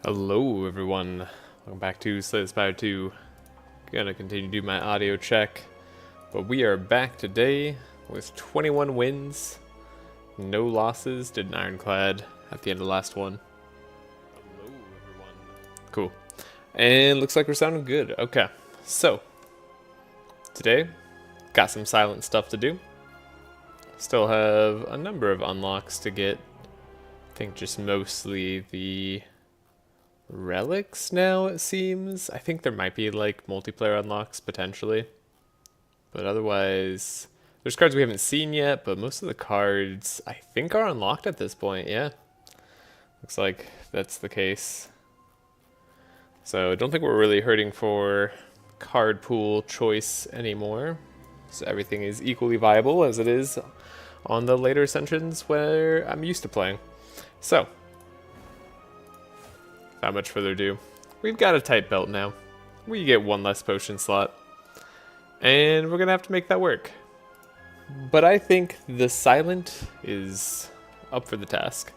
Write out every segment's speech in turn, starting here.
Hello everyone, welcome back to Spire 2. Gonna continue to do my audio check, but we are back today with 21 wins, no losses, did an ironclad at the end of the last one. Hello everyone. Cool. And looks like we're sounding good. Okay, so today, got some silent stuff to do. Still have a number of unlocks to get. I think just mostly the relics now, it seems. I think there might be like multiplayer unlocks potentially, but otherwise there's cards we haven't seen yet, but most of the cards I think are unlocked at this point. Yeah, looks like that's the case. So I don't think we're really hurting for card pool choice anymore, so everything is equally viable as it is on the later Ascensions where I'm used to playing. So without much further ado, we've got a tight belt now. We get one less potion slot, and we're gonna have to make that work. But I think the silent is up for the task.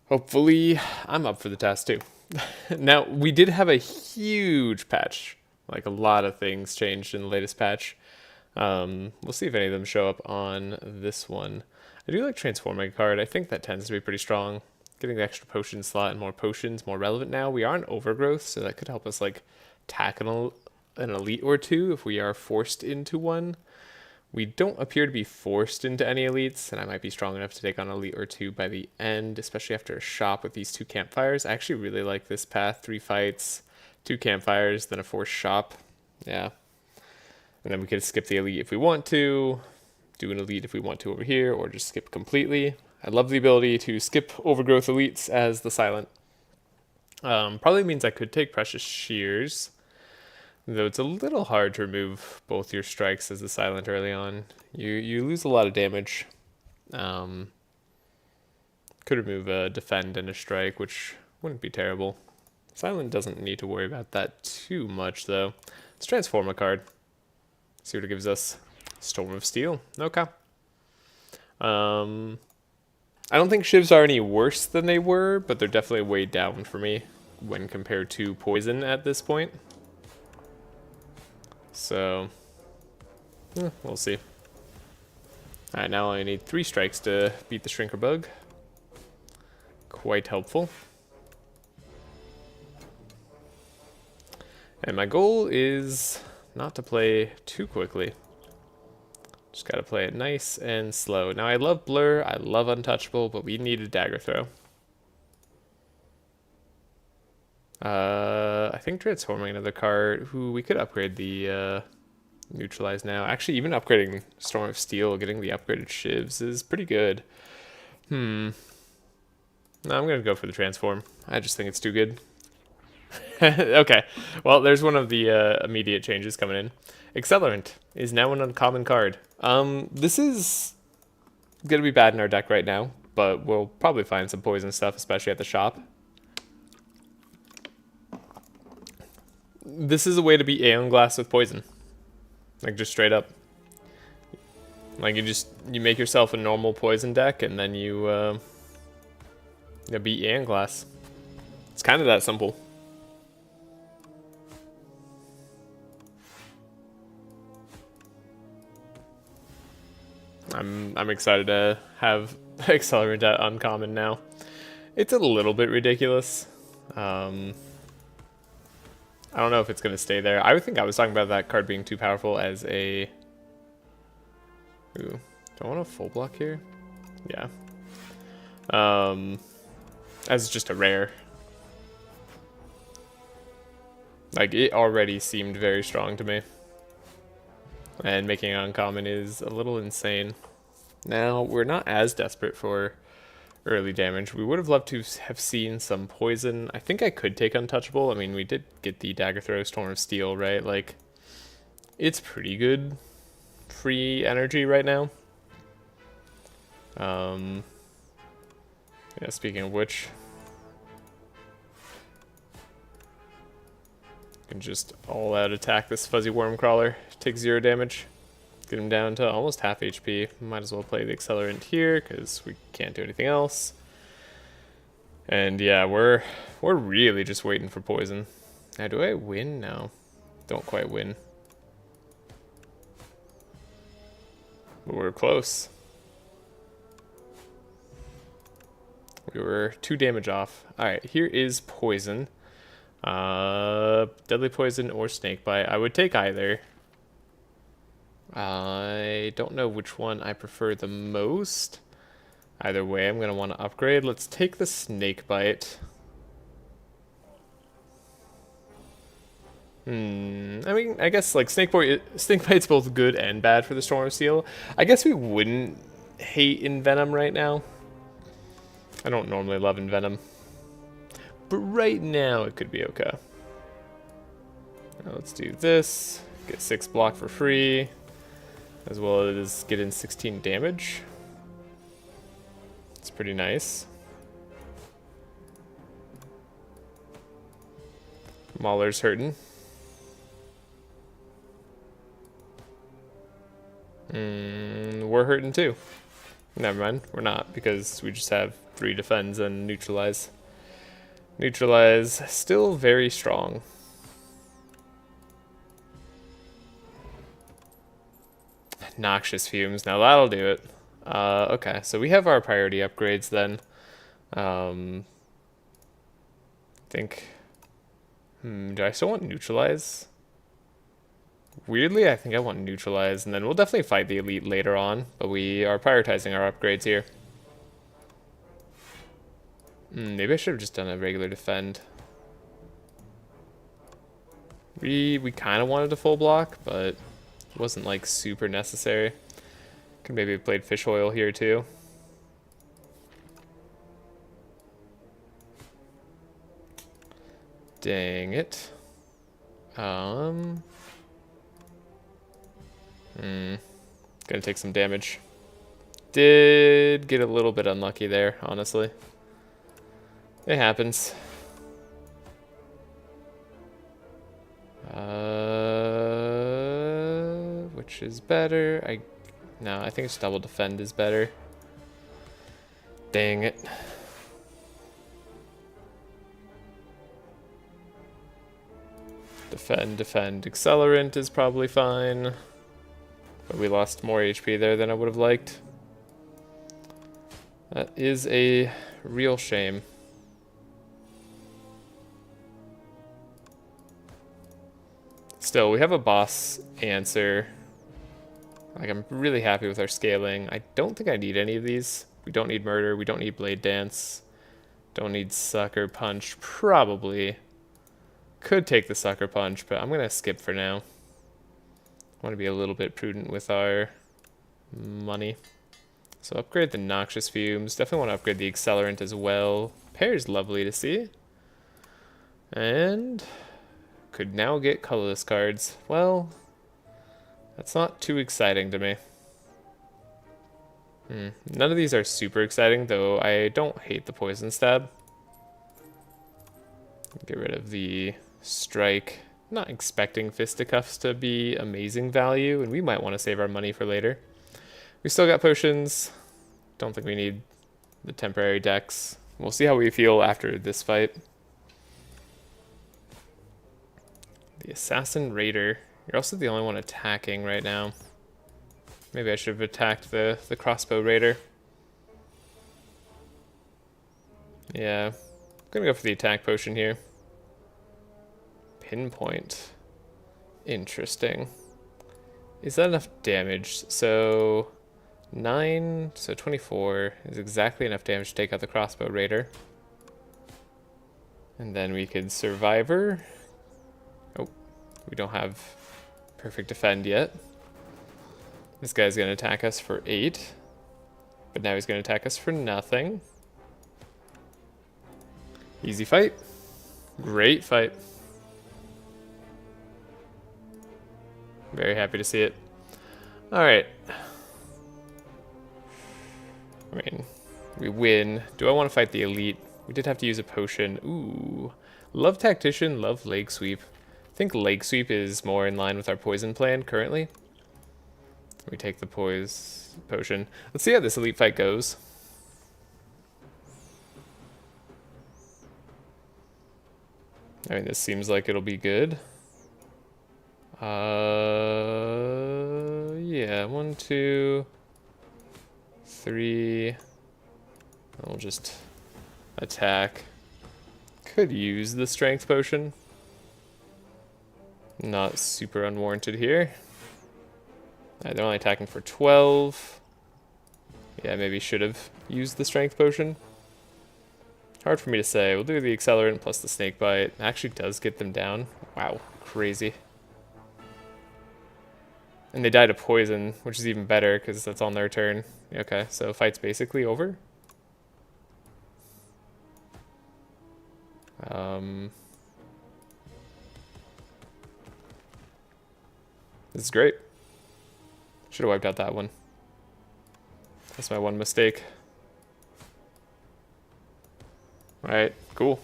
Hopefully, I'm up for the task too. Now, we did have a huge patch. Like, a lot of things changed in the latest patch. We'll see if any of them show up on this one. I do like transforming a card. I think that tends to be pretty strong. Getting the extra potion slot and more potions more relevant now. We are an overgrowth, so that could help us like tackle an elite or two if we are forced into one. We don't appear to be forced into any elites, and I might be strong enough to take on an elite or two by the end, especially after a shop with these 2 campfires. I actually really like this path. 3 fights, 2 campfires, then a forced shop. Yeah. And then we could skip the elite if we want to, do an elite if we want to over here, or just skip completely. I love the ability to skip overgrowth elites as the silent. Probably means I could take precious shears, though it's a little hard to remove both your strikes as the silent early on. You lose a lot of damage. Could remove a defend and a strike, which wouldn't be terrible. Silent doesn't need to worry about that too much though. Let's transform a card. See what it gives us. Storm of Steel. Okay. I don't think shivs are any worse than they were, but they're definitely way down for me when compared to poison at this point. So, we'll see. Alright, now I need 3 strikes to beat the Shrinker Bug. Quite helpful. And my goal is not to play too quickly. Just gotta play it nice and slow. Now I love Blur, I love Untouchable, but we need a dagger throw. I think transforming another card, who we could upgrade the neutralize now. Actually, even upgrading Storm of Steel, getting the upgraded shivs is pretty good. No, I'm gonna go for the transform. I just think it's too good. Okay, well, there's one of the immediate changes coming in. Accelerant is now an uncommon card. This is gonna be bad in our deck right now, but we'll probably find some poison stuff, especially at the shop. This is a way to beat Aeon Glass with poison. Like, just straight up. Like, you make yourself a normal poison deck, and then you beat Aeon Glass. It's kind of that simple. I'm excited to have Accelerant at uncommon now. It's a little bit ridiculous. I don't know if it's going to stay there. I would think I was talking about that card being too powerful as a... Ooh, do I want a full block here? Yeah. As just a rare. Like, it already seemed very strong to me. And making it uncommon is a little insane. Now, we're not as desperate for early damage. We would have loved to have seen some poison. I think I could take Untouchable. I mean, we did get the Dagger Throw, Storm of Steel, right? Like, it's pretty good free energy right now. Yeah, speaking of which, can just all out attack this Fuzzy Worm Crawler. Take 0 damage. Get him down to almost half HP. Might as well play the Accelerant here because we can't do anything else. And yeah, we're really just waiting for poison. Now, do I win? No. Don't quite win. But we're close. We were 2 damage off. Alright, here is poison. Deadly poison or snake bite. I would take either. I don't know which one I prefer the most. Either way, I'm going to want to upgrade. Let's take the snake bite. I mean, I guess like snake bite's both good and bad for the Storm Seal. I guess we wouldn't hate Envenom right now. I don't normally love Envenom, but right now it could be okay. Now let's do this. Get 6 block for free, as well as get in 16 damage. It's pretty nice. Mauler's hurting. We're hurting too. Never mind, we're not, because we just have 3 defends and neutralize. Neutralize, still very strong. Noxious fumes, now that'll do it. Okay, so we have our priority upgrades then. Think, do I still want neutralize? Weirdly, I think I want neutralize, and then we'll definitely fight the elite later on, but we are prioritizing our upgrades here. Maybe I should have just done a regular defend. We kind of wanted a full block, but it wasn't like super necessary. Could maybe have played fish oil here too. Dang it. Gonna take some damage. Did get a little bit unlucky there, honestly. It happens. Which is better? No, I think it's double defend is better. Dang it. Defend, accelerant is probably fine. But we lost more HP there than I would have liked. That is a real shame. Still, we have a boss answer. Like, I'm really happy with our scaling. I don't think I need any of these. We don't need murder, we don't need blade dance. Don't need sucker punch, probably. Could take the sucker punch, but I'm gonna skip for now. I want to be a little bit prudent with our money. So upgrade the noxious fumes. Definitely want to upgrade the accelerant as well. Pair is lovely to see. And could now get colorless cards. Well, that's not too exciting to me. None of these are super exciting, though I don't hate the poison stab. Get rid of the strike. Not expecting fisticuffs to be amazing value, and we might want to save our money for later. We still got potions. Don't think we need the temporary decks. We'll see how we feel after this fight. The Assassin Raider. You're also the only one attacking right now. Maybe I should have attacked the Crossbow Raider. Yeah, I'm gonna go for the attack potion here. Pinpoint. Interesting. Is that enough damage? So 9, so 24 is exactly enough damage to take out the Crossbow Raider. And then we could Survivor. Oh, we don't have perfect defend yet. This guy's going to attack us for 8. But now he's going to attack us for nothing. Easy fight. Great fight. Very happy to see it. Alright. I mean, we win. Do I want to fight the elite? We did have to use a potion. Ooh. Love Tactician, love Leg Sweep. I think Leg Sweep is more in line with our poison plan currently. We take the potion. Let's see how this elite fight goes. I mean, this seems like it'll be good. Yeah, 1, 2, 3. We'll just attack. Could use the strength potion. Not super unwarranted here. They're only attacking for 12. Yeah, maybe should have used the strength potion. Hard for me to say. We'll do the accelerant plus the snake bite. Actually does get them down. Wow, crazy. And they die to poison, which is even better because that's on their turn. Okay, so fight's basically over. This is great. Should have wiped out that one. That's my one mistake. Alright, cool.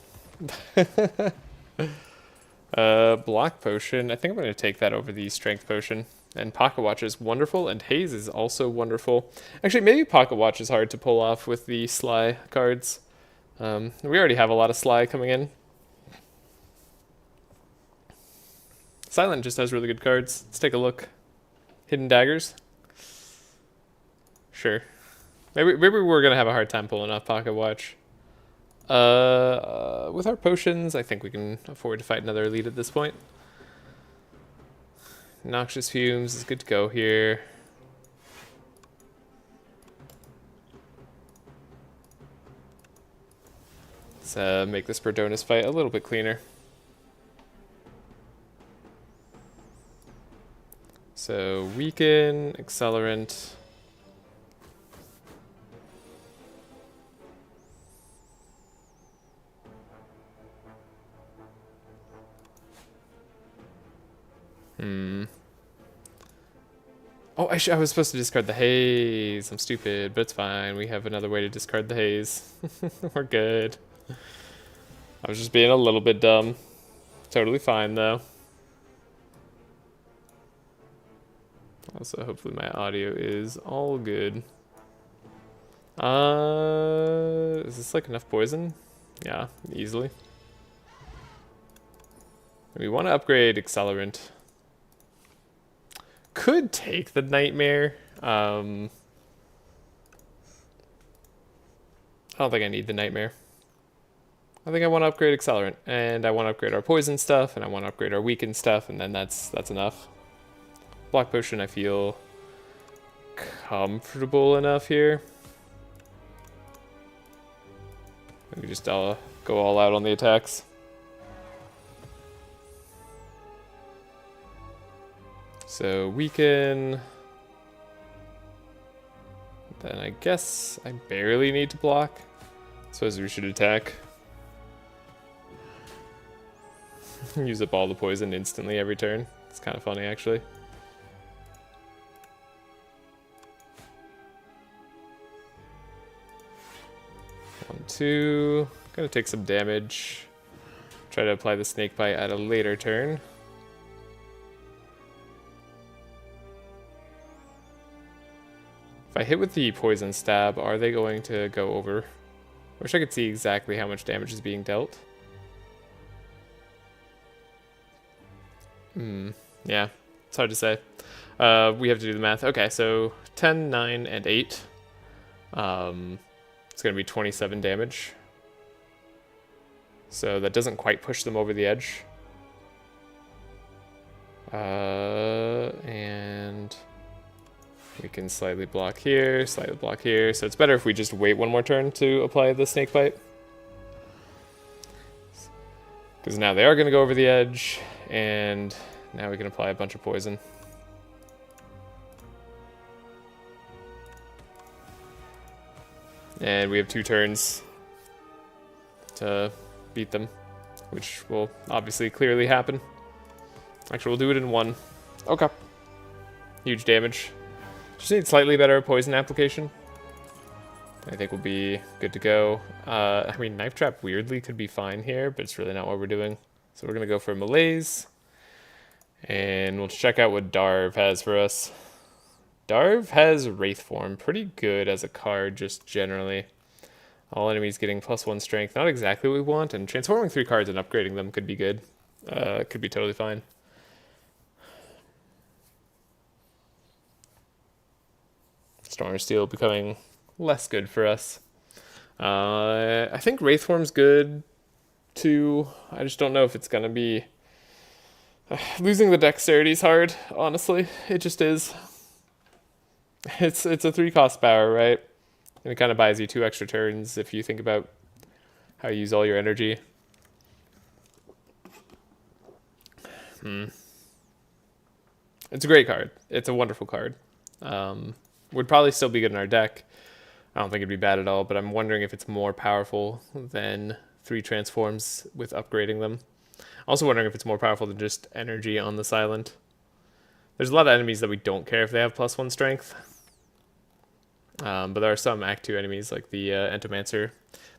Block potion. I think I'm going to take that over the strength potion. And pocket watch is wonderful, and haze is also wonderful. Actually, maybe pocket watch is hard to pull off with the sly cards. We already have a lot of sly coming in. Silent just has really good cards. Let's take a look. Hidden daggers. Sure. Maybe we're gonna have a hard time pulling off pocket watch. With our potions, I think we can afford to fight another elite at this point. Noxious fumes is good to go here. Let's make this Berdonus fight a little bit cleaner. So weaken, accelerant. Oh, I was supposed to discard the haze. I'm stupid, but it's fine. We have another way to discard the haze. We're good. I was just being a little bit dumb. Totally fine, though. Also, hopefully my audio is all good. Is this like enough poison? Yeah, easily. We want to upgrade accelerant. Could take the nightmare. I don't think I need the nightmare. I think I want to upgrade accelerant, and I want to upgrade our poison stuff, and I want to upgrade our weakened stuff, and then that's enough. Block potion, I feel comfortable enough here. Maybe just go all out on the attacks. So weaken. Then I guess I barely need to block. Suppose we should attack. Use up all the poison instantly every turn. It's kind of funny, actually. One, two. Gonna take some damage. Try to apply the snake bite at a later turn. If I hit with the poison stab, are they going to go over? I wish I could see exactly how much damage is being dealt. Yeah, it's hard to say. We have to do the math. Okay, so 10, 9, and 8. It's going to be 27 damage. So that doesn't quite push them over the edge. And we can slightly block here, slightly block here. So it's better if we just wait one more turn to apply the snake bite. Because now they are going to go over the edge, and now we can apply a bunch of poison. And we have 2 turns to beat them, which will obviously clearly happen. Actually, we'll do it in 1. Okay. Huge damage. Just need slightly better poison application. I think we'll be good to go. I mean, Knife Trap weirdly could be fine here, but it's really not what we're doing. So we're going to go for Malaise. And we'll check out what Darv has for us. Darv has Wraith Form. Pretty good as a card, just generally. All enemies getting +1 strength. Not exactly what we want, and transforming 3 cards and upgrading them could be good. Could be totally fine. Storm Steel becoming less good for us. I think Wraithform's good too. I just don't know if it's gonna be... losing the dexterity is hard, honestly. It just is. It's a 3-cost power, right? And it kind of buys you 2 extra turns if you think about how you use all your energy. It's a great card. It's a wonderful card. Would probably still be good in our deck. I don't think it'd be bad at all, but I'm wondering if it's more powerful than 3 transforms with upgrading them. Also wondering if it's more powerful than just energy on the Silent. There's a lot of enemies that we don't care if they have +1 strength. But there are some Act 2 enemies, like the Entomancer,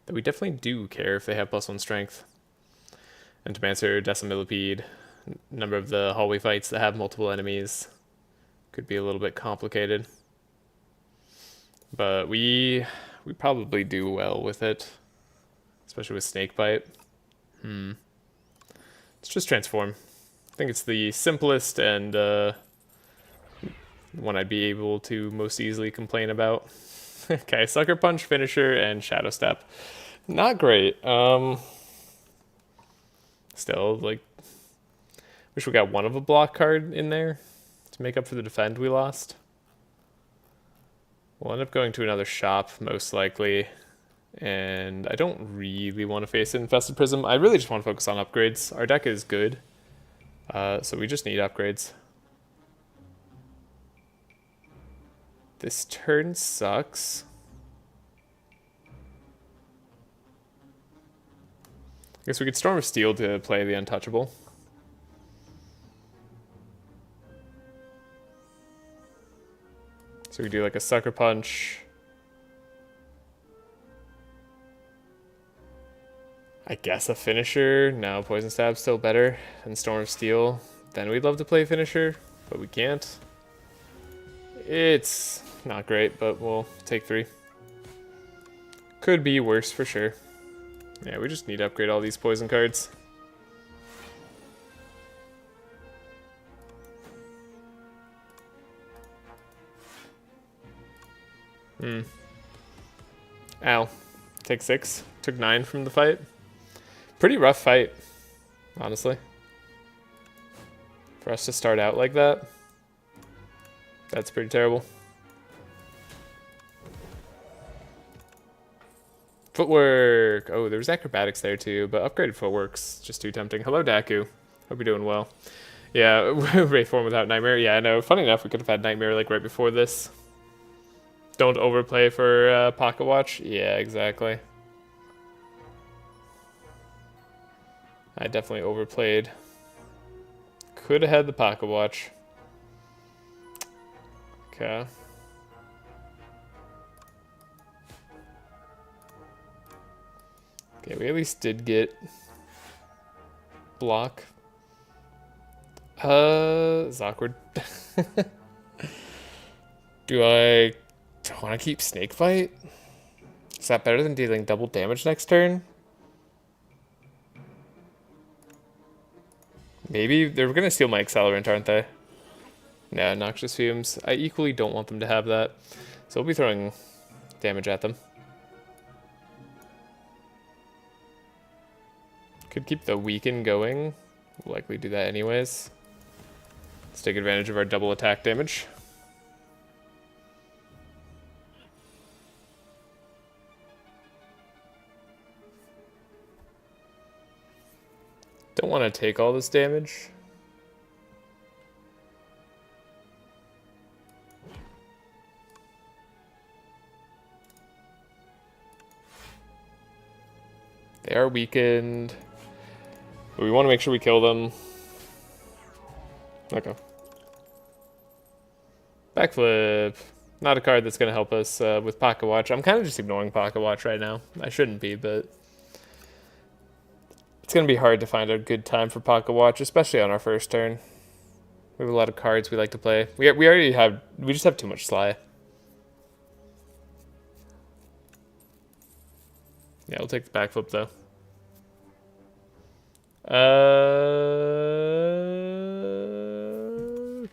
that we definitely do care if they have +1 strength. Entomancer, Decimillipede, number of the hallway fights that have multiple enemies. Could be a little bit complicated. But we probably do well with it. Especially with Snakebite. Let's just transform. I think it's the simplest and one I'd be able to most easily complain about. Okay, Sucker Punch, Finisher, and Shadow Step. Not great. Still, like, wish we got one of a block card in there to make up for the defend we lost. We'll end up going to another shop, most likely. And I don't really want to face Infested Prism. I really just want to focus on upgrades. Our deck is good. So we just need upgrades. This turn sucks. I guess we could Storm of Steel to play the Untouchable. So we do like a Sucker Punch. I guess a Finisher. No, Poison Stab's still better than Storm of Steel. Then we'd love to play Finisher, but we can't. It's not great, but we'll take 3. Could be worse for sure. Yeah, we just need to upgrade all these poison cards. Ow. Take 6. Took 9 from the fight. Pretty rough fight, honestly. For us to start out like that. That's pretty terrible. Footwork. Oh, there was acrobatics there too, but upgraded footwork's just too tempting. Hello, Daku. Hope you're doing well. Yeah, Wraithform without Nightmare. Yeah, I know. Funny enough, we could have had Nightmare like right before this. Don't overplay for Pocket Watch. Yeah, exactly. I definitely overplayed. Could have had the Pocket Watch. Okay. Okay, we at least did get block. It's awkward. Do I want to keep Snakebite? Is that better than dealing double damage next turn? Maybe they're gonna steal my Accelerant, aren't they? Yeah, Noxious Fumes. I equally don't want them to have that. So we'll be throwing damage at them. Could keep the Weaken going. We'll likely do that anyways. Let's take advantage of our double attack damage. Don't want to take all this damage. They are weakened. But we want to make sure we kill them. Okay. Backflip. Not a card that's going to help us with Pocket Watch. I'm kind of just ignoring Pocket Watch right now. I shouldn't be, but it's going to be hard to find a good time for Pocket Watch, especially on our first turn. We have a lot of cards we like to play. We already have, we just have too much Sly. Yeah, we'll take the backflip though.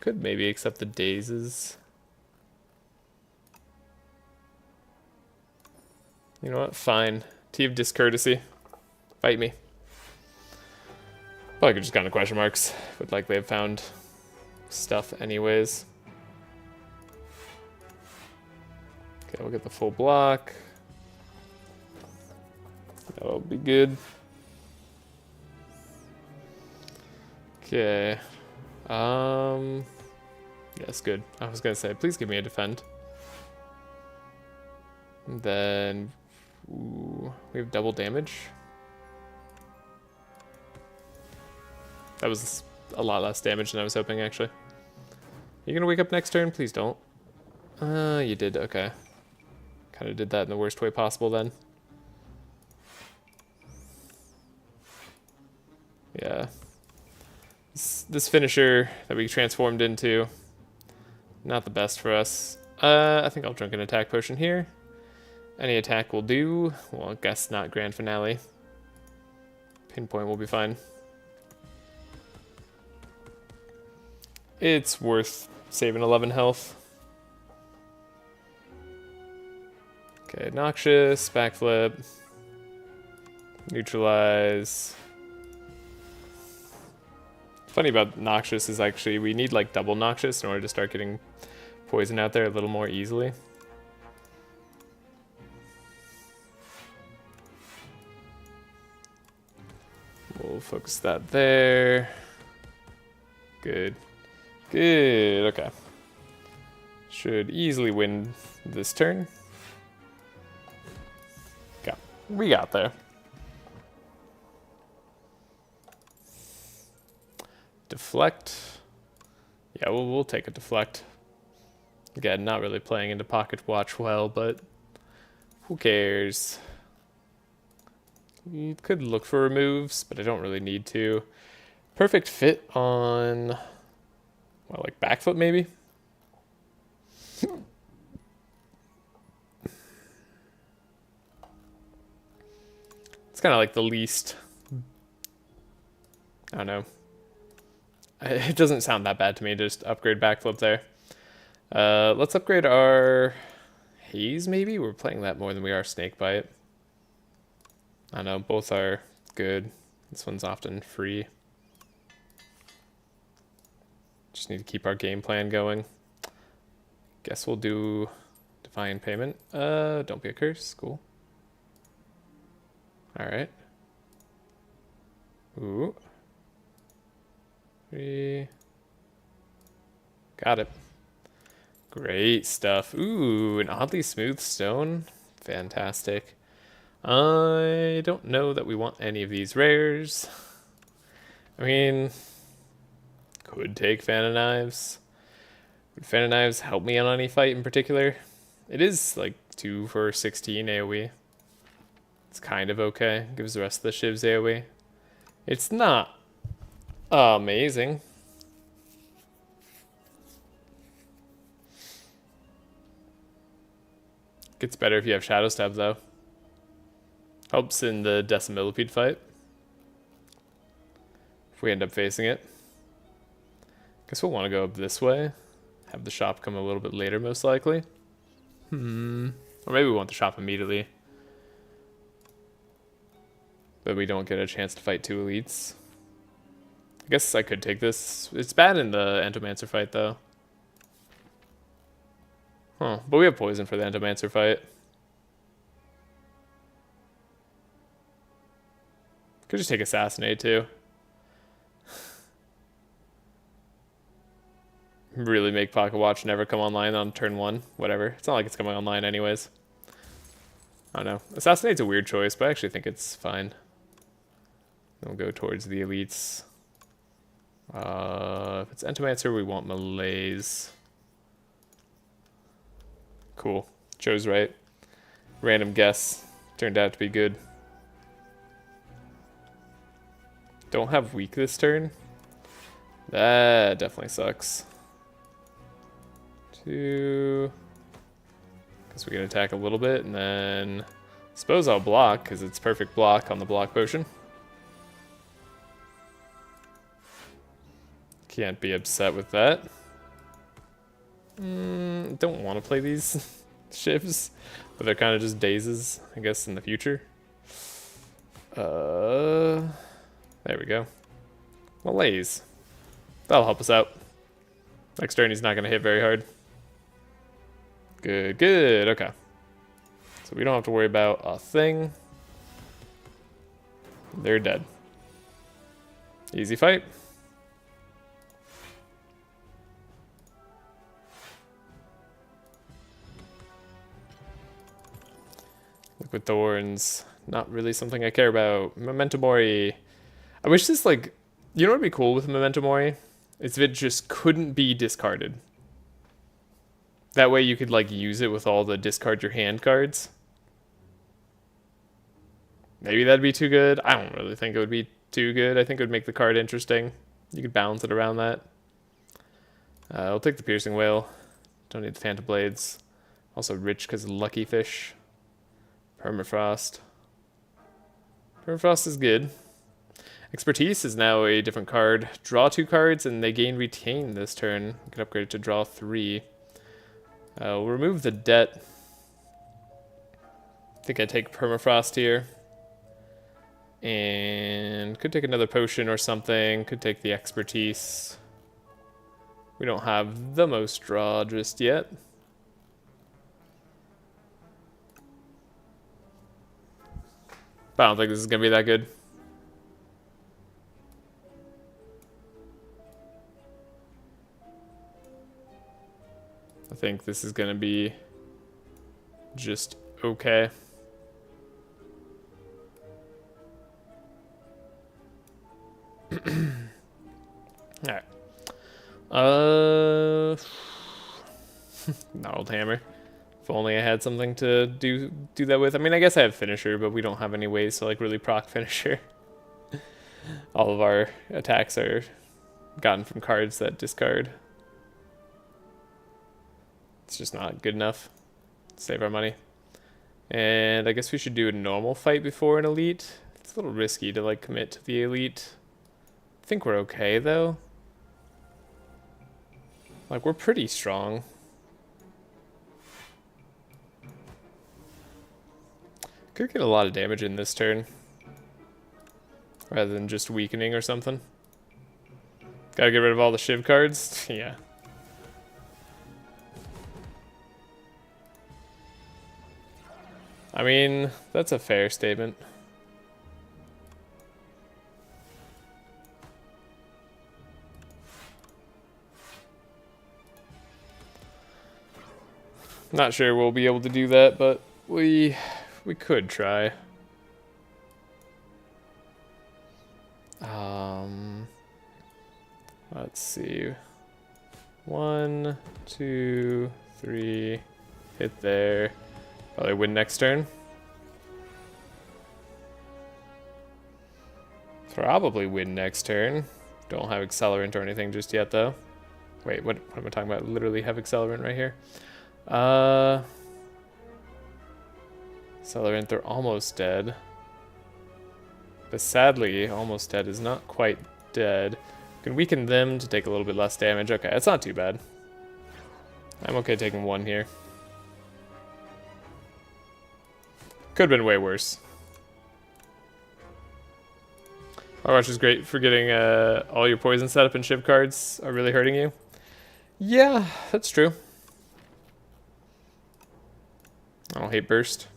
Could maybe accept the dazes. You know what? Fine. Tea of discourtesy. Fight me. Probably could just gone to question marks. Would likely have found stuff anyways. Okay, we'll get the full block. That'll be good. Okay. Yeah, that's good. I was gonna say, please give me a defend. And then ooh, we have double damage. That was a lot less damage than I was hoping, actually. You gonna wake up next turn? Please don't. You did, okay. Kind of did that in the worst way possible then. Yeah. This finisher that we transformed into, not the best for us. I think I'll drink an attack potion here. Any attack will do. Well, I guess not grand finale. Pinpoint will be fine. It's worth saving 11 health. Okay, noxious, backflip, neutralize. Funny about noxious is actually we need like double noxious in order to start getting poison out there a little more easily. We'll focus that there. Good. Good, okay. Should easily win this turn. Okay, we got there. Deflect. Yeah, we'll take a deflect. Again, not really playing into pocket watch well, but who cares? You could look for removes, but I don't really need to. Perfect fit on, well, like backflip maybe? It's kind of like the least, I don't know. It doesn't sound that bad to me, just upgrade backflip there. Let's upgrade our haze maybe? We're playing that more than we are snakebite. I don't know, both are good. This one's often free. Just need to keep our game plan going. Guess we'll do Divine Payment. Don't be a curse, cool. Alright. Ooh. 3. Got it. Great stuff. Ooh, an oddly smooth stone. Fantastic. I don't know that we want any of these rares. I mean, could take Fan of Knives. Would Fan of Knives help me on any fight in particular? It is like 2 for 16 AoE. It's kind of okay. Gives the rest of the shivs AoE. It's not amazing. Gets better if you have Shadow Stab though. Helps in the Decimillipede fight. If we end up facing it. Guess we'll want to go up this way. Have the shop come a little bit later most likely. Or maybe we want the shop immediately. But we don't get a chance to fight 2 elites. I guess I could take this. It's bad in the Entomancer fight, though. Huh. But we have poison for the Entomancer fight. Could just take Assassinate, too. Really make Pocket Watch never come online on turn 1. Whatever. It's not like it's coming online anyways. I don't know. Assassinate's a weird choice, but I actually think it's fine. We'll go towards the elites. If it's Entomancer, we want Malaise. Cool. Chose right. Random guess. Turned out to be good. Don't have weak this turn. That definitely sucks. 2. Guess we can attack a little bit and then Suppose I'll block, because it's perfect block on the block potion. Can't be upset with that. Don't want to play these shivs, but they're kind of just dazes, I guess, in the future. There we go. Malaise. That'll help us out. Next turn he's not going to hit very hard. Good, good, okay. So we don't have to worry about a thing. They're dead. Easy fight. Liquid Thorns, not really something I care about. Memento Mori. I wish this, like, you know what would be cool with Memento Mori? Is if it just couldn't be discarded. That way you could, like, use it with all the discard your hand cards. Maybe that'd be too good. I don't really think it would be too good. I think it would make the card interesting. You could balance it around that. I'll take the Piercing Whale. Don't need the Phantom Blades. Also rich because Lucky Fish. Permafrost. Permafrost is good. Expertise is now a different card. Draw 2 cards and they gain Retain this turn. You can upgrade it to draw 3. We'll remove the debt. I think I take Permafrost here. And could take another potion or something. Could take the expertise. We don't have the most draw just yet. But I don't think this is going to be that good. I think this is going to be just okay. Alright. Gnarled Hammer. If only I had something to do that with. I mean, I guess I have Finisher, but we don't have any ways to, like, really proc Finisher. All of our attacks are gotten from cards that discard. It's just not good enough to save our money. And I guess we should do a normal fight before an elite. It's a little risky to, like, commit to the elite. I think we're okay, though. Like, we're pretty strong. Could get a lot of damage in this turn. Rather than just weakening or something. Gotta get rid of all the Shiv cards? Yeah. I mean, that's a fair statement. Not sure we'll be able to do that, but we could try. Let's see. 1, 2, 3. Hit there. Probably win next turn. Probably win next turn. Don't have Accelerant or anything just yet, though. Wait, what am I talking about? Literally have Accelerant right here. Accelerant, they're almost dead. But sadly, almost dead is not quite dead. Can weaken them to take a little bit less damage. Okay, that's not too bad. I'm okay taking 1 here. Could have been way worse. Overwatch is great for getting all your poison setup and Shiv cards are really hurting you. Yeah, that's true. I don't hate Burst.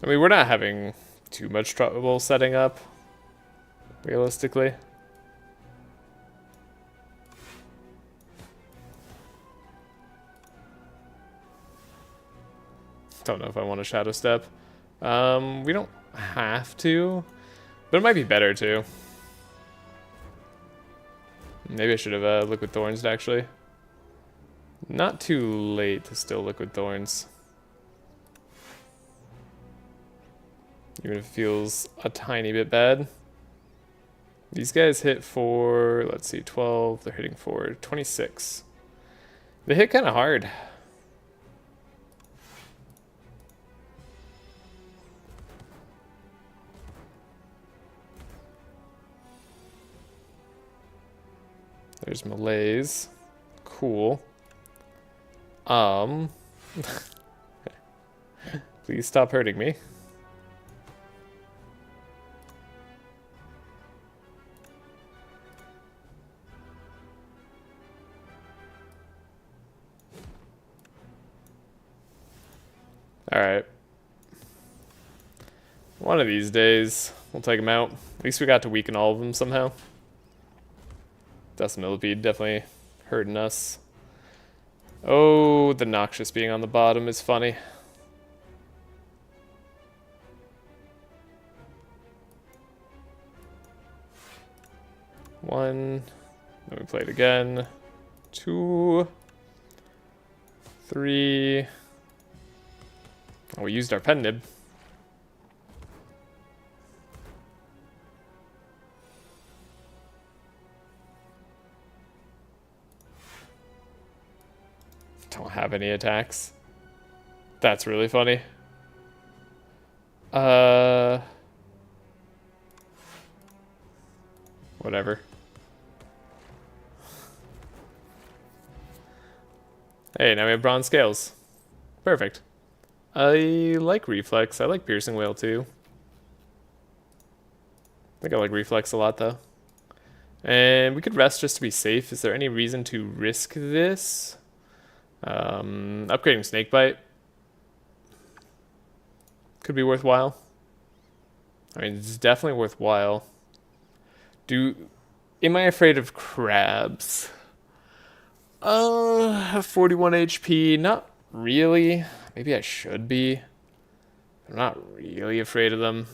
I mean, we're not having too much trouble setting up, realistically. Don't know if I want to Shadow Step. We don't have to, but it might be better to. Maybe I should have Liquid Thorns actually. Not too late to still Liquid Thorns. Even if it feels a tiny bit bad. These guys hit for, let's see, 12. They're hitting for 26. They hit kind of hard. There's Malaise. Cool. Please stop hurting me. Alright. One of these days, we'll take them out. At least we got to weaken all of them somehow. Dust Millipede definitely hurting us. Oh, the Noxious being on the bottom is funny. One. Then we play it again. 2. 3. Oh, we used our pen nib. Don't have any attacks. That's really funny. Whatever. Hey, now we have bronze scales. Perfect. I like Reflex. I like Piercing Whale too. I think I like Reflex a lot though. And we could rest just to be safe. Is there any reason to risk this? Upgrading Snakebite could be worthwhile. I mean, it's definitely worthwhile. Am I afraid of crabs? 41 HP, not really. Maybe I should be. I'm not really afraid of them.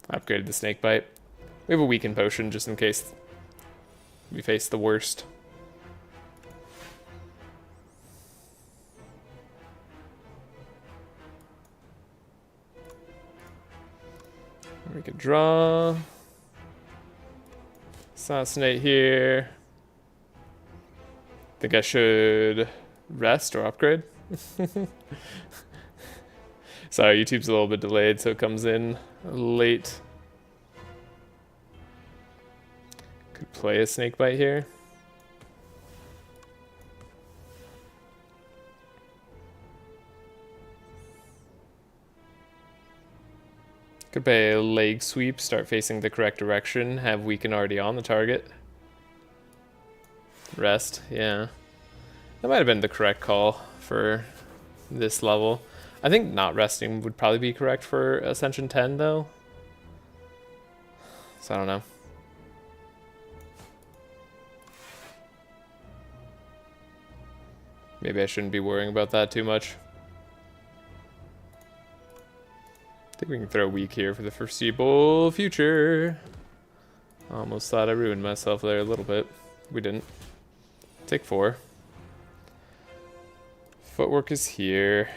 I upgraded the Snakebite. We have a weaken potion just in case we face the worst. We could draw. Assassinate here. Think I should rest or upgrade. Sorry, YouTube's a little bit delayed, so it comes in late. Could play a Snakebite here. Could play a leg sweep, start facing the correct direction, have weaken already on the target. Rest, yeah. That might have been the correct call for this level. I think not resting would probably be correct for Ascension 10 though. So I don't know. Maybe I shouldn't be worrying about that too much. I think we can throw weak here for the foreseeable future. Almost thought I ruined myself there a little bit. We didn't. Take 4. Footwork is here.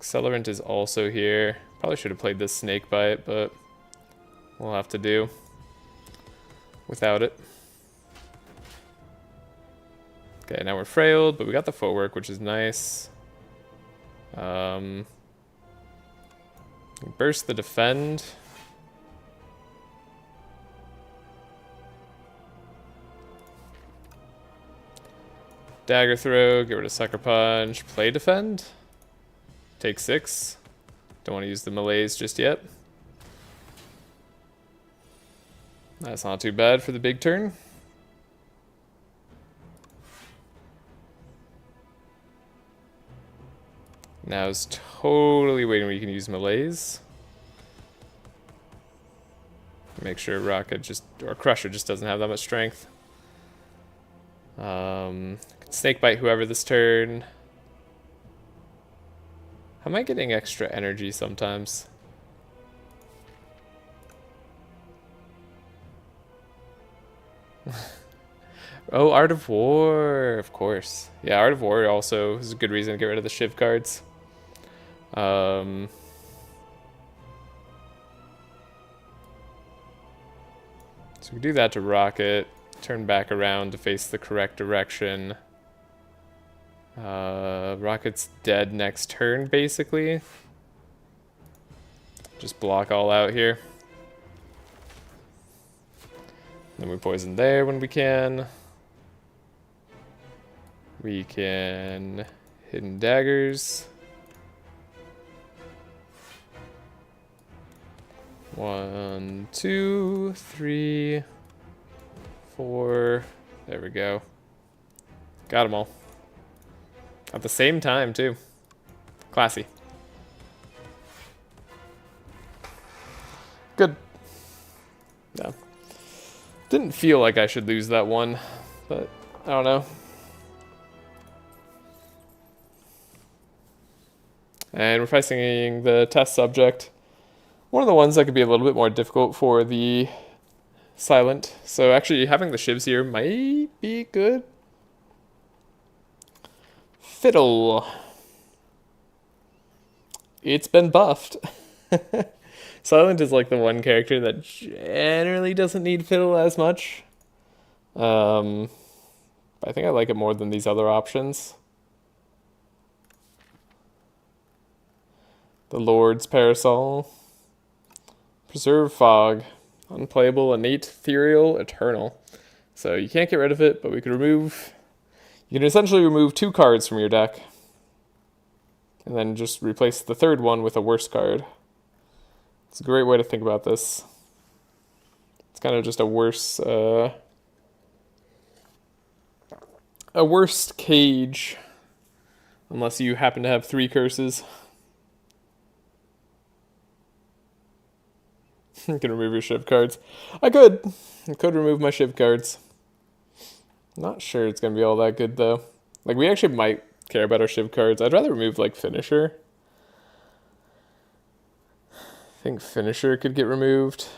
Accelerant is also here. Probably should have played this Snakebite, but we'll have to do without it. Okay, now we're frailed, but we got the footwork, which is nice. Burst the defend. Dagger throw, get rid of sucker punch, play defend. Take 6. Don't want to use the Malaise just yet. That's not too bad for the big turn. Now is totally waiting where you can use Malaise. Make sure Rocket or Crusher just doesn't have that much strength. Snakebite whoever this turn. How am I getting extra energy sometimes? Oh, Art of War, of course. Yeah, Art of War also is a good reason to get rid of the Shiv cards. So we do that to Rocket, turn back around to face the correct direction. Rocket's dead next turn, basically. Just block all out here. Then we poison there when we can. We can hidden daggers. 1, 2, 3, 4. There we go. Got them all. At the same time, too. Classy. Good. Yeah. Didn't feel like I should lose that one, but I don't know. And we're facing the test subject. One of the ones that could be a little bit more difficult for the silent. So actually having the shivs here might be good. Fiddle. It's been buffed. Silent is like the one character that generally doesn't need fiddle as much. I think I like it more than these other options. The Lord's Parasol. Preserve Fog. Unplayable, innate, ethereal, eternal. So you can't get rid of it, but we could remove... You can essentially remove 2 cards from your deck. And then just replace the third one with a worse card. It's a great way to think about this. It's kind of just a worse... a worst cage. Unless you happen to have 3 curses. You can remove your Shiv cards. I could remove my Shiv cards. Not sure it's going to be all that good, though. Like, we actually might care about our Shiv cards. I'd rather remove, like, Finisher. I think Finisher could get removed.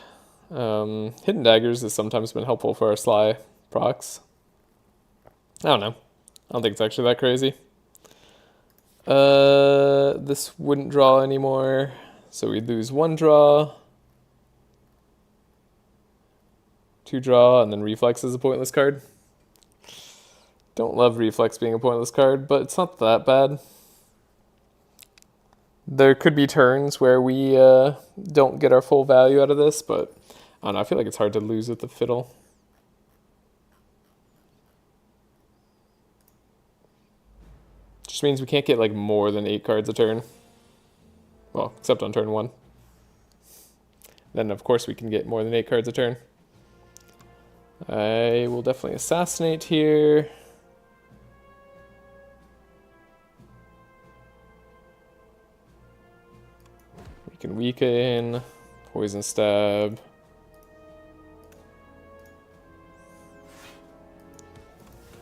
Hidden Daggers has sometimes been helpful for our Sly procs. I don't know. I don't think it's actually that crazy. This wouldn't draw anymore, so we'd lose 1 draw. 2 draw, and then Reflex is a pointless card. Don't love Reflex being a pointless card, but it's not that bad. There could be turns where we don't get our full value out of this, but I don't know, I feel like it's hard to lose with the Fiddle. Just means we can't get like more than 8 cards a turn. Well, except on turn 1. Then of course we can get more than 8 cards a turn. I will definitely assassinate here. We can weaken, poison stab.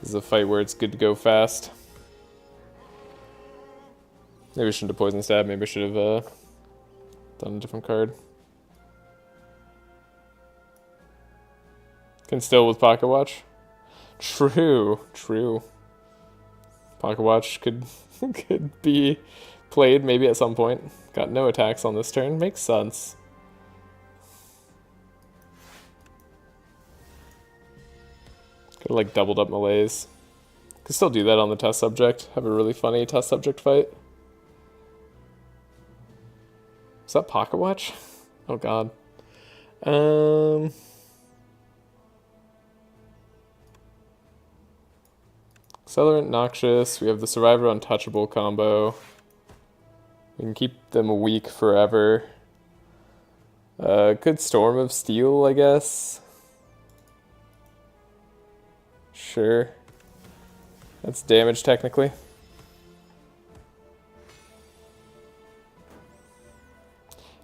This is a fight where it's good to go fast. Maybe I shouldn't have poison stab, maybe I should have done a different card. Can still with Pocket Watch. True. Pocket Watch could be played maybe at some point. Got no attacks on this turn. Makes sense. Could have like doubled up melees. Could still do that on the test subject. Have a really funny test subject fight. Is that Pocket Watch? Oh god. Accelerant, Noxious. We have the Survivor Untouchable combo. We can keep them weak forever. Good Storm of Steel, I guess. Sure. That's damage, technically.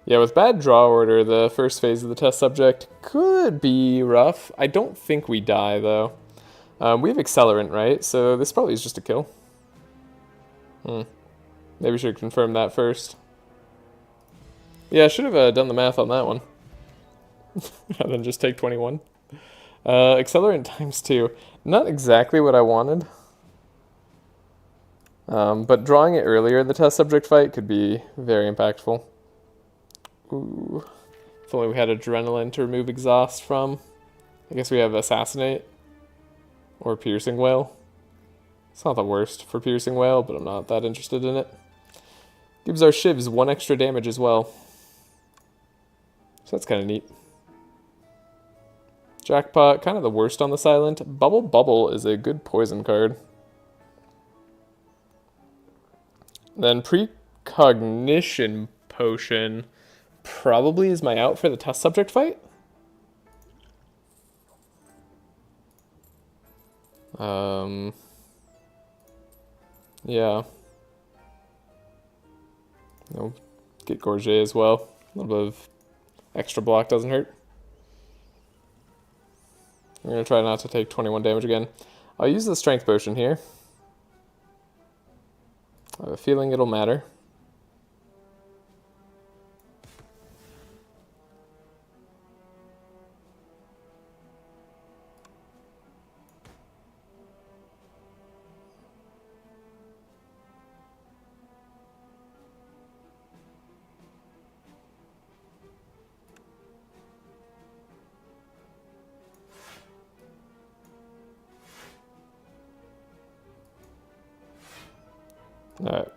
Yeah, with bad draw order, the first phase of the test subject could be rough. I don't think we die, though. We have Accelerant, right? So this probably is just a kill. Maybe we should confirm that first. Yeah, I should have done the math on that one. Rather than just take 21. Accelerant times 2. Not exactly what I wanted. But drawing it earlier in the test subject fight could be very impactful. Ooh. If only we had Adrenaline to remove Exhaust from. I guess we have Assassinate. Or Piercing Wail. It's not the worst for Piercing Wail, but I'm not that interested in it. Gives our Shivs 1 extra damage as well. So that's kind of neat. Jackpot, kind of the worst on the silent. Bubble Bubble is a good poison card. Then Precognition Potion probably is my out for the test subject fight. Yeah. No, get Gorget as well. A little bit of extra block doesn't hurt. I'm going to try not to take 21 damage again. I'll use the Strength Potion here. I have a feeling it'll matter. Alright.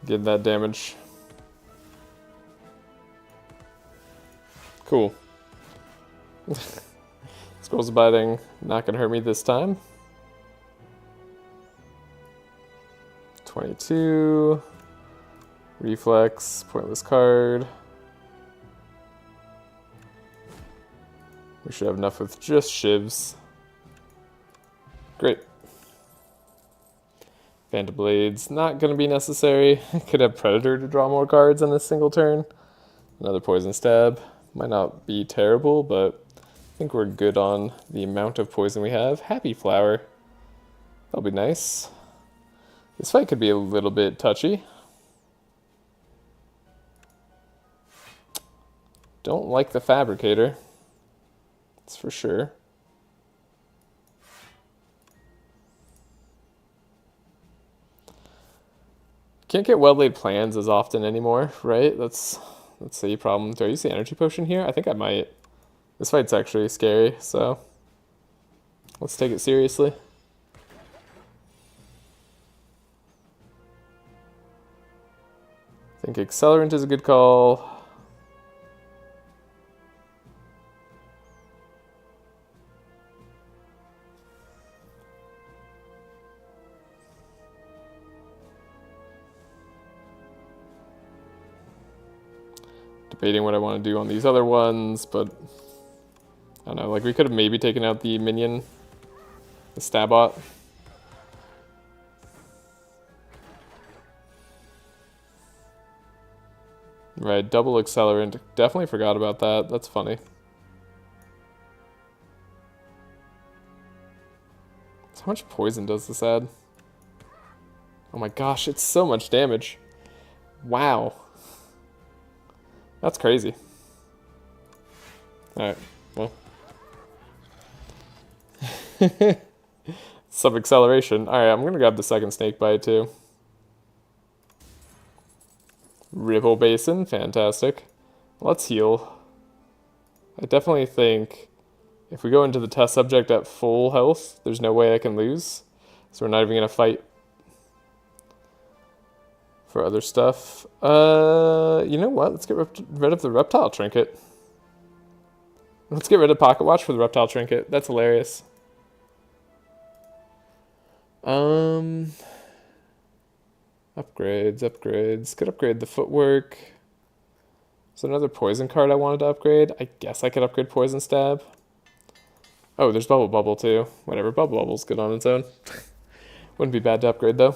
Get that damage. Cool. Scrolls Biting, not gonna hurt me this time. 22. Reflex, pointless card. We should have enough with just shivs. Great. Phantom Blades, not going to be necessary. Could have Predator to draw more cards on this single turn. Another Poison Stab. Might not be terrible, but I think we're good on the amount of poison we have. Happy Flower. That'll be nice. This fight could be a little bit touchy. Don't like the Fabricator. That's for sure. Can't get well-laid plans as often anymore, right? That's the problem. Do I use the Energy Potion here? I think I might. This fight's actually scary, so let's take it seriously. I think Accelerant is a good call. Debating what I want to do on these other ones, but I don't know, like we could have maybe taken out the minion, the Stabot. Right, double Accelerant. Definitely forgot about that. That's funny. So how much poison does this add? Oh my gosh, it's so much damage. Wow. That's crazy. Alright, well. Sub-acceleration. Alright, I'm gonna grab the second Snake Bite too. Ripple Basin, fantastic. Let's heal. I definitely think if we go into the test subject at full health, there's no way I can lose. So we're not even gonna fight for other stuff. You know what? Let's get rid of the Reptile Trinket. Let's get rid of Pocket Watch for the Reptile Trinket. That's hilarious. Upgrades. Could upgrade the Footwork. Is there another poison card I wanted to upgrade? I guess I could upgrade Poison Stab. Oh, there's Bubble Bubble too. Whatever, Bubble Bubble's good on its own. Wouldn't be bad to upgrade though.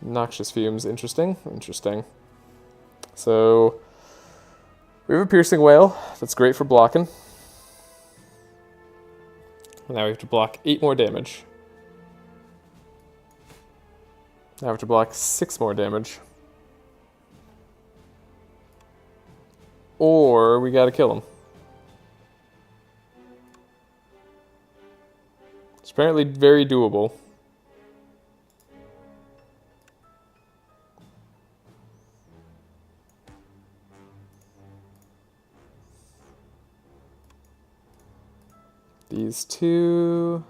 Noxious Fumes, interesting. So, we have a Piercing Wail. That's great for blocking. Now we have to block 8 more damage. Now we have to block 6 more damage. Or we gotta kill him. It's apparently very doable. These two,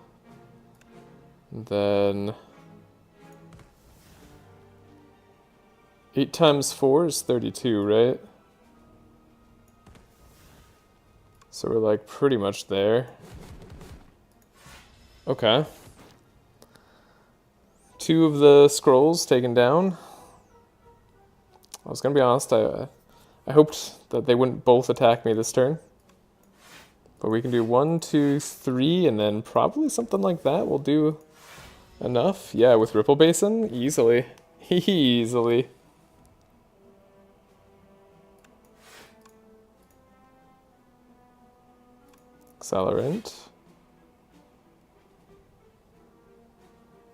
and then 8 times 4 is 32, right? So we're like pretty much there. Okay. 2 of the scrolls taken down. I was gonna be honest, I hoped that they wouldn't both attack me this turn. But we can do 1, 2, 3, and then probably something like that will do enough. Yeah, with Ripple Basin, easily. Easily. Accelerant.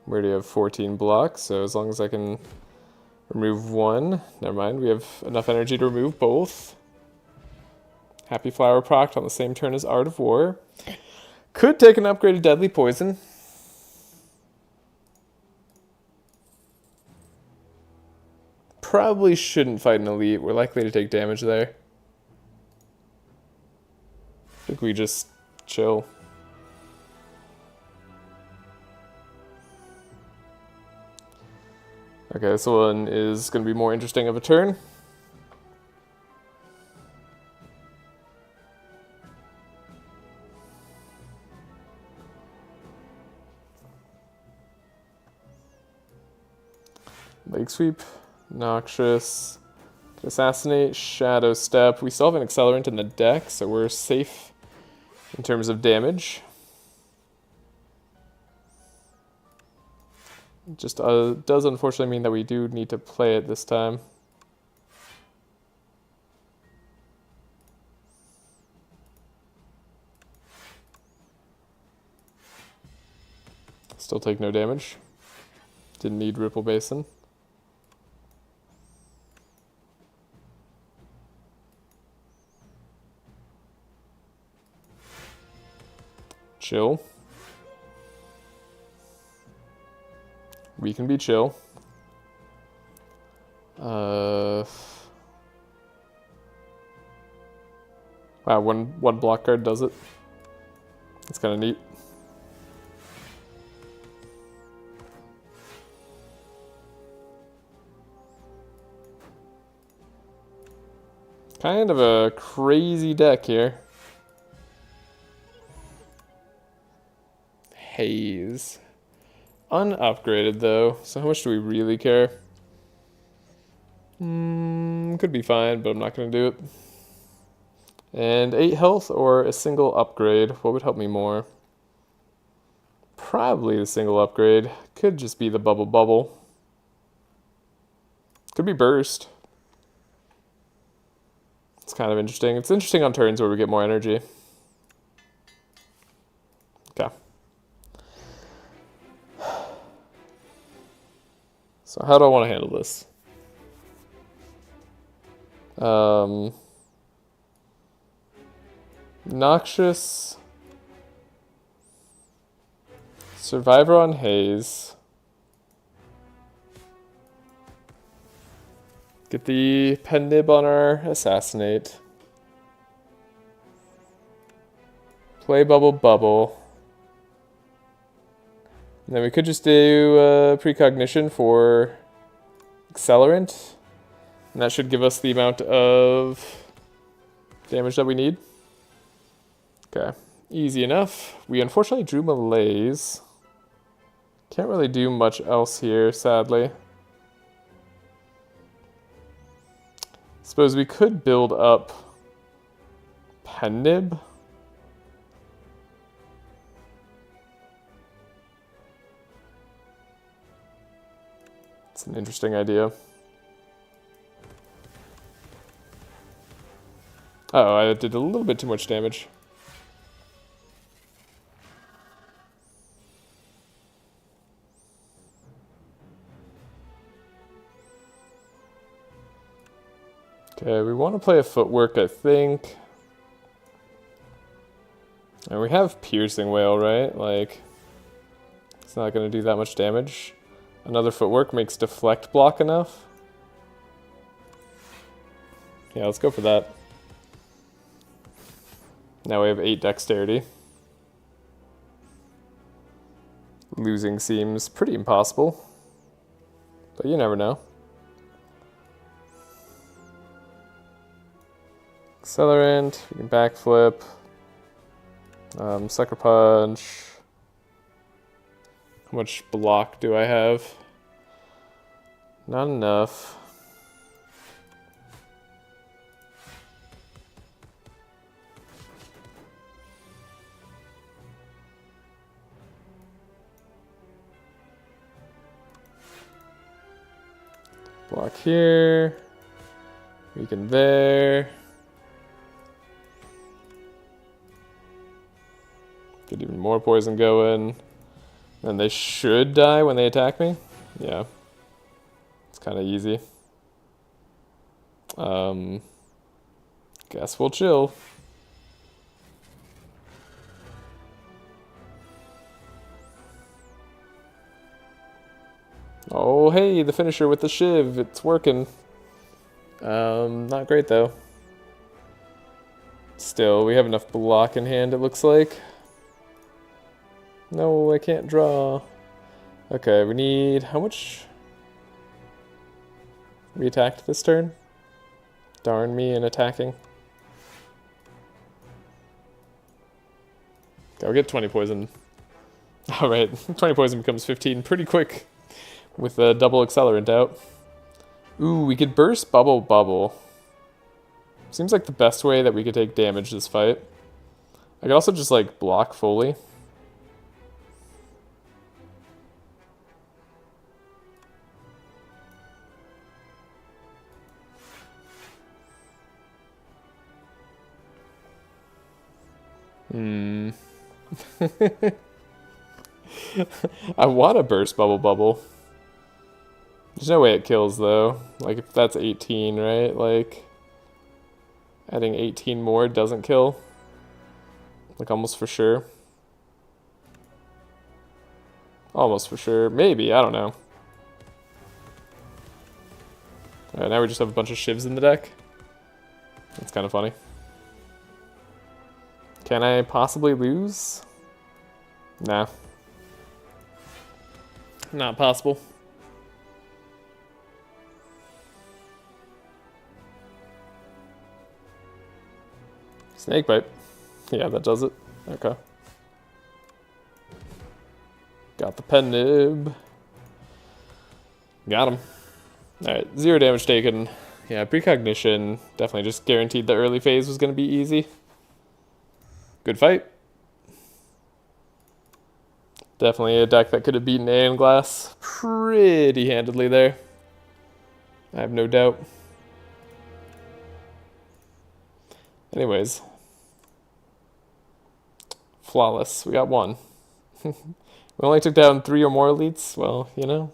We already have 14 blocks, so as long as I can remove 1. Never mind, we have enough energy to remove both. Happy Flower procced on the same turn as Art of War. Could take an upgraded Deadly Poison. Probably shouldn't fight an elite. We're likely to take damage there. I think we just chill. Okay, this one is going to be more interesting of a turn. Leg Sweep, Noxious, Assassinate, Shadow Step. We still have an Accelerant in the deck, so we're safe in terms of damage. It just does unfortunately mean that we do need to play it this time. Still take no damage. Didn't need Ripple Basin. Chill. We can be chill. Wow, one block card does it. It's kind of neat. Kind of a crazy deck here. Haze. Unupgraded though, so how much do we really care? Could be fine, but I'm not going to do it. And 8 health or a single upgrade. What would help me more? Probably the single upgrade. Could just be the bubble. Could be burst. It's kind of interesting. It's interesting on turns where we get more energy. Okay. So how do I want to handle this? Noxious. Survivor on Haze. Get the pen nib on our Assassinate. Play bubble. And then we could just do precognition for Accelerant. And that should give us the amount of damage that we need. Okay, easy enough. We unfortunately drew Malaise. Can't really do much else here, sadly. Suppose we could build up Pen Nib. It's an interesting idea. Oh, I did a little bit too much damage. Okay, we want to play a footwork, I think. And we have Piercing Wail, right? Like, it's not going to do that much damage. Another footwork makes deflect block enough. Yeah, let's go for that. Now we have 8 dexterity. Losing seems pretty impossible, but you never know. Accelerant, we can backflip. Sucker Punch. How much block do I have? Not enough. Block here. Weaken there. Get even more poison going. And they should die when they attack me. Yeah. It's kind of easy. Guess we'll chill. Oh, hey, the finisher with the shiv. It's working. Not great, though. Still, we have enough block in hand, it looks like. No, I can't draw. Okay, we need... How much? We attacked this turn? Darn me in attacking. Go get 20 poison. Alright, 20 poison becomes 15 pretty quick. With a double accelerant out. Ooh, we could burst Bubble Bubble. Seems like the best way that we could take damage this fight. I could also just, like, block fully. I want to burst Bubble Bubble. There's no way it kills, though. Like, if that's 18, right? Like, adding 18 more doesn't kill. Like, almost for sure. Almost for sure. Maybe, I don't know. Alright, now we just have a bunch of shivs in the deck. That's kind of funny. Can I possibly lose? Nah. Not possible. Snakebite. Yeah, that does it. Okay. Got the pen nib. Got him. Alright, 0 damage taken. Yeah, precognition definitely just guaranteed the early phase was going to be easy. Good fight. Definitely a deck that could have beaten Aeon Glass pretty handedly there. I have no doubt. Anyways. Flawless. We got one. We only took down 3 or more elites. Well, you know.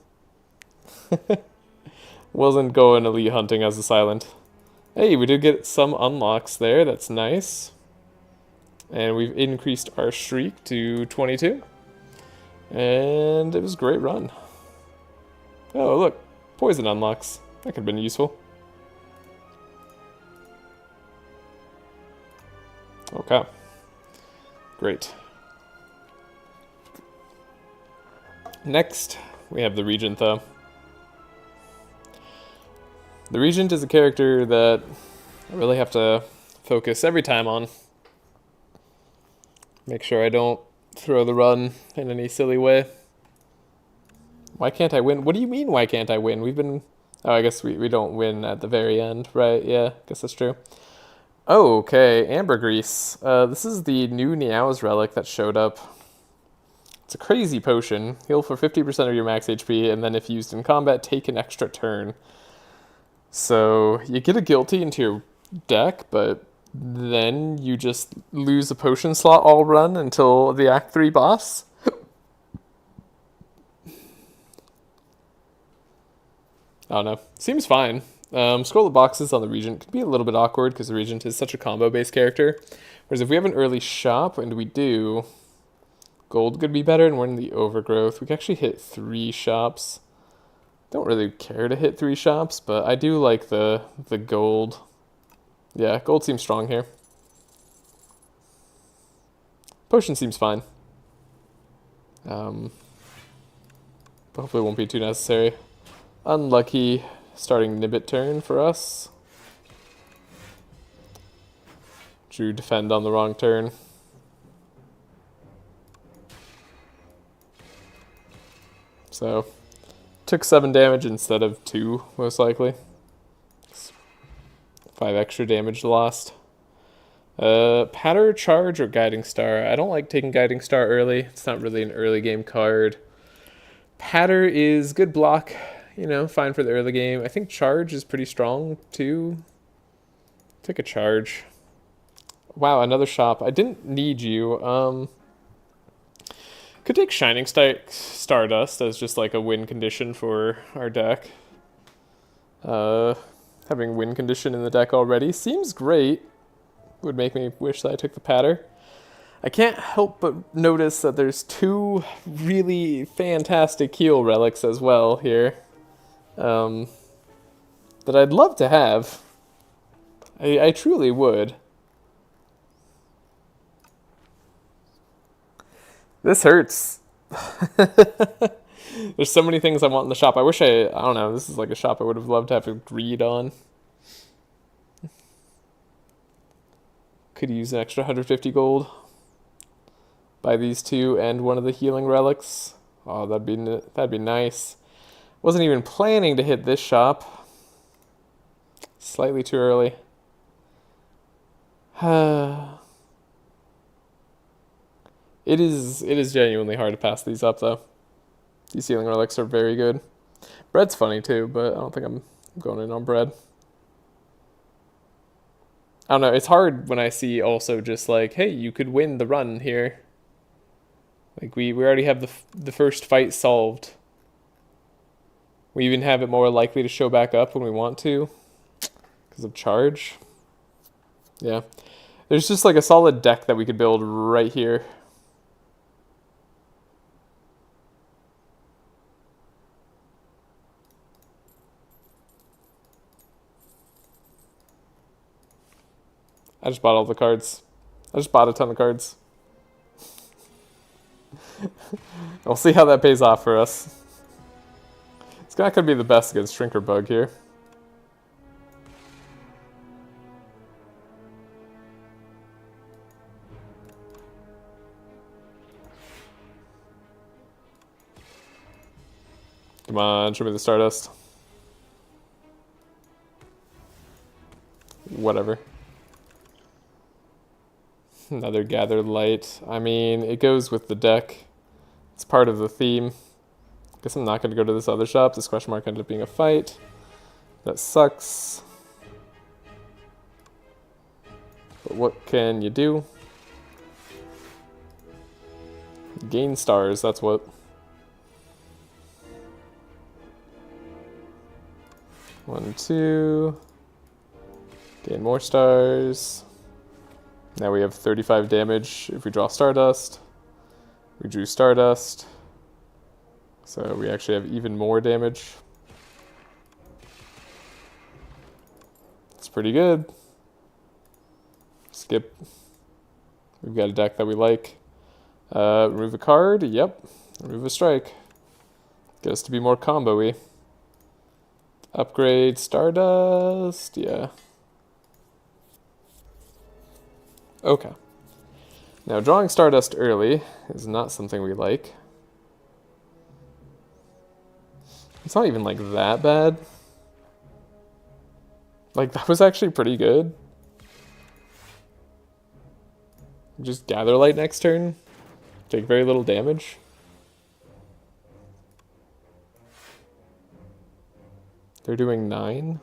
Wasn't going elite hunting as a silent. Hey, we did get some unlocks there. That's nice. And we've increased our streak to 22. And it was a great run. Oh, look. Poison unlocks. That could have been useful. Okay. Great. Next, we have the Regent, though. The Regent is a character that I really have to focus every time on. Make sure I don't throw the run in any silly way. Why can't I win? What do you mean, why can't I win? We've been... Oh, I guess we don't win at the very end, right? Yeah, I guess that's true. Oh, okay. Ambergris. This is the new Niao's relic that showed up. It's a crazy potion. Heal for 50% of your max HP, and then if used in combat, take an extra turn. So, you get a guilty into your deck, but then you just lose a potion slot all run until the Act 3 boss. I don't know. Seems fine. Scroll of boxes on the Regent could be a little bit awkward because the Regent is such a combo-based character. Whereas if we have an early shop, and we do, gold could be better, and we're in the overgrowth. We could actually hit 3 shops. Don't really care to hit 3 shops, but I do like the gold. Yeah, gold seems strong here. Potion seems fine. But hopefully it won't be too necessary. Unlucky starting Nibbit turn for us. Drew defend on the wrong turn. So, took 7 damage instead of 2, most likely. 5 extra damage lost. Patter, Charge, or Guiding Star. I don't like taking Guiding Star early. It's not really an early game card. Patter is good block, you know, fine for the early game. I think Charge is pretty strong, too. Take a Charge. Wow, another shop. I didn't need you. Could take Shining Stardust as just like a win condition for our deck. Having win condition in the deck already seems great. Would make me wish that I took the Patter. I can't help but notice that there's 2 really fantastic heal relics as well here. That I'd love to have. I truly would. This hurts. There's so many things I want in the shop. I wish I don't know, this is like a shop I would have loved to have a greed on. Could use an extra 150 gold. Buy these 2 and one of the healing relics. Oh, that'd be nice. Wasn't even planning to hit this shop. Slightly too early. It is genuinely hard to pass these up though. These healing relics are very good. Bread's funny too, but I don't think I'm going in on bread. I don't know, it's hard when I see also just like, hey, you could win the run here. Like, we already have the first fight solved. We even have it more likely to show back up when we want to. Because of Charge. Yeah. There's just like a solid deck that we could build right here. I just bought all the cards. I just bought a ton of cards. We'll see how that pays off for us. It's not going to be the best against Shrinker Bug here. Come on, show me the Stardust. Whatever. Another Gather Light. I mean, it goes with the deck. It's part of the theme. Guess I'm not going to go to this other shop. This question mark ended up being a fight. That sucks. But what can you do? Gain stars, that's what. One, two. Gain more stars. Now we have 35 damage if we draw Stardust. We drew Stardust. So we actually have even more damage. It's pretty good. Skip. We've got a deck that we like. Remove a card. Yep. Remove a strike. Get us to be more combo-y. Upgrade Stardust. Yeah. Okay. Now, drawing Stardust early is not something we like. It's not even, like, that bad. Like, that was actually pretty good. Just Gather Light next turn. Take very little damage. They're doing 9.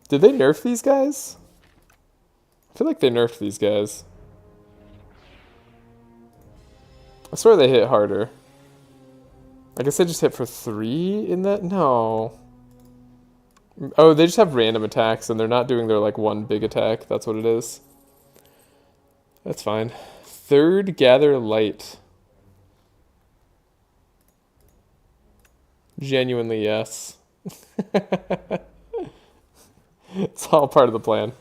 Did they nerf these guys? I feel like they nerfed these guys. I swear they hit harder. I guess they just hit for 3 in that? No. Oh, they just have random attacks and they're not doing their like one big attack. That's what it is. That's fine. Third Gather Light. Genuinely, yes. It's all part of the plan.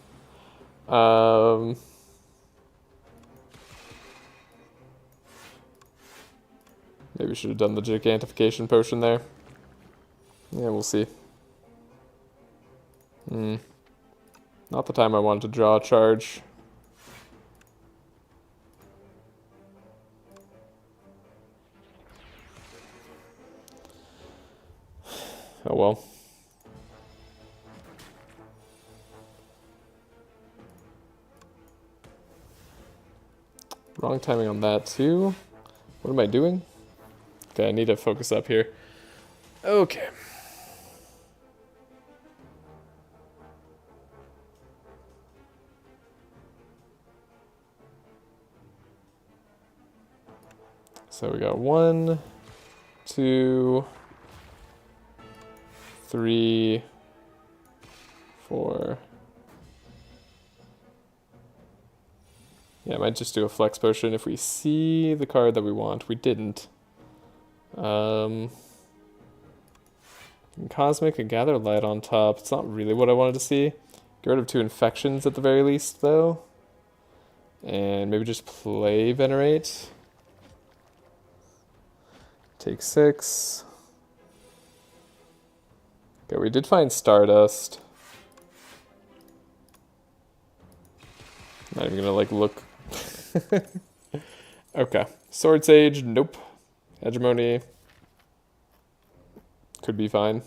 Maybe we should have done the gigantification potion there. Yeah, we'll see. Not the time I wanted to draw a charge. Oh well. Wrong timing on that too. What am I doing? Okay, I need to focus up here. Okay. So we got 1, 2, 3, 4. Yeah, I might just do a flex potion if we see the card that we want. We didn't. Cosmic and Gather Light on top. It's not really what I wanted to see. Get rid of 2 infections at the very least, though. And maybe just play Venerate. Take 6. Okay, we did find Stardust. Not even gonna, like, look. Okay. Sword Sage, nope. Hegemony. Could be fine.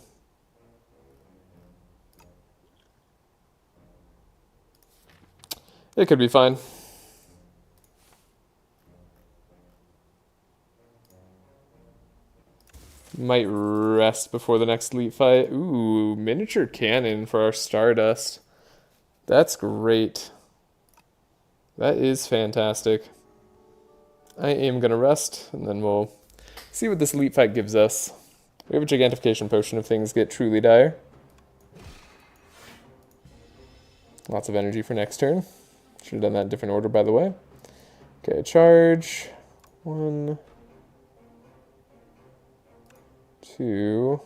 It could be fine. Might rest before the next elite fight. Ooh, miniature cannon for our Stardust. That's great. That is fantastic. I am going to rest, and then we'll see what this elite fight gives us. We have a Gigantification Potion if things get truly dire. Lots of energy for next turn. Should have done that in different order, by the way. Okay, charge. 1, 2.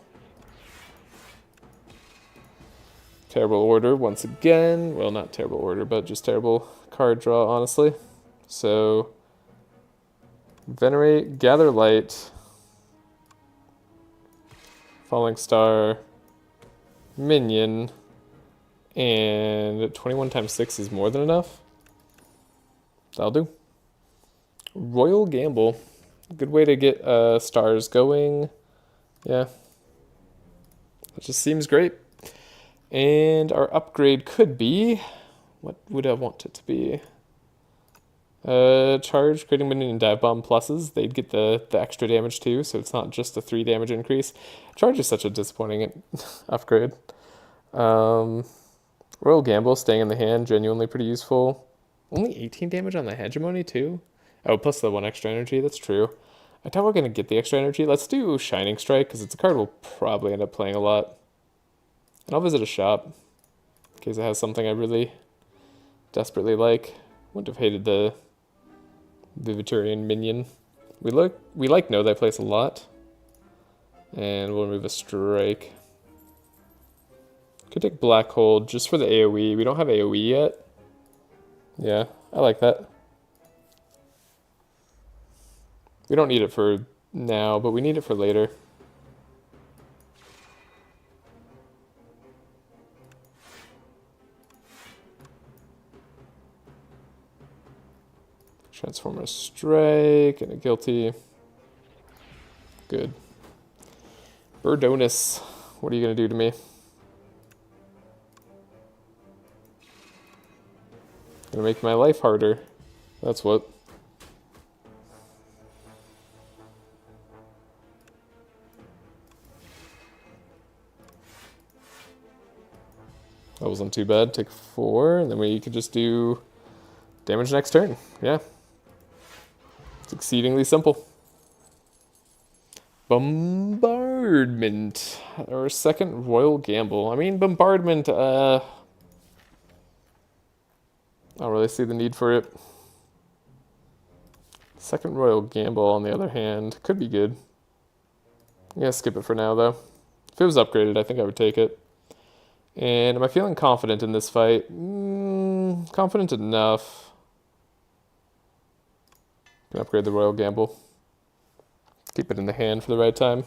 Terrible order once again. Well, not terrible order, but just terrible card draw, honestly. So, Venerate, Gather Light, Falling Star, Minion, and 21 times 6 is more than enough. That'll do. Royal Gamble. Good way to get stars going. Yeah. That just seems great. And our upgrade could be... What would I want it to be? Charge, creating minion and dive bomb pluses. They'd get the extra damage too, so it's not just a 3 damage increase. Charge is such a disappointing upgrade. Royal Gamble, staying in the hand, genuinely pretty useful. Only 18 damage on the Hegemony too? Oh, plus the 1 extra energy, that's true. I doubt we're going to get the extra energy. Let's do Shining Strike, because it's a card we'll probably end up playing a lot. And I'll visit a shop, in case it has something I really desperately like. Wouldn't have hated the Viviturian Minion. We like Know Thy Place a lot. And we'll remove a Strike. Could take Black Hole just for the AoE. We don't have AoE yet. Yeah, I like that. We don't need it for now, but we need it for later. Transformer Strike and a Guilty. Good. Birdonis, what are you going to do to me? Gonna make my life harder. That's what. That wasn't too bad. Take 4, and then we could just do damage next turn. Yeah. It's exceedingly simple. Bombardment. Our second Royal Gamble. I mean, Bombardment, I don't really see the need for it. Second Royal Gamble, on the other hand, could be good. Yeah, skip it for now, though. If it was upgraded, I think I would take it. And am I feeling confident in this fight? Confident enough. Can upgrade the Royal Gamble. Keep it in the hand for the right time.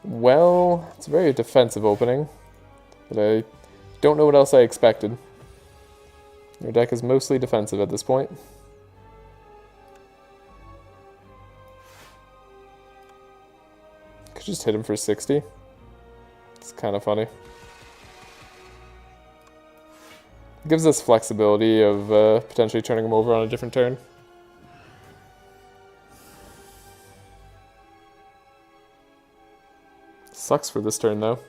Well, it's a very defensive opening. but I don't know what else I expected. Your deck is mostly defensive at this point. Could just hit him for 60. It's kind of funny. Gives us flexibility of potentially turning him over on a different turn. Sucks for this turn though.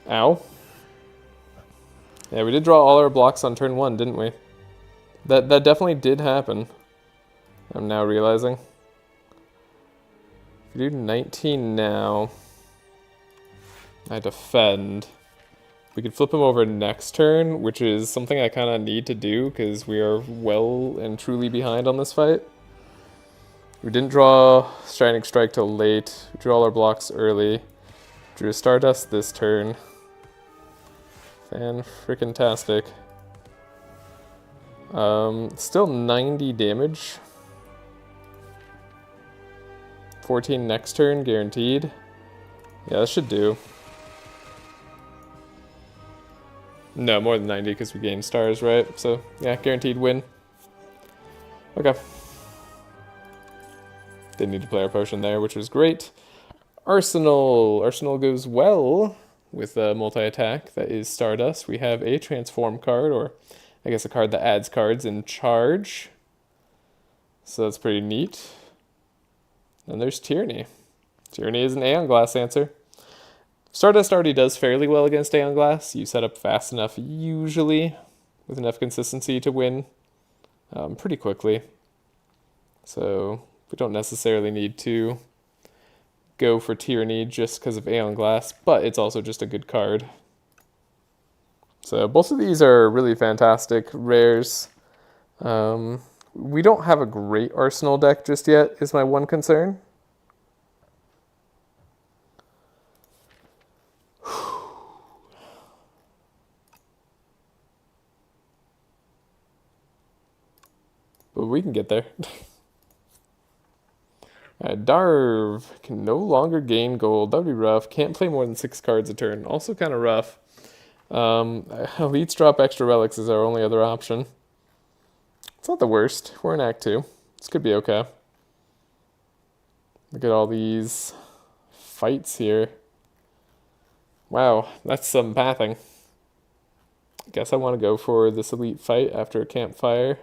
Ow. Yeah, we did draw all our blocks on turn 1, didn't we? That definitely did happen. I'm now realizing. If we do 19 now, I defend. We could flip him over next turn, which is something I kind of need to do because we are well and truly behind on this fight. We didn't draw Shining Strike till late. We drew all our blocks early. Drew Stardust this turn. Fan-frickin-tastic. Still 90 damage. 14 next turn, guaranteed. Yeah, that should do. No, more than 90 because we gained stars, right? So, yeah, guaranteed win. Okay. Didn't need to play our potion there, which was great. Arsenal. Arsenal goes well with a multi-attack. That is Stardust. We have a transform card, or I guess a card that adds cards in charge. So that's pretty neat. And there's Tyranny. Tyranny is an Aeon Glass answer. Stardust already does fairly well against Aeon Glass. You set up fast enough, usually, with enough consistency to win pretty quickly. So we don't necessarily need to go for Tyranny just because of Aeon Glass, but it's also just a good card. So both of these are really fantastic rares. We don't have a great Arsenal deck just yet, is my one concern. But we can get there. Darv can no longer gain gold. That would be rough. Can't play more than 6 cards a turn. Also kind of rough. Elites drop extra relics is our only other option. It's not the worst. We're in Act 2. This could be okay. Look at all these fights here. Wow, that's some pathing. I guess I want to go for this elite fight after a campfire.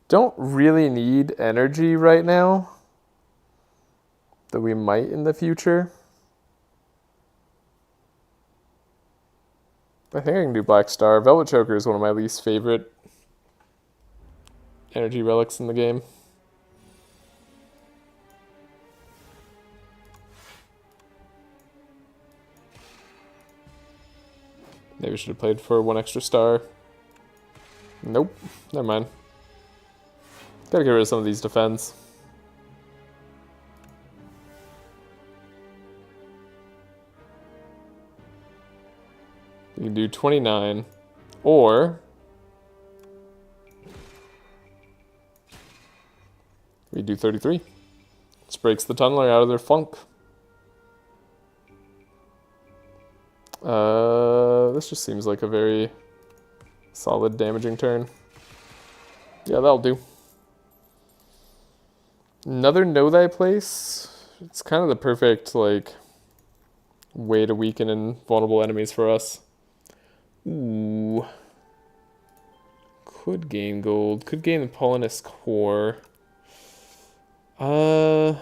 Don't really need energy right now, though we might in the future. I think I can do Black Star. Velvet Choker is one of my least favorite energy relics in the game. Maybe we should have played for 1 extra star. Nope, never mind. Gotta get rid of some of these defense. You can do 29, or we do 33. This breaks the tunneler out of their funk. This just seems like a very solid damaging turn. Yeah, that'll do. Another Know Thy Place. It's kind of the perfect, like, way to weaken invulnerable enemies for us. Ooh. Could gain gold. Could gain the Polinus Core. Yeah,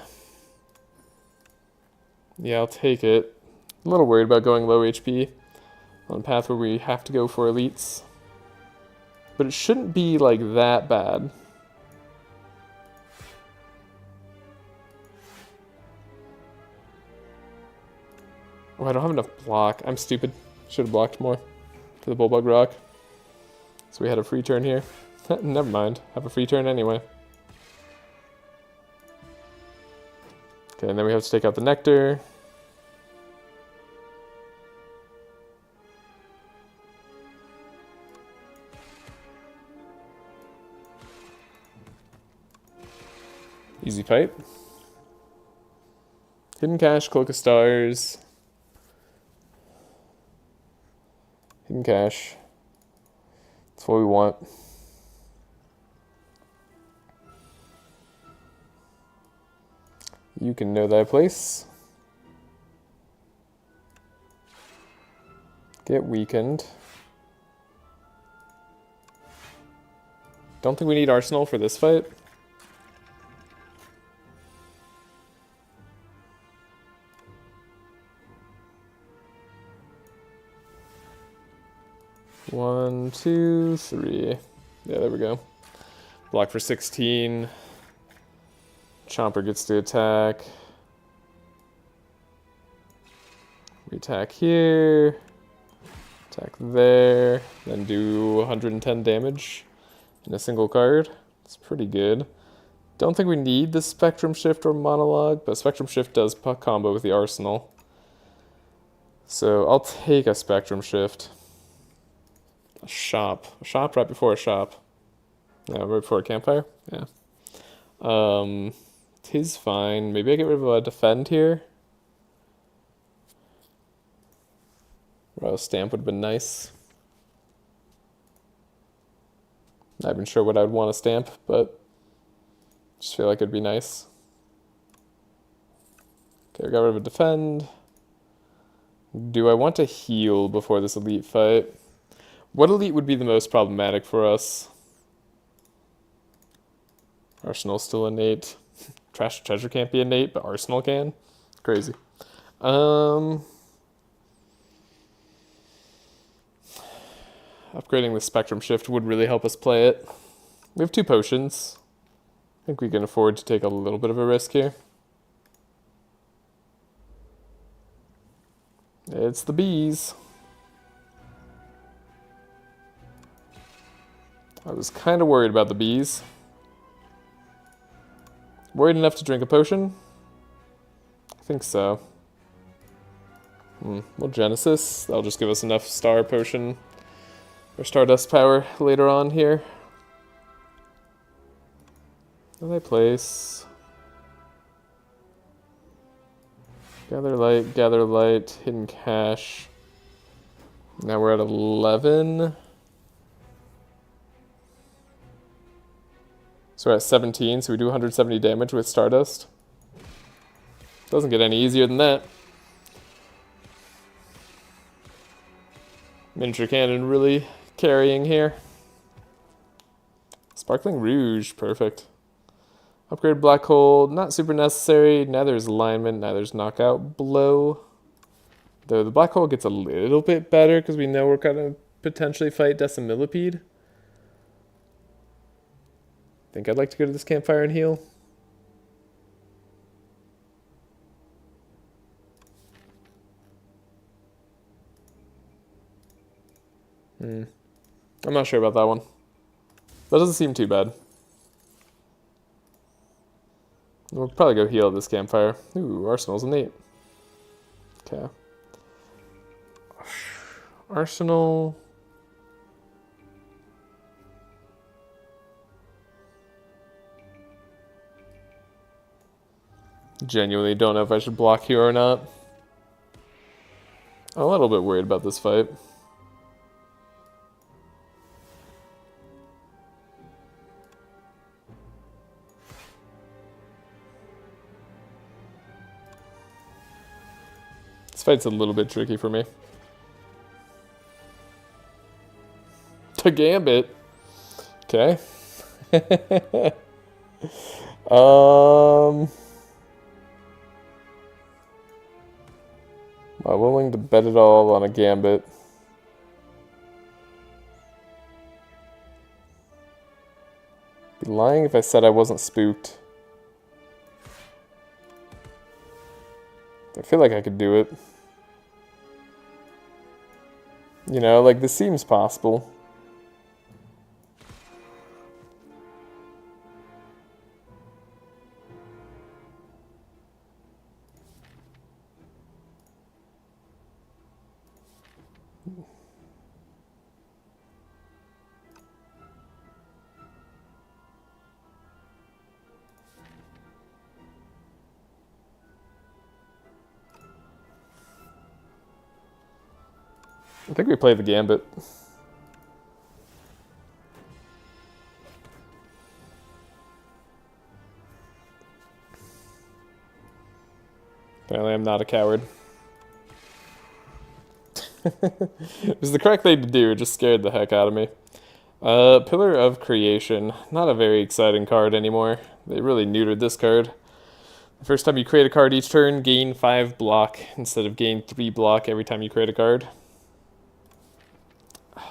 I'll take it. I'm a little worried about going low HP on a path where we have to go for elites. But it shouldn't be, like, that bad. Oh, I don't have enough block. I'm stupid. Should have blocked more for the Bullbug Rock. So we had a free turn here. Never mind. Have a free turn anyway. Okay, and then we have to take out the Nectar. Easy fight. Hidden Cache, Cloak of Stars. Hidden Cache. That's what we want. You can know thy place. Get weakened. Don't think we need Arsenal for this fight. One, two, three. Yeah, there we go. Block for 16. Chomper gets to attack. We attack here. Attack there. Then do 110 damage in a single card. It's pretty good. Don't think we need the Spectrum Shift or Monologue, but Spectrum Shift does combo with the Arsenal. So I'll take a Spectrum Shift. A shop. A shop right before a shop. Yeah, right before a campfire. Yeah. Tis fine. Maybe I get rid of a defend here. Royal Stamp would have been nice. Not even sure what I would want to stamp, but just feel like it'd be nice. Okay, I got rid of a defend. Do I want to heal before this elite fight? What elite would be the most problematic for us? Arsenal's still innate. Trashe Treasure can't be innate, but Arsenal can? Crazy. Upgrading the Spectrum Shift would really help us play it. We have 2 potions. I think we can afford to take a little bit of a risk here. It's the bees. I was kind of worried about the bees. Worried enough to drink a potion? I think so. Well, Genesis. That'll just give us enough star potion or Stardust power later on here. Where do I place? Gather light, hidden cache. Now we're at 11. So we're at 17, so we do 170 damage with Stardust. Doesn't get any easier than that. Miniature Cannon really carrying here. Sparkling Rouge, perfect. Upgrade Black Hole, not super necessary. Neither is Alignment, neither is Knockout Blow. Though the Black Hole gets a little bit better because we know we're going to potentially fight Decimillipede. Think I'd like to go to this campfire and heal. I'm not sure about that one. That doesn't seem too bad. We'll probably go heal at this campfire. Ooh, Arsenal's innate. Okay. Arsenal. Genuinely don't know if I should block here or not. I'm a little bit worried about this fight. This fight's a little bit tricky for me. To Gambit. Okay. Am I willing to bet it all on a Gambit? Be lying if I said I wasn't spooked. I feel like I could do it. You know, like, this seems possible. I think we play the Gambit. Apparently I'm not a coward. It was the correct thing to do, it just scared the heck out of me. Pillar of Creation. Not a very exciting card anymore. They really neutered this card. The first time you create a card each turn, gain 5 block instead of gain 3 block every time you create a card.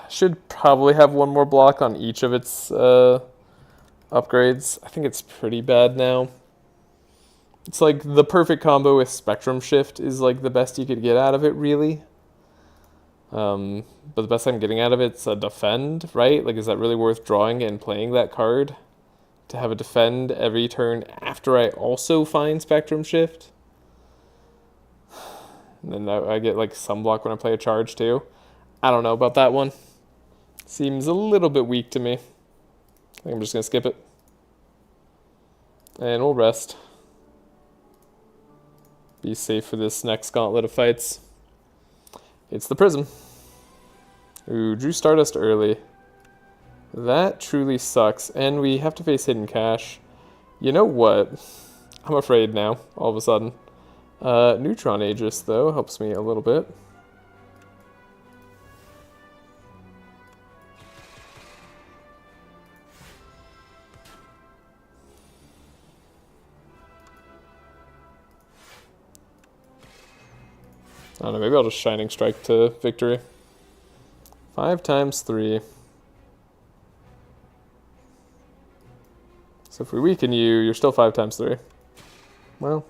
Should probably have 1 more block on each of its upgrades. I think it's pretty bad now. It's like the perfect combo with Spectrum Shift is like the best you could get out of it, really. But the best I'm getting out of it's a defend, right? Like, is that really worth drawing and playing that card? To have a defend every turn after I also find Spectrum Shift? And then I get like some block when I play a charge too. I don't know about that one. Seems a little bit weak to me. I think I'm just going to skip it. And we'll rest. Be safe for this next gauntlet of fights. It's the Prism. Ooh, drew Stardust early. That truly sucks. And we have to face Hidden Cache. You know what? I'm afraid now, all of a sudden. Neutron Aegis, though, helps me a little bit. I don't know, maybe I'll just Shining Strike to victory. 5 times 3. So if we weaken you, you're still 5 times 3. Well.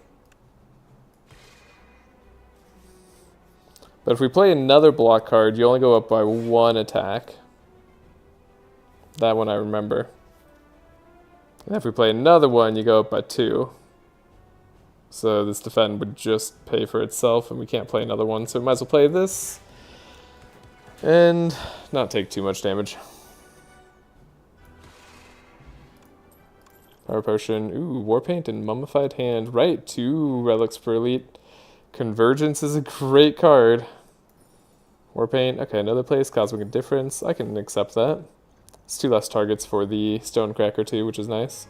But if we play another block card, you only go up by 1 attack. That one I remember. And if we play another one, you go up by 2. So this defend would just pay for itself, and we can't play another one, so we might as well play this. And not take too much damage. Power Potion. Ooh, War Paint and Mummified Hand. Right, 2 relics per elite. Convergence is a great card. War Paint. Okay, another place, Cosmic Indifference. I can accept that. It's 2 less targets for the Stonecracker too, which is nice.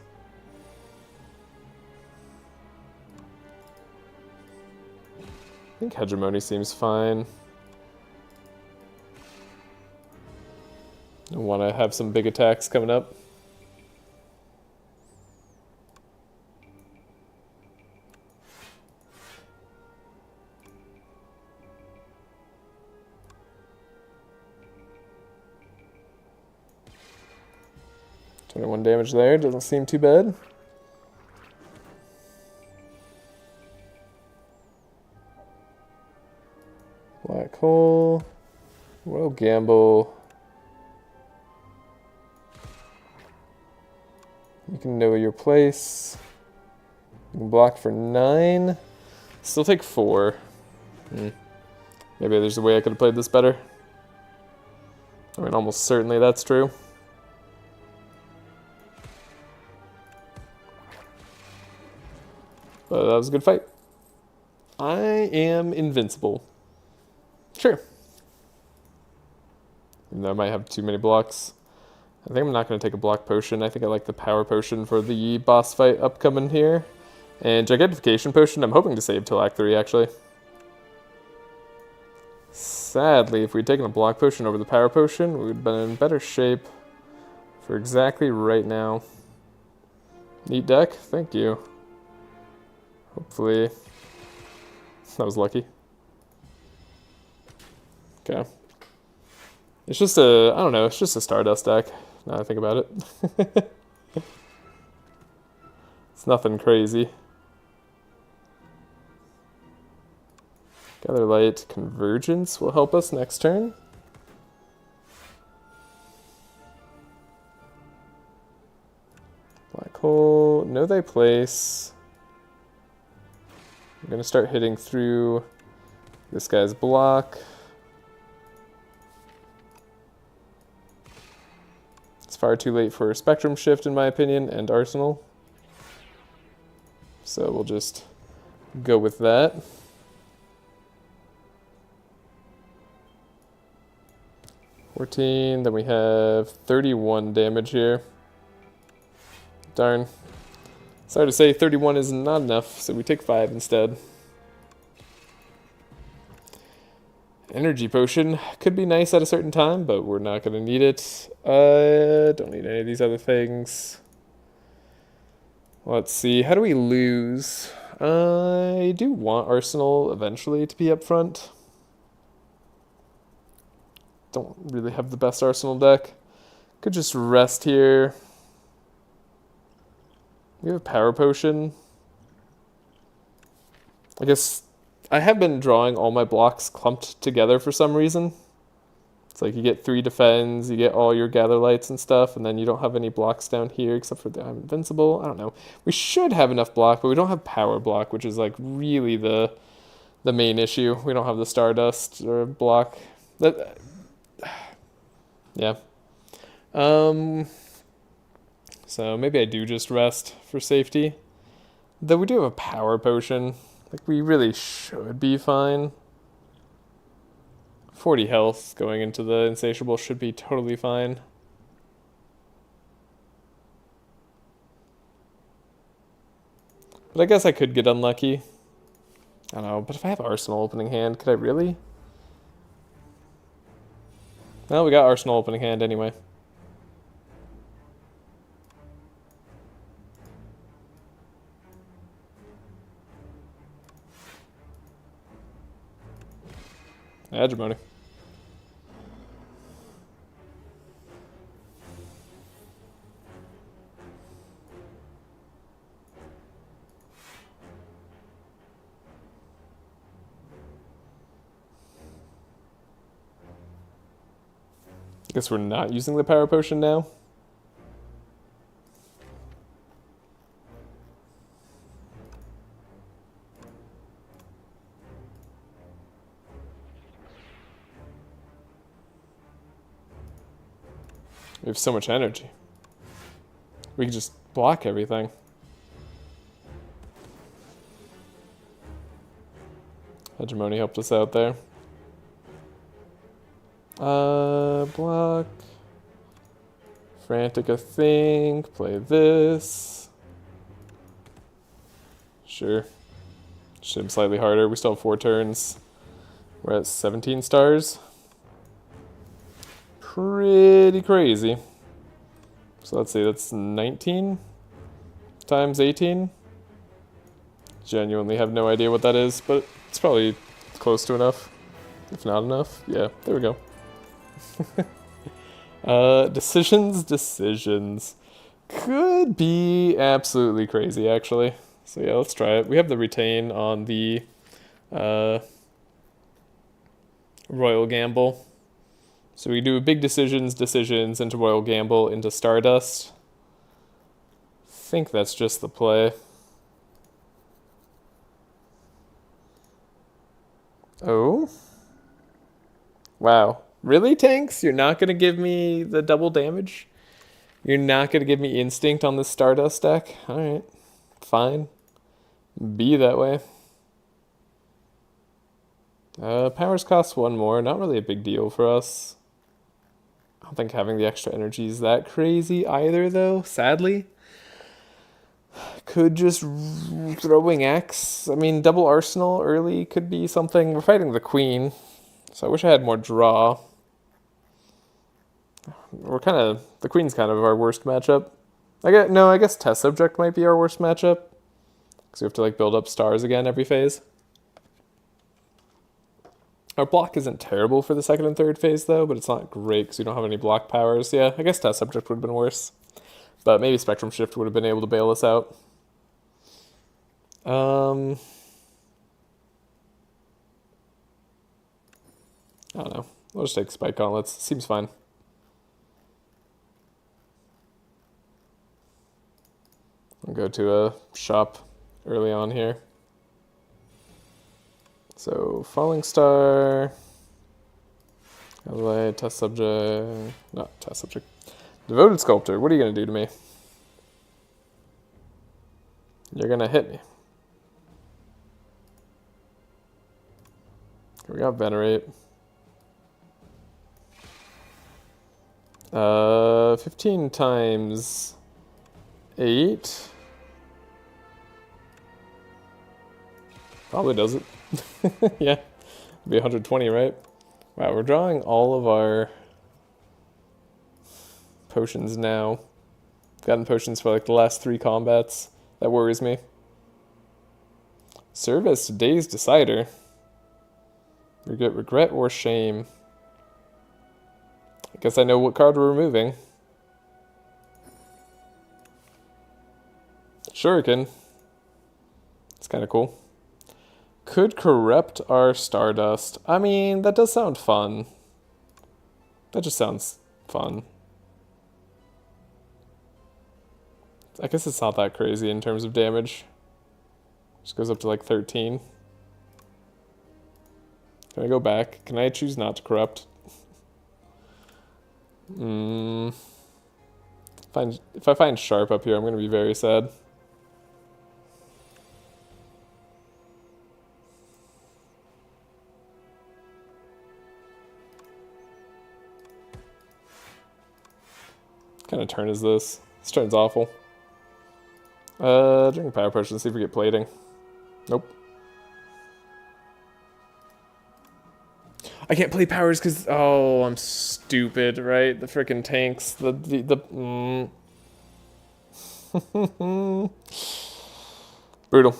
I think Hegemony seems fine. I want to have some big attacks coming up. $21 damage there, doesn't seem too bad. Black Hole, Royal Gamble. You can know your place. You can block for 9. Still take 4. Maybe there's a way I could have played this better. I mean, almost certainly that's true. But that was a good fight. I am invincible. Sure. Even though I might have too many blocks. I think I'm not going to take a block potion. I think I like the power potion for the boss fight upcoming here. And Gigantification potion, I'm hoping to save till Act 3, actually. Sadly, if we'd taken a block potion over the power potion, we would have been in better shape for exactly right now. Neat deck, thank you. Hopefully, that was lucky. Okay. It's just a, I don't know, it's just a Stardust deck, now that I think about it. It's nothing crazy. Gather Light, Convergence will help us next turn. Black Hole, Know Thy Place. I'm going to start hitting through this guy's block. It's far too late for a Spectrum Shift, in my opinion, and Arsenal. So we'll just go with that. 14, then we have 31 damage here. Darn. Sorry to say, 31 is not enough, so we take 5 instead. Energy potion could be nice at a certain time, but we're not going to need it. Don't need any of these other things. Let's see, how do we lose? I do want Arsenal eventually to be up front. Don't really have the best Arsenal deck. Could just rest here. We have a power potion. I guess I have been drawing all my blocks clumped together for some reason. It's like you get 3 defends, you get all your gather lights and stuff, and then you don't have any blocks down here except for the I'm invincible. I don't know. We should have enough block, but we don't have power block, which is like really the main issue. We don't have the Stardust or block. Yeah. So maybe I do just rest for safety. Though we do have a power potion. Like, we really should be fine. 40 health going into the Insatiable should be totally fine. But I guess I could get unlucky. I don't know, but if I have Arsenal opening hand, could I really? Well, we got Arsenal opening hand anyway. Hegemony. Guess we're not using the power potion now. We have so much energy. We can just block everything. Hegemony helped us out there. Block. Frantic, I think. Play this. Sure. Should him slightly harder. We still have 4 turns. We're at 17 stars. Pretty crazy. So let's see, that's 19 times 18. Genuinely have no idea what that is, but it's probably close to enough. If not enough. Yeah, there we go. Decisions. Could be absolutely crazy, actually. So yeah, let's try it. We have the retain on the Royal Gamble. So we do big decisions into Royal Gamble, into Stardust. I think that's just the play. Oh. Wow. Really, Tanks? You're not going to give me the double damage? You're not going to give me Instinct on this Stardust deck? Alright. Fine. Be that way. Powers cost 1 more. Not really a big deal for us. I don't think having the extra energy is that crazy either, though, sadly. Could just throwing X. I mean, double Arsenal early could be something. We're fighting the Queen, so I wish I had more draw. The Queen's kind of our worst matchup. I guess Test Subject might be our worst matchup. Because we have to, like, build up stars again every phase. Our block isn't terrible for the 2nd and 3rd phase, though, but it's not great because we don't have any block powers. Yeah, I guess Test Subject would have been worse. But maybe Spectrum Shift would have been able to bail us out. I don't know. We'll just take Spike Gauntlets. Seems fine. I'll go to a shop early on here. So, Falling Star, LA, Test Subject, not Test Subject, Devoted Sculptor, what are you going to do to me? You're going to hit me. We got Venerate. 15 times 8. Probably does it. Yeah. It'd be 120, right? Wow, we're drawing all of our potions now. Gotten potions for like the last 3 combats. That worries me. Serve as today's decider. We get regret or shame. I guess I know what card we're removing. Shuriken. It's kind of cool. Could corrupt our Stardust. I mean, that does sound fun. That just sounds fun. I guess it's not that crazy in terms of damage. Just goes up to like 13. Can I go back? Can I choose not to corrupt? If I find Sharp up here, I'm going to be very sad. What kind of turn is this? This turn's awful. Drink a power potion, see if we get plating. Nope. I can't play powers because, oh, I'm stupid, right? The frickin' tanks, Brutal.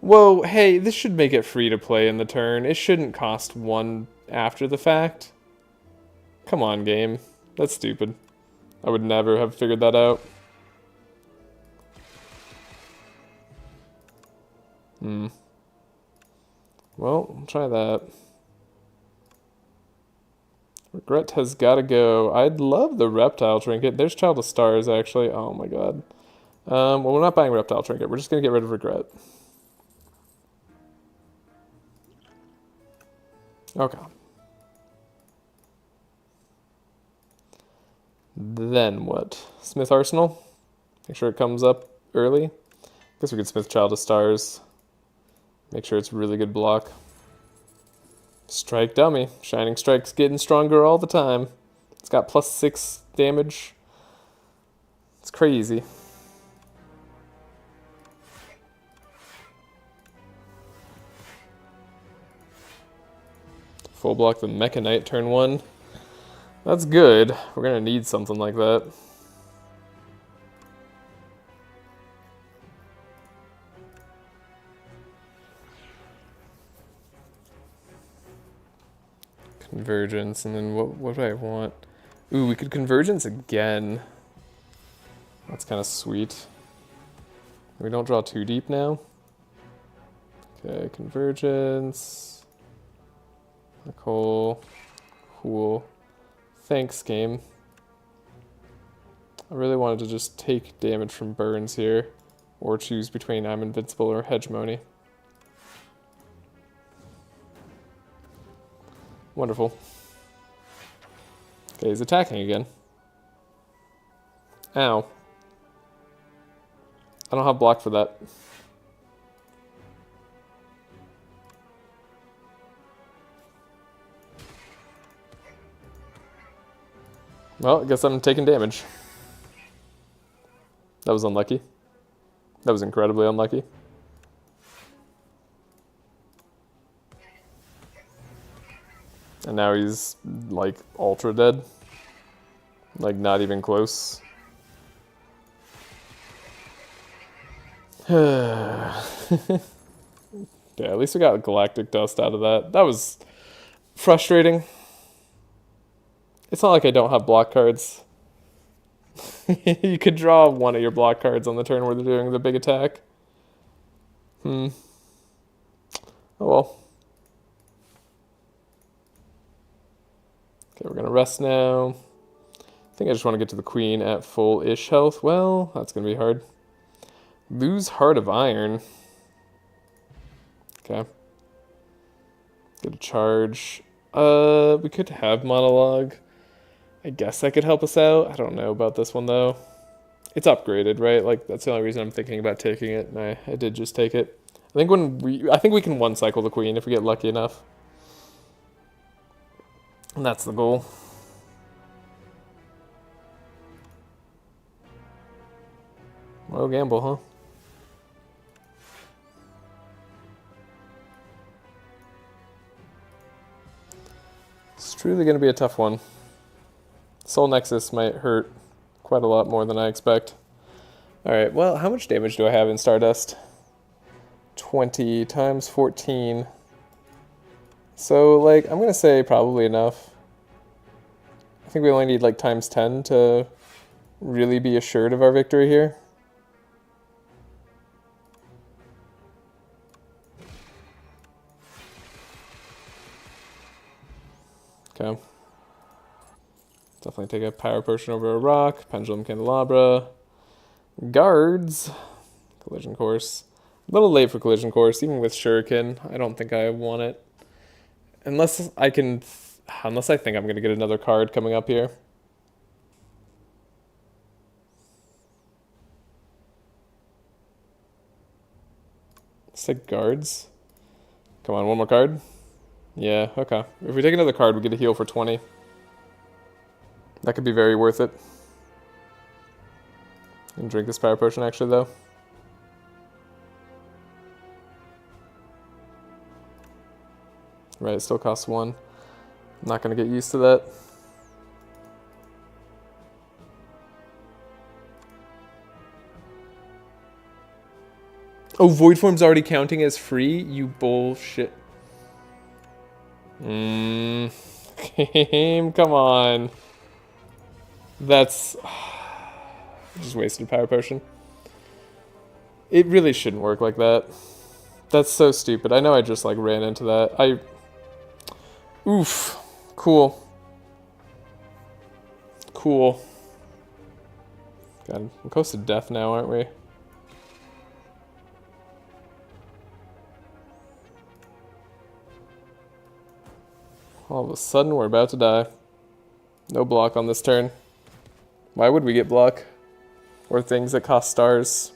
Whoa, hey, this should make it free to play in the turn. It shouldn't cost 1 after the fact. Come on, game. That's stupid. I would never have figured that out. Well, I'll try that. Regret has got to go. I'd love the Reptile Trinket. There's Child of Stars, actually. Oh my god. Well, we're not buying Reptile Trinket. We're just going to get rid of Regret. Okay. Then what? Smith Arsenal? Make sure it comes up early. Guess we could Smith Child of Stars. Make sure it's really good block. Strike Dummy. Shining Strike's getting stronger all the time. It's got +6 damage. It's crazy. Full block the Mechanite turn 1. That's good. We're gonna need something like that. Convergence, and then what do I want? Ooh, we could Convergence again. That's kind of sweet. We don't draw too deep now. Okay, Convergence. Nicole. Cool. Thanks, game. I really wanted to just take damage from burns here, or choose between I'm Invincible or Hegemony. Wonderful. Okay, he's attacking again. Ow. I don't have block for that. Well, I guess I'm taking damage. That was unlucky. That was incredibly unlucky. And now he's, like, ultra dead. Like, not even close. Yeah, at least we got Galactic Dust out of that. That was frustrating. It's not like I don't have block cards. You could draw one of your block cards on the turn where they're doing the big attack. Oh well. Okay, we're gonna rest now. I think I just want to get to the Queen at full-ish health. Well, that's gonna be hard. Lose Heart of Iron. Okay. Get a charge. We could have Monologue. I guess that could help us out. I don't know about this one, though. It's upgraded, right? Like, that's the only reason I'm thinking about taking it, and I did just take it. I think we can one cycle the queen if we get lucky enough. And that's the goal. Well, gamble, huh? It's truly going to be a tough one. Soul Nexus might hurt quite a lot more than I expect. Alright, well, how much damage do I have in Stardust? 20 times 14. So, like, I'm going to say probably enough. I think we only need, like, times 10 to really be assured of our victory here. Okay. Definitely take a Power Potion over a rock. Pendulum Candelabra. Guards. Collision Course. A little late for Collision Course, even with Shuriken. I don't think I want it. Unless I think I'm going to get another card coming up here. Let's take Guards. Come on, one more card. Yeah, okay. If we take another card, we get a heal for 20. That could be very worth it. And drink this Power Potion actually, though. Right, it still costs 1. I'm not going to get used to that. Oh, Void Form's already counting as free? You bullshit. Game, come on. That's just wasted Power Potion. It really shouldn't work like that. That's so stupid. I know I just like ran into that. Oof. Cool. Cool. God, we're close to death now, aren't we? All of a sudden, we're about to die. No block on this turn. Why would we get block? Or things that cost stars?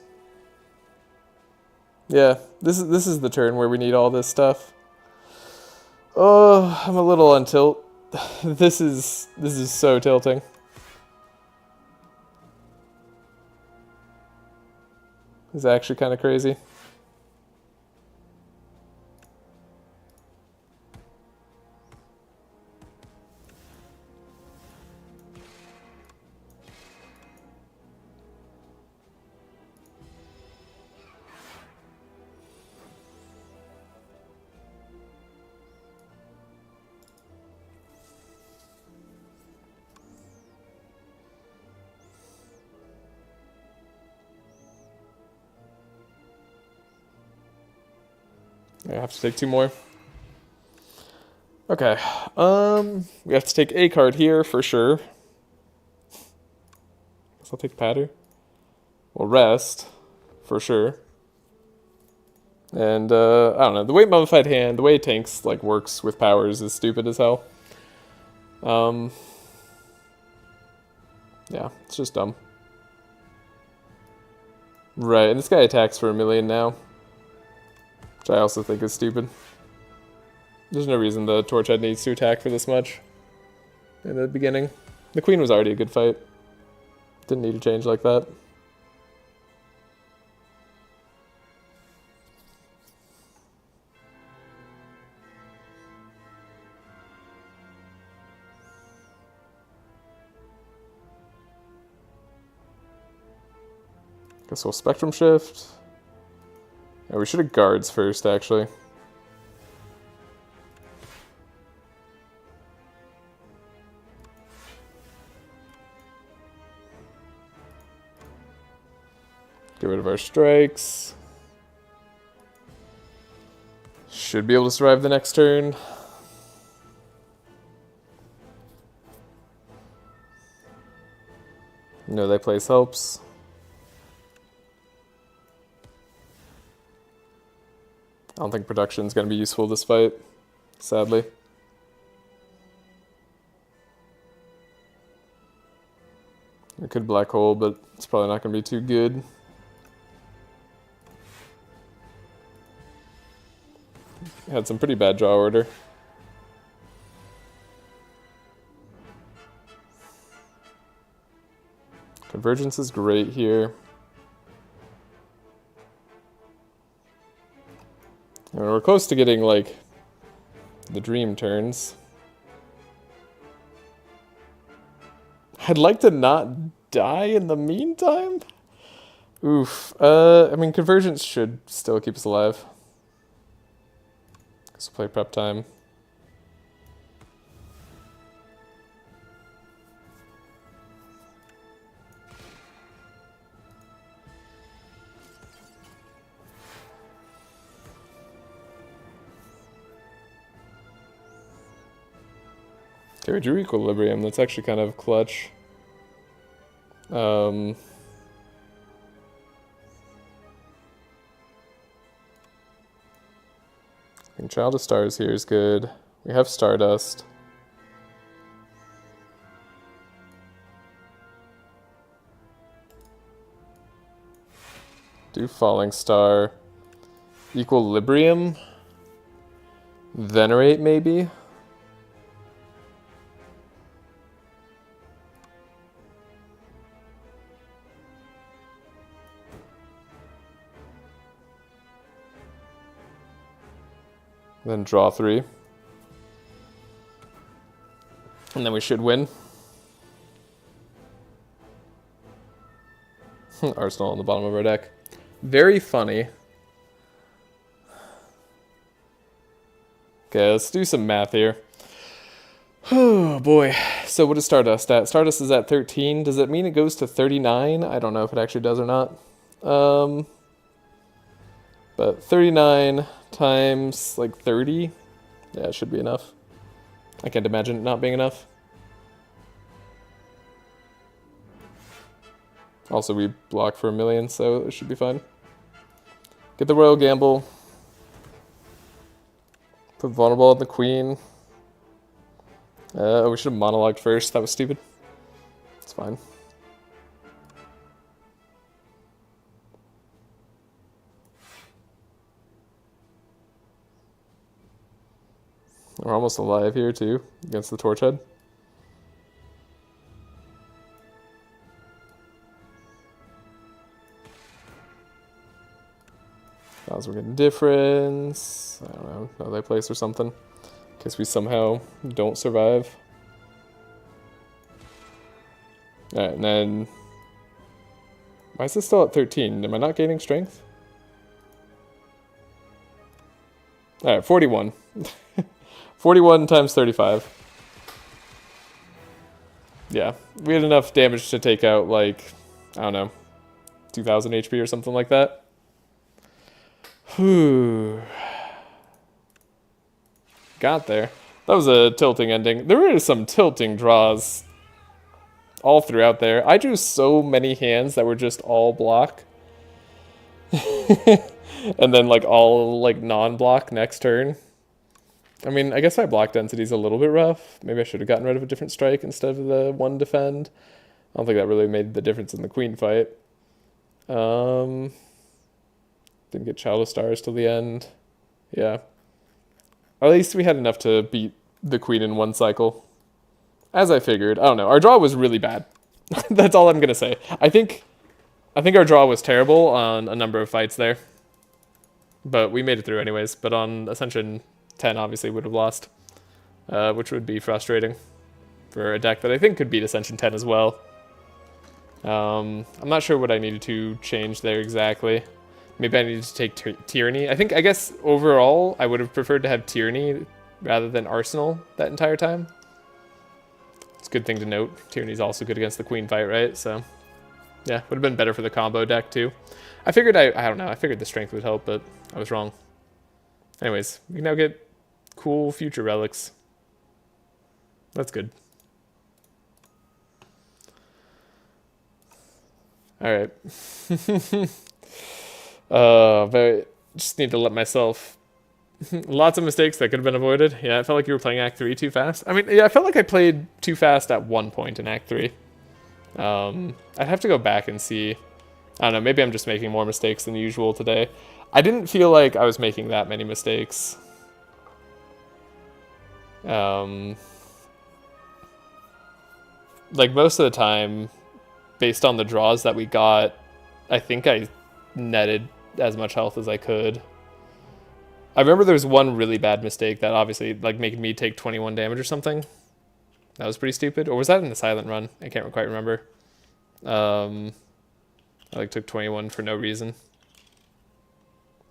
Yeah, this is the turn where we need all this stuff. Oh, I'm a little on tilt. This is so tilting. It's actually kind of crazy. I have to take 2 more. Okay. We have to take a card here for sure. Guess I'll take Patter. We'll rest for sure. And I don't know. The way Mummified Hand, the way tanks like works with powers is stupid as hell. Yeah, it's just dumb. Right, and this guy attacks for 1,000,000 now. Which I also think is stupid. There's no reason the Torch Head needs to attack for this much in the beginning. The Queen was already a good fight. Didn't need to change like that. Guess we'll Spectrum Shift. Yeah, we should have Guards first, actually. Get rid of our strikes. Should be able to survive the next turn. No, they place helps. I don't think production's going to be useful this fight, sadly. We could Black Hole, but it's probably not going to be too good. had some pretty bad draw order. Convergence is great here. And we're close to getting, like, the dream turns. I'd like to not die in the meantime. Oof. I mean, Convergence should still keep us alive. Let's play prep time. Okay, we drew Equilibrium. That's actually kind of clutch. I think Child of Stars here is good. We have Stardust. Do Falling Star. Equilibrium. Venerate, maybe? Then draw 3. And then we should win. Arsenal on the bottom of our deck. Very funny. Okay, let's do some math here. Oh boy. So what is Stardust at? Stardust is at 13. Does it mean it goes to 39? I don't know if it actually does or not. But 39 times like 30, yeah, it should be enough. I can't imagine it not being enough. Also, we block for 1 million, so it should be fine. Get the Royal Gamble. Put Vulnerable on the Queen. We should have monologued first. That was stupid. It's fine. We're almost alive here, too, against the Torchhead. Odds we're getting difference. I don't know, another place or something. In case we somehow don't survive. Alright, and then... Why is this still at 13? Am I not gaining strength? Alright, 41. 41 times 35. Yeah, we had enough damage to take out, like, I don't know, 2,000 HP or something like that. Whew. Got there. That was a tilting ending. There were some tilting draws all throughout there. I drew so many hands that were just all block. And then, like, all, like, non-block next turn. I mean, I guess my block density is a little bit rough. Maybe I should have gotten rid of a different strike instead of the one defend. I don't think that really made the difference in the queen fight. Didn't get Child of Stars till the end. Yeah. At least we had enough to beat the queen in one cycle. As I figured. I don't know. Our draw was really bad. That's all I'm going to say. I think our draw was terrible on a number of fights there. But we made it through anyways. But on Ascension 10 obviously would have lost, which would be frustrating for a deck that I think could beat Ascension 10 as well. I'm not sure what I needed to change there exactly. Maybe I needed to take Tyranny. I guess overall I would have preferred to have Tyranny rather than Arsenal that entire time. It's a good thing to note. Tyranny's also good against the queen fight, right? So yeah, would have been better for the combo deck too. I figured I don't know, I figured the strength would help, but I was wrong. Anyways, we can now get cool future relics. That's good. Alright. But just need to let myself... Lots of mistakes that could have been avoided. Yeah, I felt like you were playing Act 3 too fast. I mean, yeah, I felt like I played too fast at one point in Act 3. I'd have to go back and see. I don't know, maybe I'm just making more mistakes than usual today. I didn't feel like I was making that many mistakes. Um, like most of the time, based on the draws that we got, I think I netted as much health as I could. I remember there was one really bad mistake that obviously like making me take 21 damage or something. That was pretty stupid. Or was that in the silent run? I can't quite remember. I like took 21 for no reason.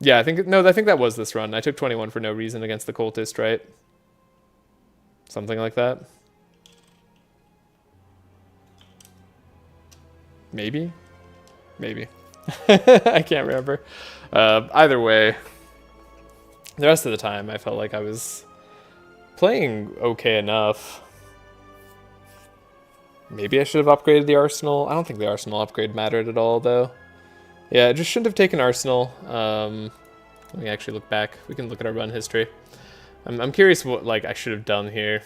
Yeah, I think that was this run. I took 21 for no reason against the cultist, right? Something like that. Maybe? Maybe. I can't remember. Either way, the rest of the time I felt like I was playing okay enough. Maybe I should have upgraded the arsenal. I don't think the arsenal upgrade mattered at all, though. Yeah, I just shouldn't have taken arsenal. Let me actually look back. We can look at our run history. I'm curious what like I should have done here.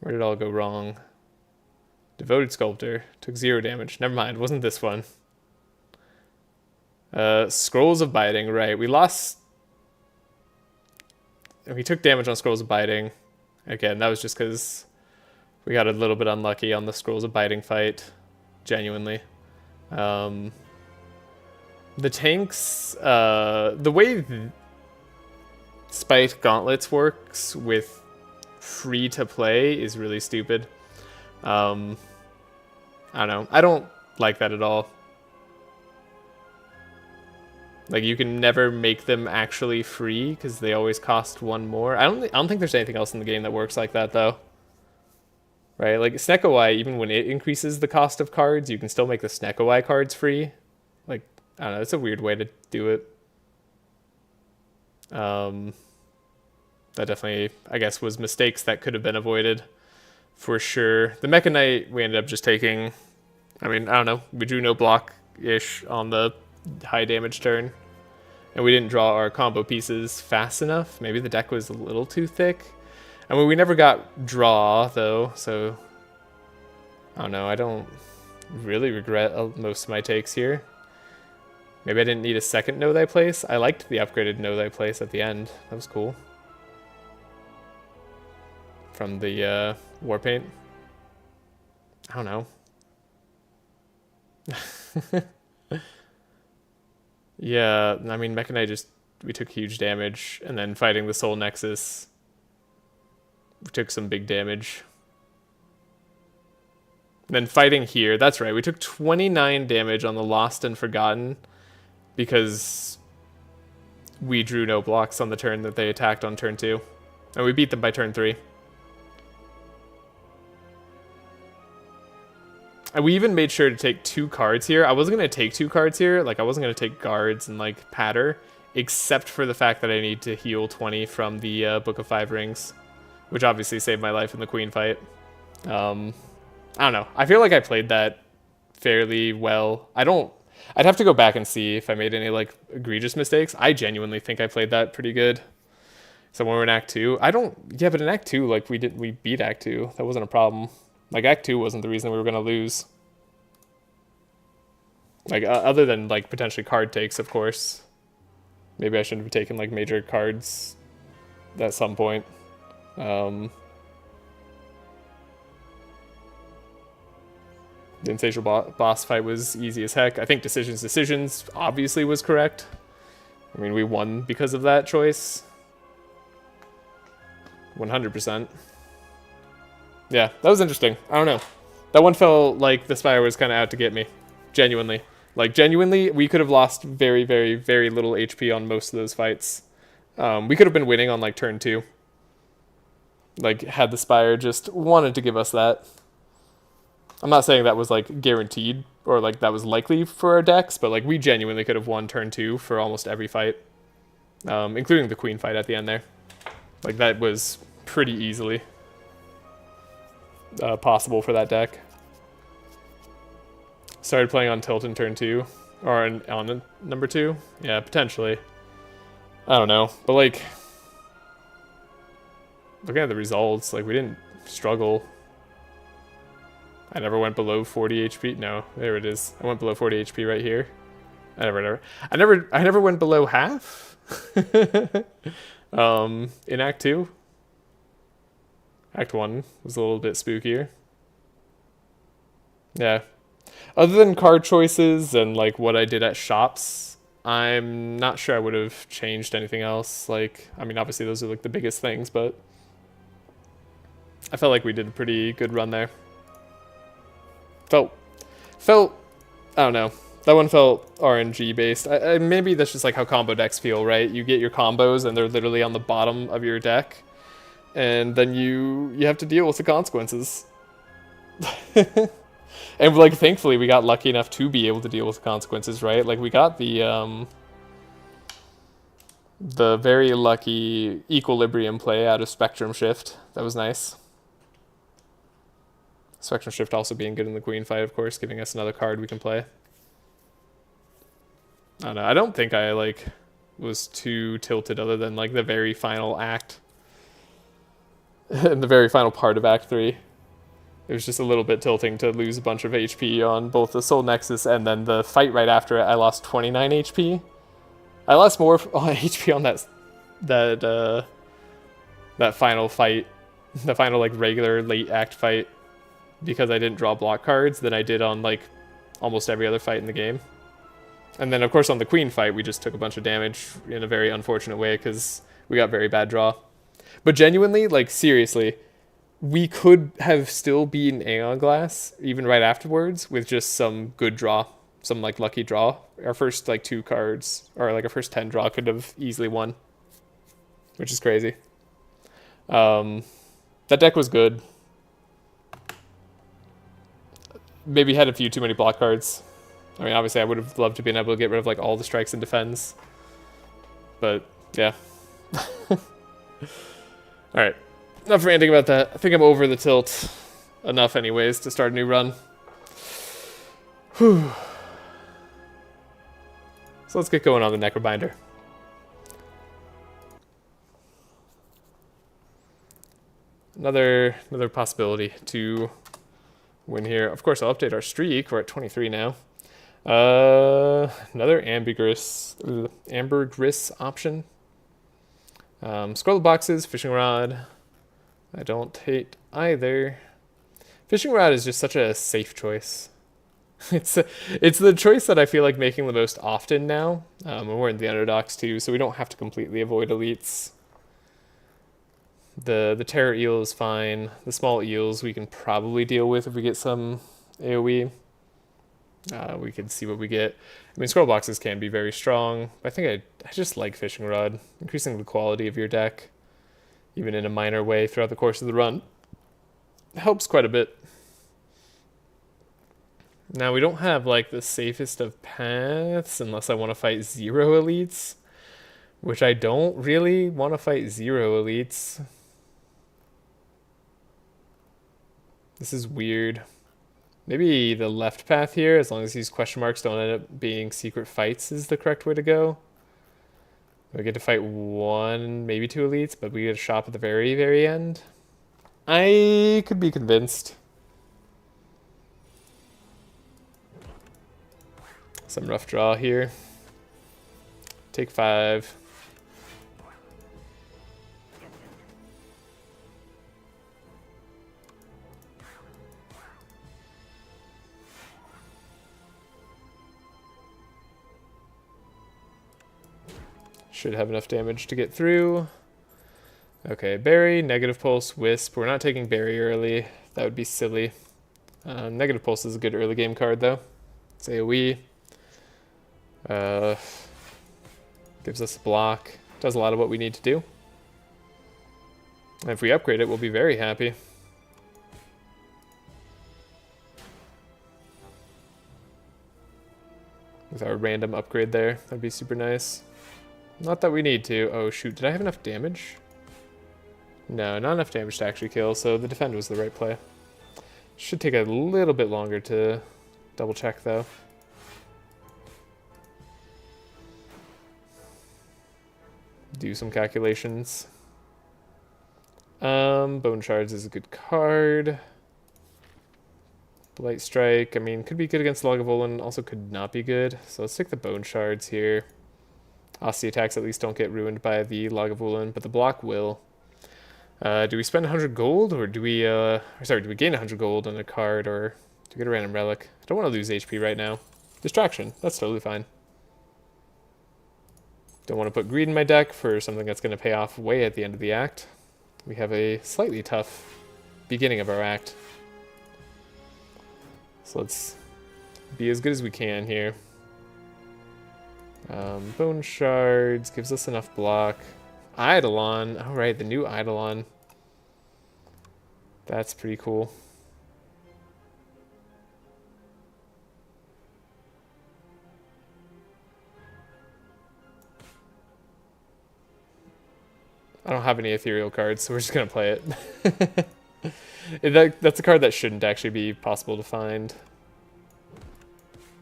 Where did it all go wrong? Devoted Sculptor. Took 0 damage. Never mind, wasn't this one. Scrolls of Biting, right. We lost... We took damage on Scrolls of Biting. Again, that was just because we got a little bit unlucky on the Scrolls of Biting fight. Genuinely. The tanks... the way Spite Gauntlets works with free to play is really stupid. I don't know. I don't like that at all. Like, you can never make them actually free because they always cost 1 more. I don't think there's anything else in the game that works like that, though. Right? Like, Snekowai, even when it increases the cost of cards, you can still make the Snekowai cards free. Like, I don't know. It's a weird way to do it. That definitely, I guess, was mistakes that could have been avoided. For sure. The Mecha Knight, we ended up just taking... I mean, I don't know. We drew no block-ish on the high damage turn. And we didn't draw our combo pieces fast enough. Maybe the deck was a little too thick. I mean, we never got draw, though, so... I don't know. I don't really regret most of my takes here. Maybe I didn't need a second Know Thy Place. I liked the upgraded Know Thy Place at the end. That was cool. From the Warpaint. I don't know. Yeah, I mean, Mecha Knight we took huge damage, and then fighting the Soul Nexus, we took some big damage. And then fighting here, that's right, we took 29 damage on the Lost and Forgotten, because we drew no blocks on the turn that they attacked on turn 2. And we beat them by turn 3. And we even made sure to take 2 cards here. I wasn't going to take 2 cards here. Like, I wasn't going to take guards and, like, patter. Except for the fact that I need to heal 20 from the Book of 5 Rings. Which obviously saved my life in the Queen fight. I don't know. I feel like I played that fairly well. I'd have to go back and see if I made any, like, egregious mistakes. I genuinely think I played that pretty good. So when we're in Act 2, yeah, but in Act 2, like, we beat Act 2. That wasn't a problem. Like, Act 2 wasn't the reason we were going to lose. Like, other than, like, potentially card takes, of course. Maybe I shouldn't have taken, like, major cards at some point. The Insatiable boss fight was easy as heck. I think Decisions obviously was correct. I mean, we won because of that choice. 100%. Yeah, that was interesting. I don't know. That one felt like the Spire was kind of out to get me. Genuinely. Like, genuinely, we could have lost very, very, very little HP on most of those fights. We could have been winning on, like, turn 2. Like, had the Spire just wanted to give us that. I'm not saying that was, like, guaranteed or, like, that was likely for our decks, but, like, we genuinely could have won turn 2 for almost every fight. Including the Queen fight at the end there. Like, that was pretty easily possible for that deck. Started playing on tilt in turn 2. Or on number 2. Yeah, potentially. I don't know. But, like, looking at the results, like, we didn't struggle. I never went below 40 HP. No, there it is. I went below 40 HP right here. I never went below half. In Act 2. Act 1 was a little bit spookier. Yeah. Other than card choices and like what I did at shops, I'm not sure I would have changed anything else. Like, I mean, obviously those are like the biggest things, but I felt like we did a pretty good run there. Felt, I don't know. That one felt RNG based. Maybe that's just like how combo decks feel, right? You get your combos and they're literally on the bottom of your deck, and then you have to deal with the consequences. And like, thankfully, we got lucky enough to be able to deal with the consequences, right? Like, we got the very lucky equilibrium play out of Spectrum Shift. That was nice. Spectrum Shift also being good in the Queen fight, of course, giving us another card we can play. I don't know. I don't think I like was too tilted, other than like the very final act, and the very final part of Act 3. It was just a little bit tilting to lose a bunch of HP on both the Soul Nexus and then the fight right after it. I lost 29 HP. I lost more HP on that final fight, the final like regular late act fight, because I didn't draw block cards than I did on like almost every other fight in the game. And then of course on the Queen fight we just took a bunch of damage in a very unfortunate way because we got very bad draw. But genuinely, like seriously, we could have still beaten Aeon Glass even right afterwards with just some good draw, some like lucky draw. Our first like 2 cards, or like our first 10 draw, could have easily won, which is crazy. That deck was good. Maybe had a few too many block cards. I mean, obviously I would have loved to been able to get rid of like all the strikes and defends, but yeah. All right. Enough ranting about that. I think I'm over the tilt enough anyways to start a new run. Whew. So let's get going on the Necrobinder. Another possibility to win here. Of course, I'll update our streak. We're at 23 now. Another ambergris option. Scroll boxes, fishing rod. I don't hate either. Fishing rod is just such a safe choice. It's the choice that I feel like making the most often now. And we're in the underdogs too, so we don't have to completely avoid elites. The terror eel is fine. The small eels we can probably deal with if we get some AoE. We can see what we get. I mean, scroll boxes can be very strong. I think I just like fishing rod, increasing the quality of your deck, even in a minor way throughout the course of the run. It helps quite a bit. Now, we don't have like the safest of paths unless I want to fight 0 elites, which I don't really want to fight 0 elites. This is weird. Maybe the left path here, as long as these question marks don't end up being secret fights, is the correct way to go. We get to fight 1, maybe 2 elites, but we get a shop at the very, very end. I could be convinced. Some rough draw here. Take 5. Should have enough damage to get through. Okay, Berry, Negative Pulse, Wisp. We're not taking Berry early. That would be silly. Negative Pulse is a good early game card, though. It's AoE. Gives us a block. Does a lot of what we need to do. And if we upgrade it, we'll be very happy. With our random upgrade there, that'd be super nice. Not that we need to. Oh shoot, did I have enough damage? No, not enough damage to actually kill, so the defend was the right play. Should take a little bit longer to double check though. Do some calculations. Bone Shards is a good card. Blight Strike, I mean, could be good against Lagavulin, also could not be good. So let's take the Bone Shards here. Osty attacks at least don't get ruined by the Lagavulin, but the block will. Do we spend 100 gold, or do we, sorry, do we gain 100 gold on a card, or do we get a random relic? I don't want to lose HP right now. Distraction, that's totally fine. Don't want to put greed in my deck for something that's going to pay off way at the end of the act. We have a slightly tough beginning of our act. So let's be as good as we can here. Bone Shards gives us enough block. Eidolon, alright, the new Eidolon. That's pretty cool. I don't have any ethereal cards, so we're just gonna play it. That's a card that shouldn't actually be possible to find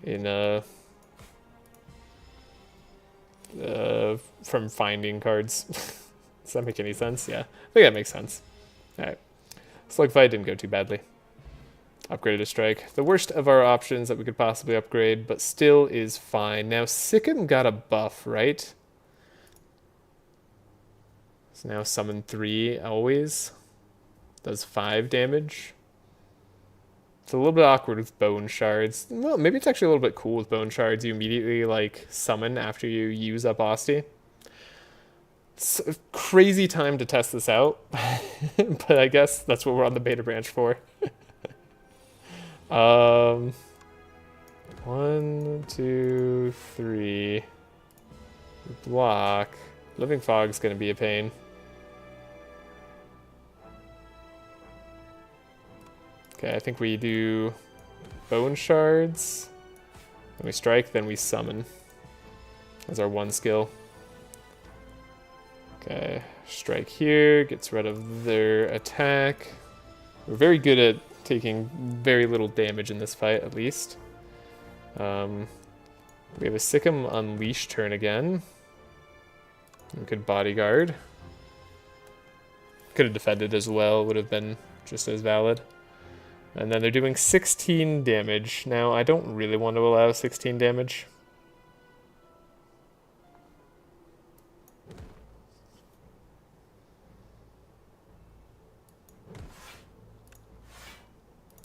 in from finding cards. Does that make any sense? Yeah, I think that makes sense. Alright. Slugfight didn't go too badly. Upgraded a strike. The worst of our options that we could possibly upgrade, but still is fine. Now, Sikkim got a buff, right? So now summon 3 always. Does 5 damage. It's a little bit awkward with Bone Shards. Well, maybe it's actually a little bit cool with Bone Shards. You immediately, like, summon after you use up Asti. It's a crazy time to test this out. But I guess that's what we're on the beta branch for. 1, 2, 3. Block. Living Fog's gonna be a pain. Okay, I think we do Bone Shards. Then we strike, then we summon. As our one skill. Okay, strike here, gets rid of their attack. We're very good at taking very little damage in this fight, at least. We have a Sikkim Unleash turn again. We could bodyguard. Could have defended as well, would have been just as valid. And then they're doing 16 damage. Now, I don't really want to allow 16 damage.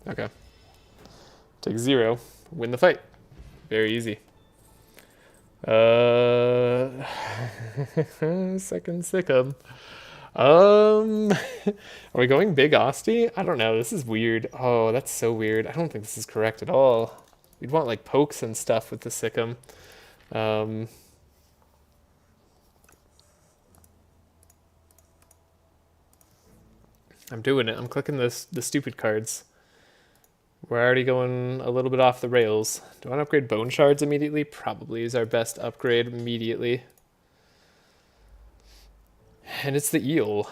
Okay. Take 0. Win the fight. Very easy. Second Sikkim. Are we going big Asti? I don't know. This is weird. Oh, that's so weird. I don't think this is correct at all. We'd want like pokes and stuff with the Sikkim. I'm doing it. I'm clicking the stupid cards. We're already going a little bit off the rails. Do I want to upgrade Bone Shards immediately? Probably is our best upgrade immediately. And it's the eel.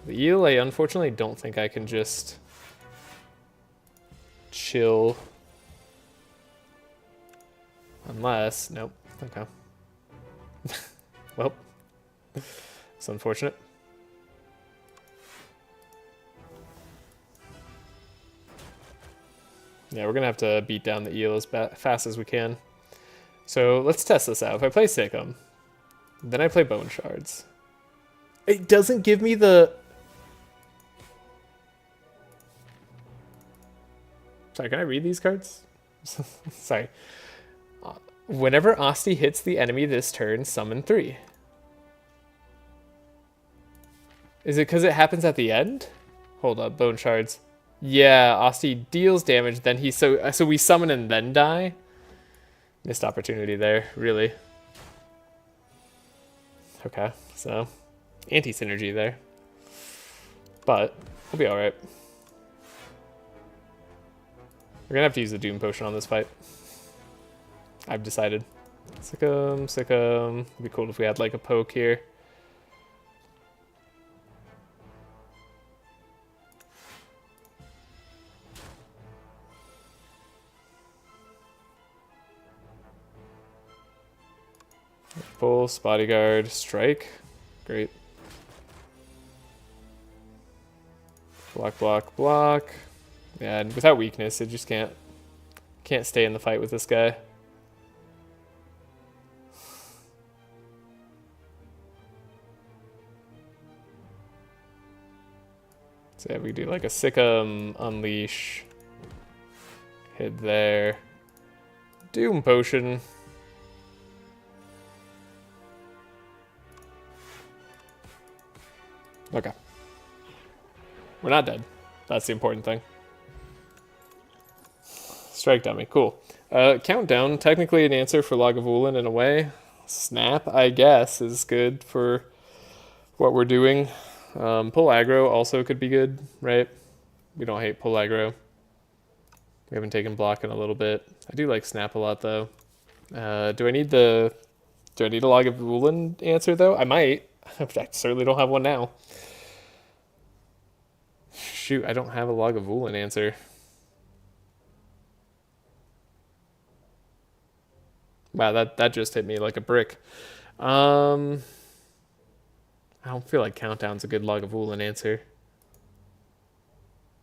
The eel, I unfortunately don't think I can just chill. Unless, nope, okay. Well, it's unfortunate. Yeah, we're gonna have to beat down the eel as fast as we can. So let's test this out. If I play Sikkim, then I play Bone Shards. It doesn't give me the... Sorry, can I read these cards? Sorry. Whenever Asti hits the enemy this turn, summon 3. Is it because it happens at the end? Hold up, Bone Shards. Yeah, Asti deals damage, then he... So we summon and then die? Missed opportunity there, really. Okay, so... Anti-synergy there. But, we'll be alright. We're gonna have to use the Doom Potion on this fight. I've decided. Sikkim, Sikkim. It'd be cool if we had like a poke here. Pulse, bodyguard, strike. Great. Block, block, block. Yeah, and without weakness, it just can't stay in the fight with this guy. So yeah, we do like a Sick'em, Unleash, hit there, Doom Potion. Okay. We're not dead. That's the important thing. Strike dummy, cool. Countdown, technically an answer for Lagavulin in a way. Snap, I guess, is good for what we're doing. Pull aggro also could be good, right? We don't hate pull aggro. We haven't taken block in a little bit. I do like snap a lot though. Do I need a Lagavulin answer though? I might. I certainly don't have one now. Shoot, I don't have a Lagavulin answer. Wow, that just hit me like a brick. I don't feel like Countdown's a good Lagavulin answer.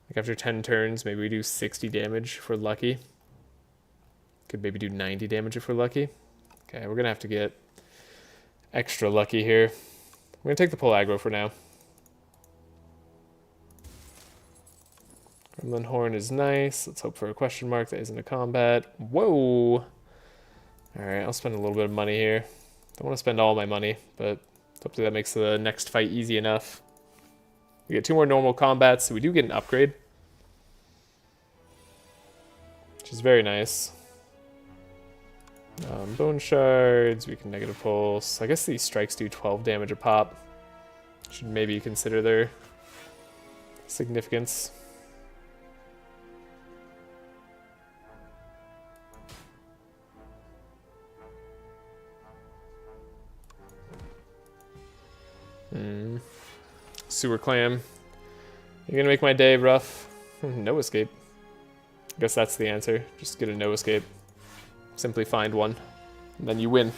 Like after 10 turns, maybe we do 60 damage if we're lucky. Could maybe do 90 damage if we're lucky. Okay, we're gonna have to get extra lucky here. We're gonna take the pull aggro for now. Gremlin Horn is nice. Let's hope for a question mark that isn't a combat. Whoa! Alright, I'll spend a little bit of money here. Don't want to spend all my money, but hopefully that makes the next fight easy enough. We get 2 more normal combats, so we do get an upgrade. Which is very nice. Bone shards, we can negative pulse. I guess these strikes do 12 damage a pop. Should maybe consider their significance. Sewer clam. You're gonna make my day rough. No escape. I guess that's the answer. Just get a no escape. Simply find one. And then you win.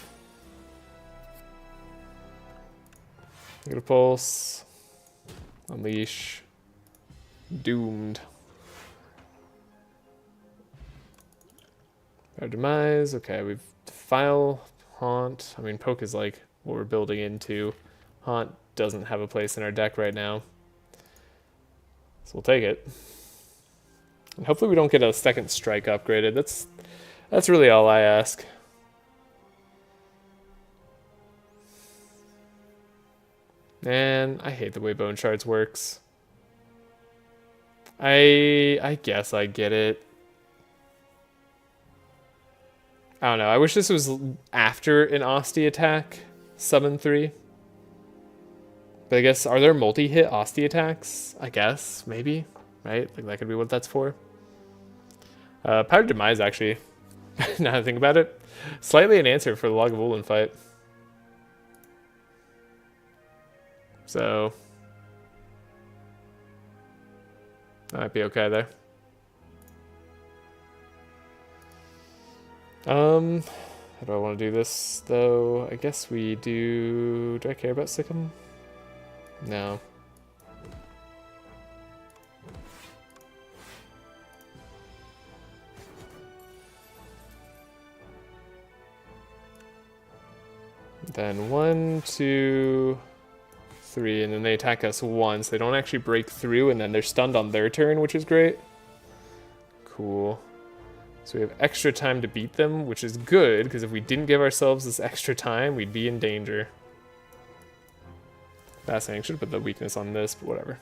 Negative pulse. Unleash. Doomed. Our demise. Okay, we've Defile, Haunt. I mean, Poke is like what we're building into. Haunt doesn't have a place in our deck right now. So we'll take it. And hopefully we don't get a second strike upgraded. That's really all I ask. Man, I hate the way Bone Shards works. I guess I get it. I don't know. I wish this was after an Osti attack. Summon 3. But I guess, are there multi-hit Osti attacks? I guess, maybe, right? Like that could be what that's for. Powdered Demise, actually, now that I think about it, slightly an answer for the Lagavulin fight. So, that might be okay there. How do I want to do this, though? I guess we do... Do I care about Sick'em? No. Then 1, 2, 3, and then they attack us once. They don't actually break through, and then they're stunned on their turn, which is great. Cool. So we have extra time to beat them, which is good, because if we didn't give ourselves this extra time, we'd be in danger. Fascinating. Should have put the weakness on this, but whatever.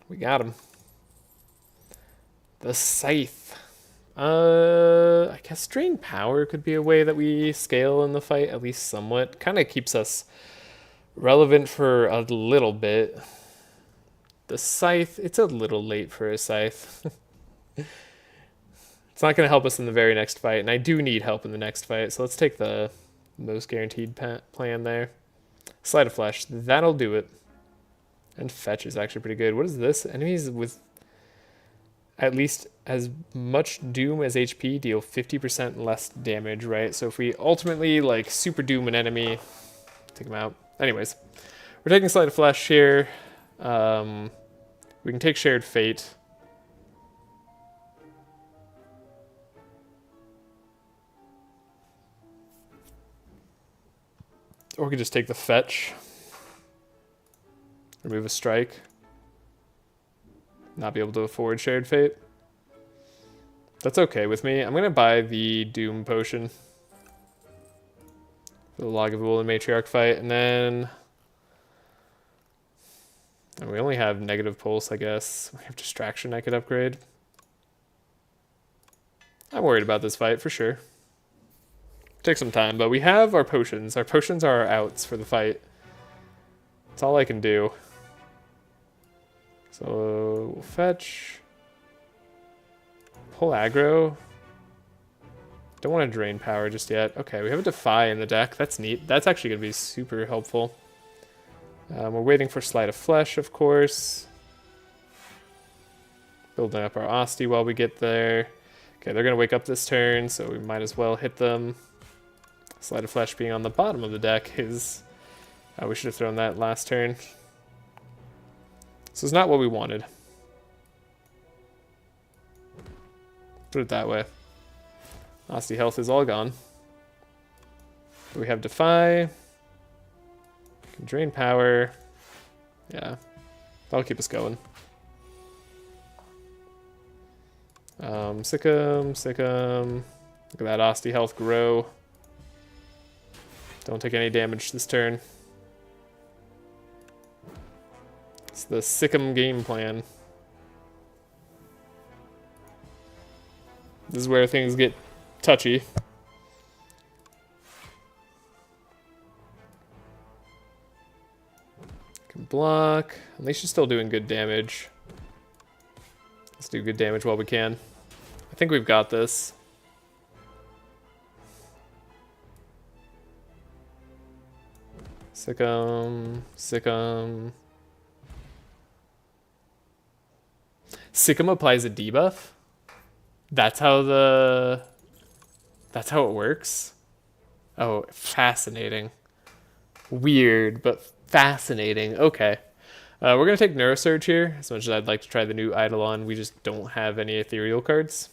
We got him. The Scythe. I guess Drain Power could be a way that we scale in the fight, at least somewhat. Kind of keeps us relevant for a little bit. The Scythe, it's a little late for a Scythe. It's not going to help us in the very next fight, and I do need help in the next fight, so let's take the most guaranteed plan there. Sleight of Flesh, that'll do it. And Fetch is actually pretty good. What is this? Enemies with at least as much Doom as HP deal 50% less damage, right? So if we ultimately, like, super Doom an enemy, take them out. Anyways, we're taking Sleight of Flesh here. We can take Shared Fate. Or we could just take the fetch. Remove a strike. Not be able to afford Shared Fate. That's okay with me. I'm going to buy the Doom Potion. For the Log of the Wool and Matriarch fight. And then... And we only have negative pulse, I guess. We have distraction I could upgrade. I'm worried about this fight for sure. Take some time, but we have our potions. Our potions are our outs for the fight. That's all I can do. So we'll fetch. Pull aggro. Don't want to drain power just yet. Okay, we have a Defy in the deck. That's neat. That's actually going to be super helpful. We're waiting for Sleight of Flesh, of course. Building up our Asti while we get there. Okay, they're going to wake up this turn, so we might as well hit them. Sleight of Flesh being on the bottom of the deck is... we should have thrown that last turn. This is not what we wanted. Put it that way. Asti health is all gone. We have Defy. Can drain power. Yeah. That'll keep us going. Sick 'em. Look at that Asti health grow. Don't take any damage this turn. It's the Sick'em game plan. This is where things get touchy. Can block. At least she's still doing good damage. Let's do good damage while we can. I think we've got this. Sick'em. Sick'em applies a debuff? That's how it works? Oh, fascinating. Weird, but fascinating. Okay. We're going to take Neurosurge here. As much as I'd like to try the new Eidolon, we just don't have any ethereal cards.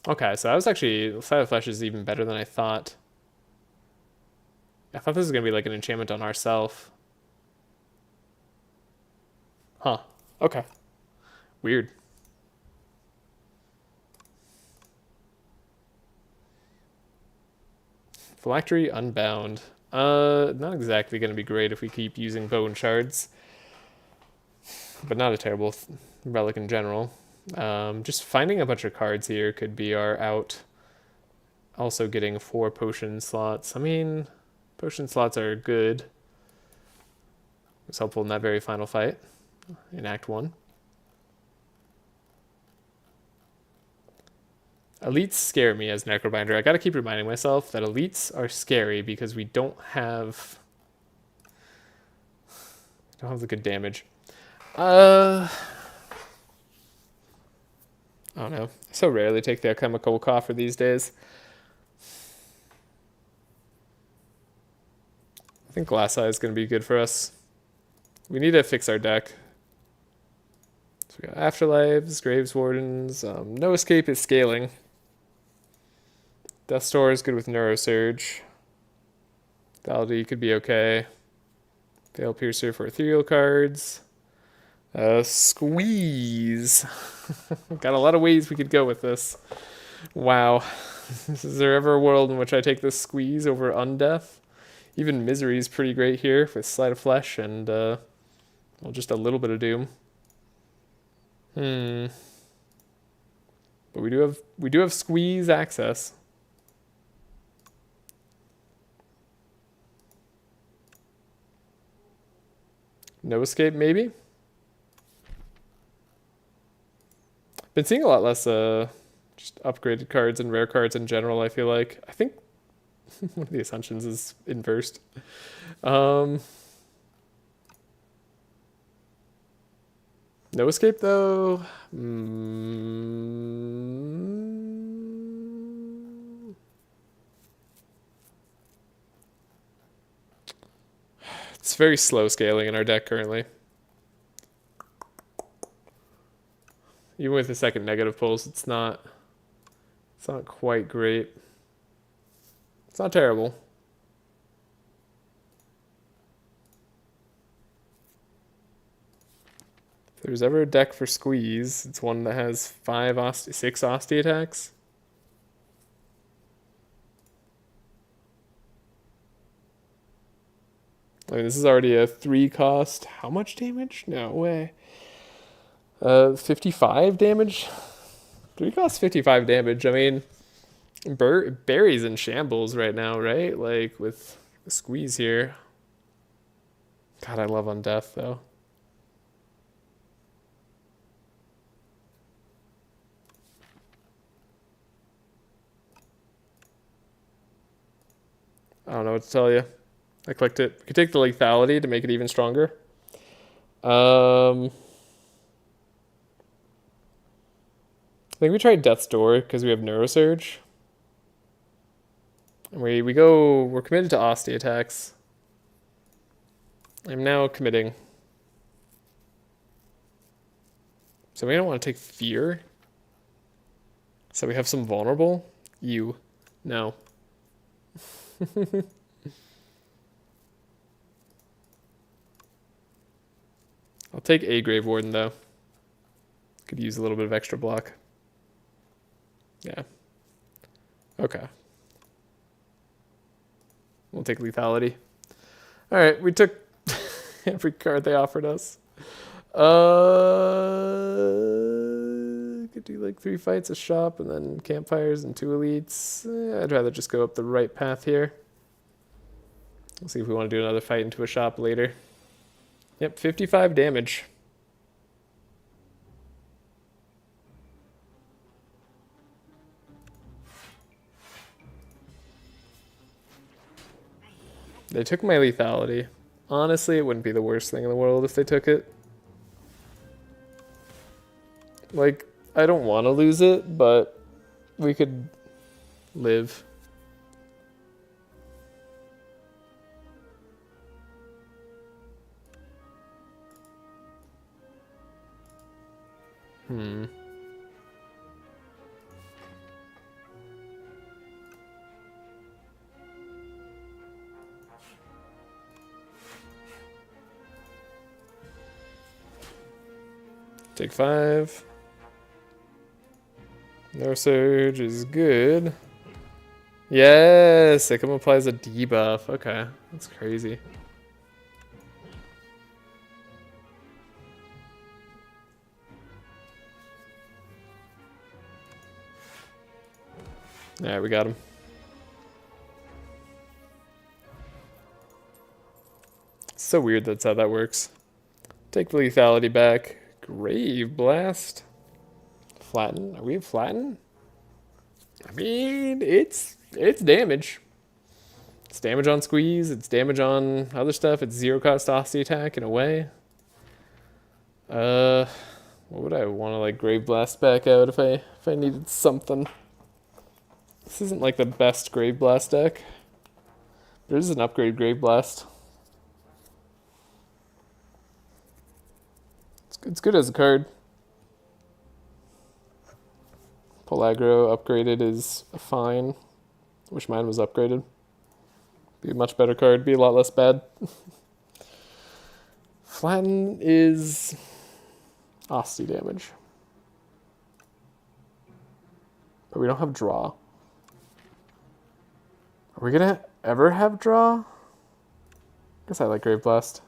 Okay, so that was actually... Side of Flesh is even better than I thought. I thought this was going to be like an enchantment on ourself. Huh. Okay. Weird. Phylactery Unbound. Not exactly going to be great if we keep using Bone Shards. But not a terrible relic in general. Just finding a bunch of cards here could be our out. Also getting 4 potion slots. I mean, potion slots are good. It was helpful in that very final fight in Act 1. Elites scare me as Necrobinder. I gotta keep reminding myself that elites are scary because we don't have the good damage. I don't know. I so rarely take the Alchemical Coffer these days. I think Glass Eye is going to be good for us. We need to fix our deck. So we got Afterlives, Graves Wardens. No Escape is scaling. Death Store is good with Neurosurge. Validity could be okay. Veil Piercer for ethereal cards. Squeeze. Got a lot of ways we could go with this. Wow. Is there ever a world in which I take this Squeeze over Undeath? Even Misery is pretty great here with Sleight of Flesh and well, just a little bit of Doom. But we do have Squeeze access. No Escape, maybe? Been seeing a lot less just upgraded cards and rare cards in general, I feel like. I think one of the Ascensions is inversed. No Escape, though. It's very slow scaling in our deck currently. Even with the second negative pulse, it's not quite great. It's not terrible. If there's ever a deck for squeeze, it's one that has 6 Osti attacks. I mean, this is already a 3 cost. How much damage? No way. 55 damage? 3 costs 55 damage. I mean, Barry's in shambles right now, right? Like, with the squeeze here. God, I love Undeath, though. I don't know what to tell you. I clicked it. We could take the lethality to make it even stronger. I think we tried Death's Door because we have Neurosurge. And we're committed to Osti attacks. I'm now committing. So we don't want to take Fear. So we have some vulnerable. No. I'll take a Grave Warden though. Could use a little bit of extra block. Yeah. Okay. We'll take lethality. Alright, we took every card they offered us. Could do like 3 fights, a shop, and then campfires and 2 elites. I'd rather just go up the right path here. We'll see if we want to do another fight into a shop later. Yep, 55 damage. They took my lethality. Honestly, it wouldn't be the worst thing in the world if they took it. Like, I don't want to lose it, but we could live. Take 5. Neurosurge is good. Yes, it applies a debuff. Okay, that's crazy. Alright, we got him. It's so weird that's how that works. Take the lethality back. Grave Blast. Flatten. Are we flatten? I mean, it's damage. It's damage on squeeze. It's damage on other stuff. It's 0 cost Osti attack in a way. What would I want to like Grave Blast back out if I needed something? This isn't like the best Grave Blast deck. There's an upgrade Grave Blast. It's good as a card. Pull aggro upgraded is fine. Wish mine was upgraded. Be a much better card. Be a lot less bad. Flatten is Osti damage. But we don't have draw. Are we gonna ever have draw? Guess I like Grave Blast.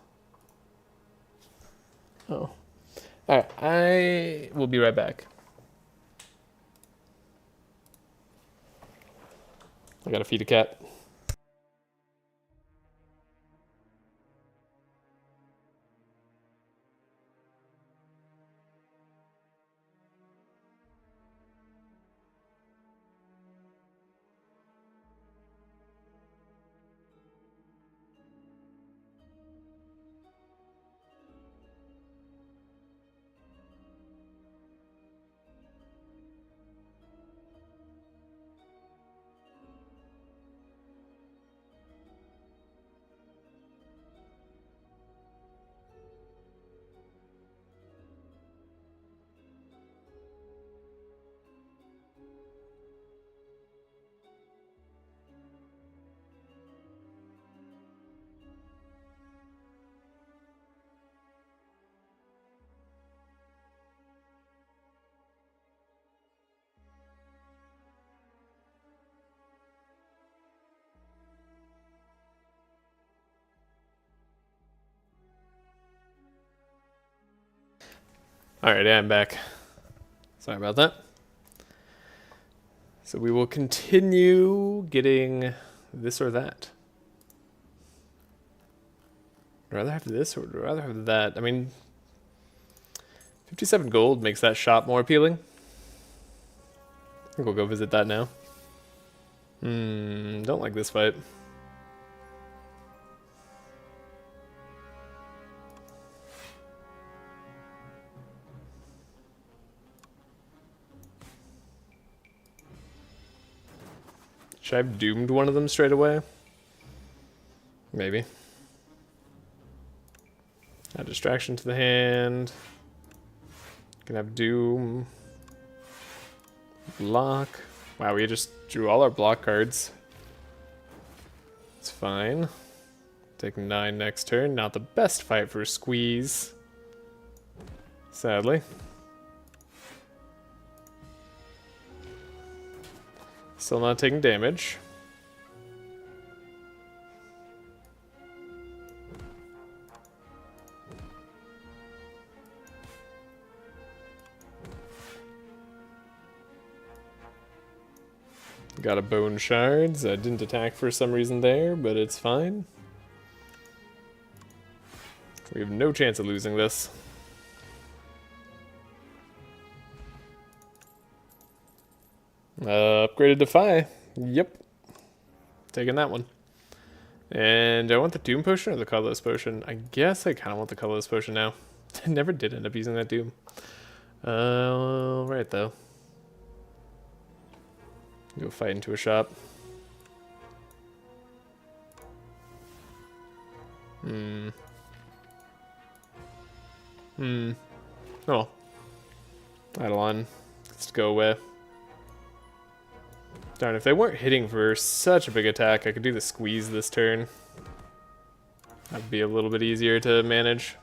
Oh. Alright, I will be right back. I gotta feed a cat. Alright, I'm back. Sorry about that. So we will continue getting this or that. I'd rather have this or would rather have that. I mean, 57 gold makes that shop more appealing. I think we'll go visit that now. Don't like this fight. Should I have doomed one of them straight away? Maybe. Add distraction to the hand. Can have doom. Block. Wow, we just drew all our block cards. It's fine. Take 9 next turn. Not the best fight for a squeeze. Sadly. Still not taking damage. Got a bone shards. I didn't attack for some reason there, but it's fine. We have no chance of losing this. Upgraded to Phi. Yep. Taking that one. And do I want the Doom Potion or the Colorless Potion? I guess I kind of want the Colorless Potion now. I never did end up using that Doom. Right though. Go fight into a shop. Oh. Eidolon. Let's go away. Darn, if they weren't hitting for such a big attack, I could do the squeeze this turn. That'd be a little bit easier to manage.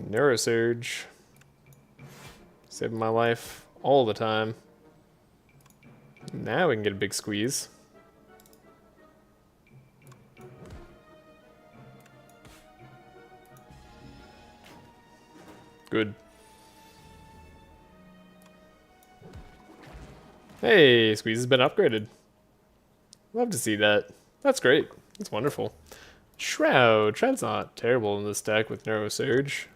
Neurosurge. Saving my life all the time. Now we can get a big squeeze. Good. Hey, squeeze has been upgraded. Love to see that. That's great. That's wonderful. Shroud. Shroud's not terrible in this deck with Neurosurge.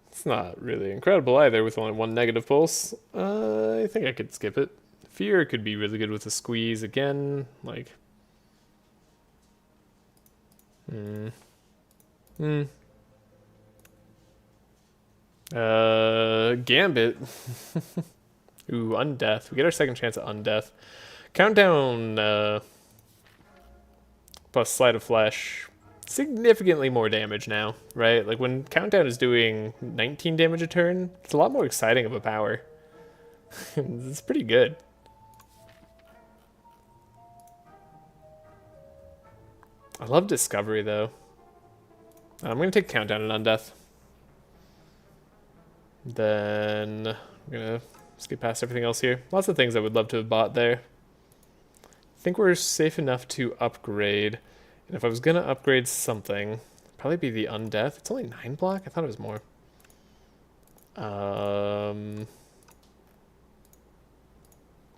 It's not really incredible either with only 1 negative pulse. I think I could skip it. Fear could be really good with a squeeze again. Like. Gambit. Ooh, Undeath. We get our second chance at Undeath. Countdown, plus Sleight of Flesh. Significantly more damage now, right? Like when Countdown is doing 19 damage a turn, it's a lot more exciting of a power. It's pretty good. I love Discovery though. I'm gonna take Countdown and Undeath. Then I'm gonna skip past everything else here. Lots of things I would love to have bought there. I think we're safe enough to upgrade. And if I was gonna upgrade something, probably be the Undeath. It's only 9 block? I thought it was more.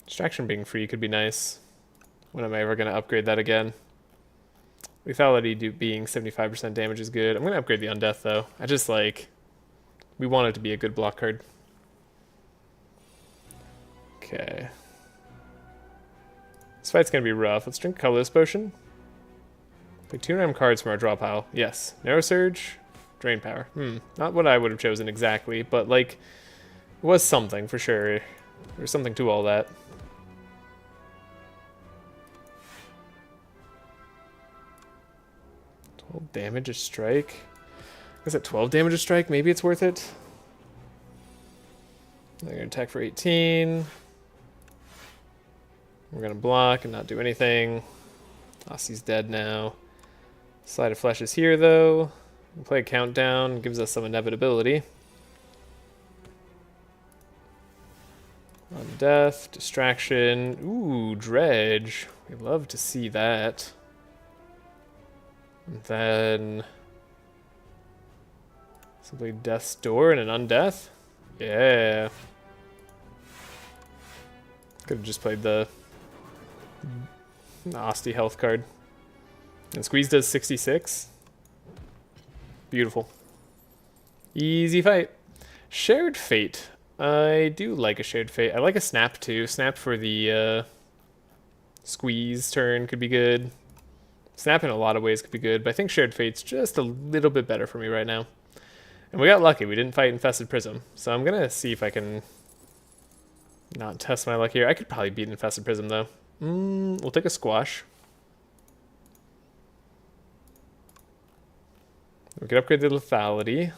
Distraction being free could be nice. When am I ever gonna upgrade that again? Lethality being 75% damage is good. I'm gonna upgrade the Undeath though. I just like, we want it to be a good block card. Okay. This fight's gonna be rough. Let's drink Colorless Potion. Pick 2 random cards from our draw pile. Yes. Neurosurge, Drain Power. Not what I would have chosen exactly, but like, it was something for sure. There's something to all that. Damage a strike. I guess at 12 damage a strike, maybe it's worth it. They're gonna attack for 18. We're gonna block and not do anything. Ossie's dead now. Sleight of Flesh is here though. We'll play a countdown, gives us some inevitability. On death, distraction. Ooh, dredge. We love to see that. And then simply death's door and an undeath. Yeah. Could have just played the Asti health card. And squeeze does 66. Beautiful. Easy fight. Shared fate. I do like a shared fate. I like a snap too. Snap for the squeeze turn could be good. Snap in a lot of ways could be good, but I think shared fate's just a little bit better for me right now. And we got lucky. We didn't fight Infested Prism. So I'm going to see if I can not test my luck here. I could probably beat Infested Prism though. We'll take a squash. We could upgrade the lethality.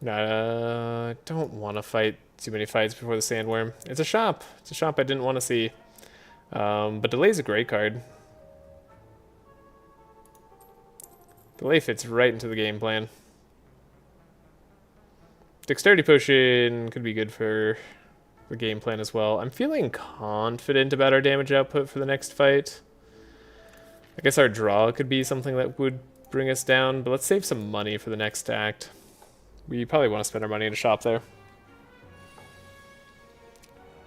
I don't want to fight too many fights before the sandworm. It's a shop. It's a shop I didn't want to see. But delay's a great card. Delay fits right into the game plan. Dexterity potion could be good for the game plan as well. I'm feeling confident about our damage output for the next fight. I guess our draw could be something that would bring us down, but let's save some money for the next act. We probably want to spend our money in a shop there.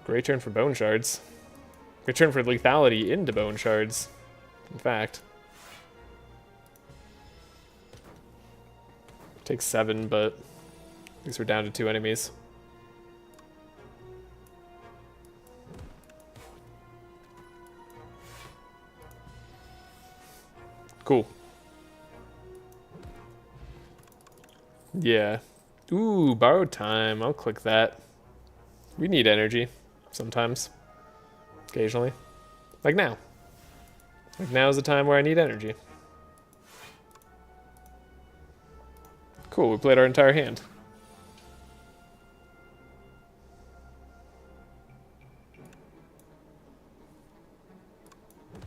Great turn for bone shards. Great turn for lethality into bone shards, in fact. Takes 7, but at least we're down to 2 enemies. Cool. Yeah. Ooh, borrowed time. I'll click that. We need energy sometimes. Occasionally. Like now. Like now is the time where I need energy. Cool, we played our entire hand.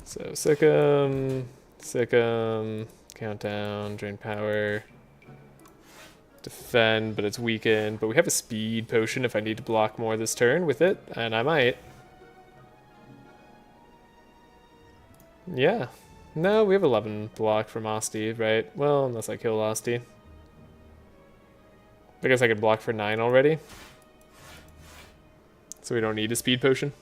So, Sick'em, countdown, drain power, defend, but it's weakened. But we have a speed potion if I need to block more this turn with it, and I might. Yeah. No, we have 11 block from Asti, right? Well, unless I kill Asti. I guess I could block for 9 already. So we don't need a speed potion.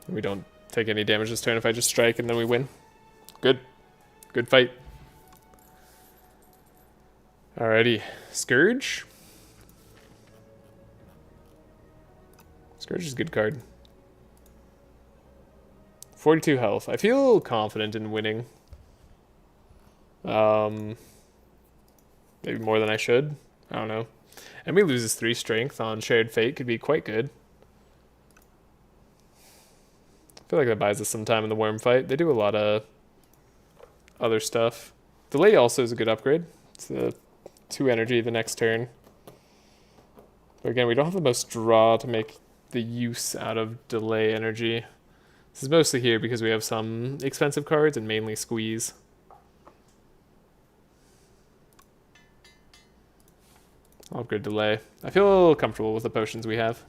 We don't take any damage this turn if I just strike and then we win. Good. Good fight. Alrighty. Scourge. Scourge is a good card. 42 health. I feel confident in winning. Maybe more than I should. I don't know. Enemy loses 3 strength on Shared Fate. Could be quite good. I feel like that buys us some time in the worm fight. They do a lot of other stuff. Delay also is a good upgrade. It's a 2 energy the next turn. But again, we don't have the most draw to make the use out of delay energy. This is mostly here because we have some expensive cards and mainly squeeze. I'll upgrade delay. I feel comfortable with the potions we have.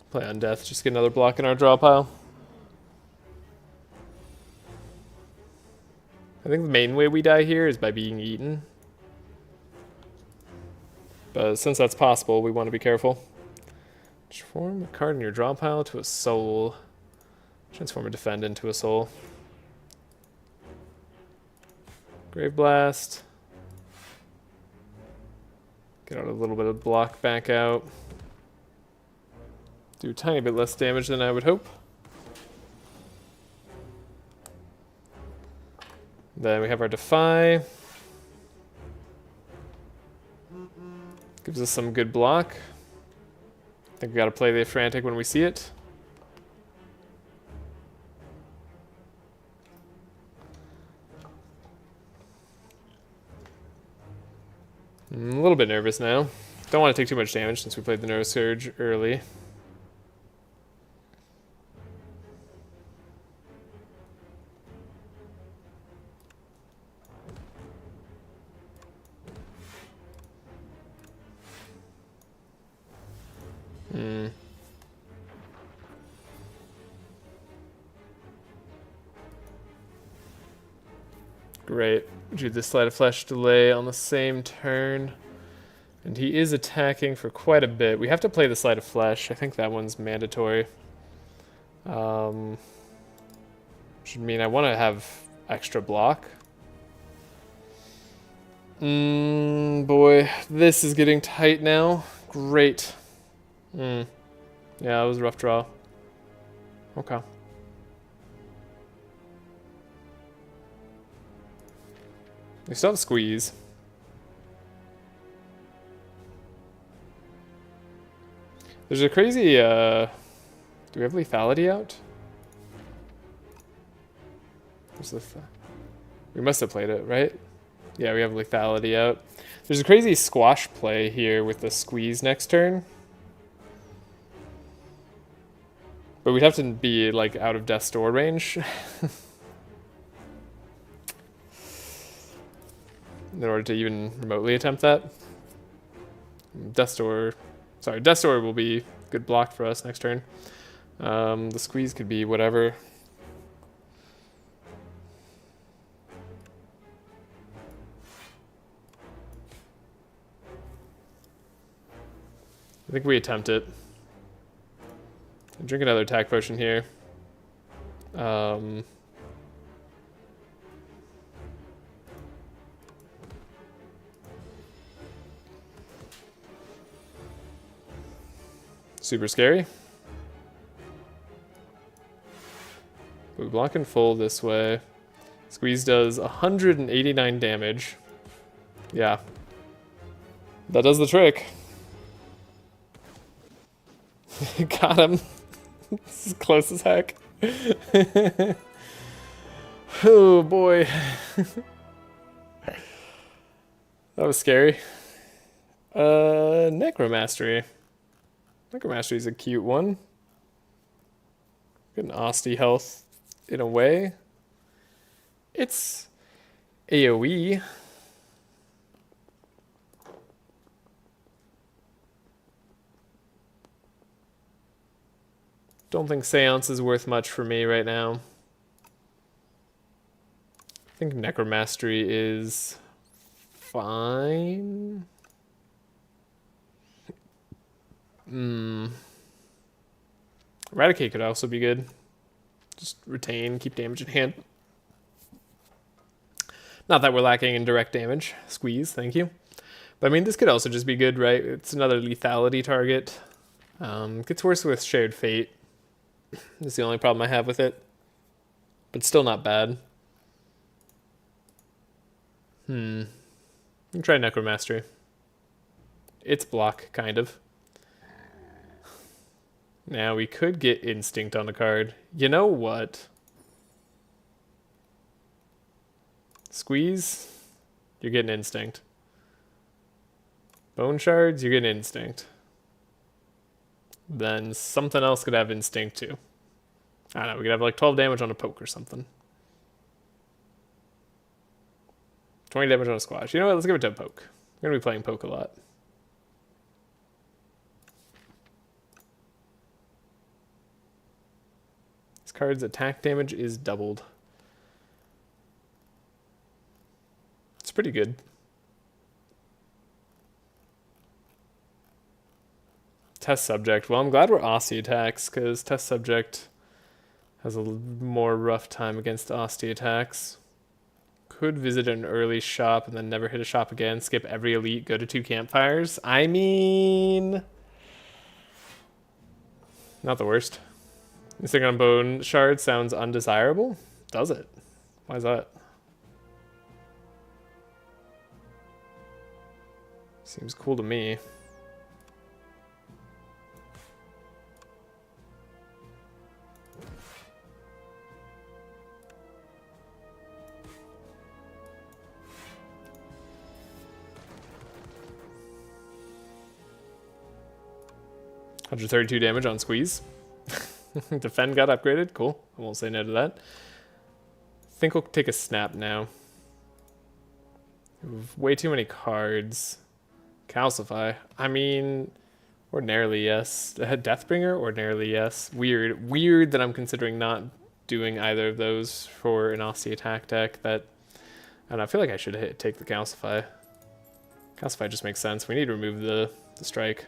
Play on death, just get another block in our draw pile. I think the main way we die here is by being eaten. But since that's possible, we want to be careful. Transform a card in your draw pile to a soul. Transform a defend into a soul. Grave Blast. Get out a little bit of block back out. Do a tiny bit less damage than I would hope. Then we have our Defy. Gives us some good block. I think we gotta play the Frantic when we see it. I'm a little bit nervous now. Don't want to take too much damage since we played the Neurosurge early. Great. Do the Sleight of Flesh delay on the same turn. And he is attacking for quite a bit. We have to play the Sleight of Flesh. I think that one's mandatory. Should mean I want to have extra block. Boy, this is getting tight now. Great. Yeah, that was a rough draw. Okay. We still have Squeeze. There's a crazy, do we have Lethality out? What's this? We must have played it, right? Yeah, we have Lethality out. There's a crazy squash play here with the Squeeze next turn. But we'd have to be, like, out of Death's Door range. In order to even remotely attempt that. Death's Door will be good block for us next turn. The Squeeze could be whatever. I think we attempt it. Drink another attack potion here. Super scary. We block in full this way. Squeeze does 189 damage. Yeah. That does the trick. Got him. This is close as heck. Oh boy. That was scary. Necromastery. Necromastery is a cute one. Good Osti health in a way. It's AoE. Don't think Seance is worth much for me right now. I think Necromastery is fine. Eradicate could also be good. Just retain, keep damage in hand. Not that we're lacking in direct damage. Squeeze, thank you. But I mean, this could also just be good, right? It's another lethality target. Gets worse with Shared Fate. That's the only problem I have with it. But still not bad. You can try Necromastery. It's block, kind of. Now, we could get Instinct on the card. You know what? Squeeze, you're getting Instinct. Bone Shards, you're getting Instinct. Then something else could have Instinct too. I don't know, we could have like 12 damage on a poke or something. 20 damage on a squash. You know what, let's give it to a poke. We're going to be playing poke a lot. This card's attack damage is doubled. It's pretty good. Test subject. Well, I'm glad we're Osti attacks, because test subject has a more rough time against Osti attacks. Could visit an early shop and then never hit a shop again. Skip every elite, go to 2 campfires. I mean, not the worst. Missing on Bone Shard sounds undesirable. Does it? Why is that? Seems cool to me. 132 damage on squeeze. Defend got upgraded. Cool. I won't say no to that. I think we'll take a snap now. We have way too many cards. Calcify. I mean, ordinarily yes. Deathbringer, ordinarily yes. Weird that I'm considering not doing either of those for an Aussie attack deck. That, I don't know, I feel like I should take the Calcify. Calcify just makes sense. We need to remove the strike.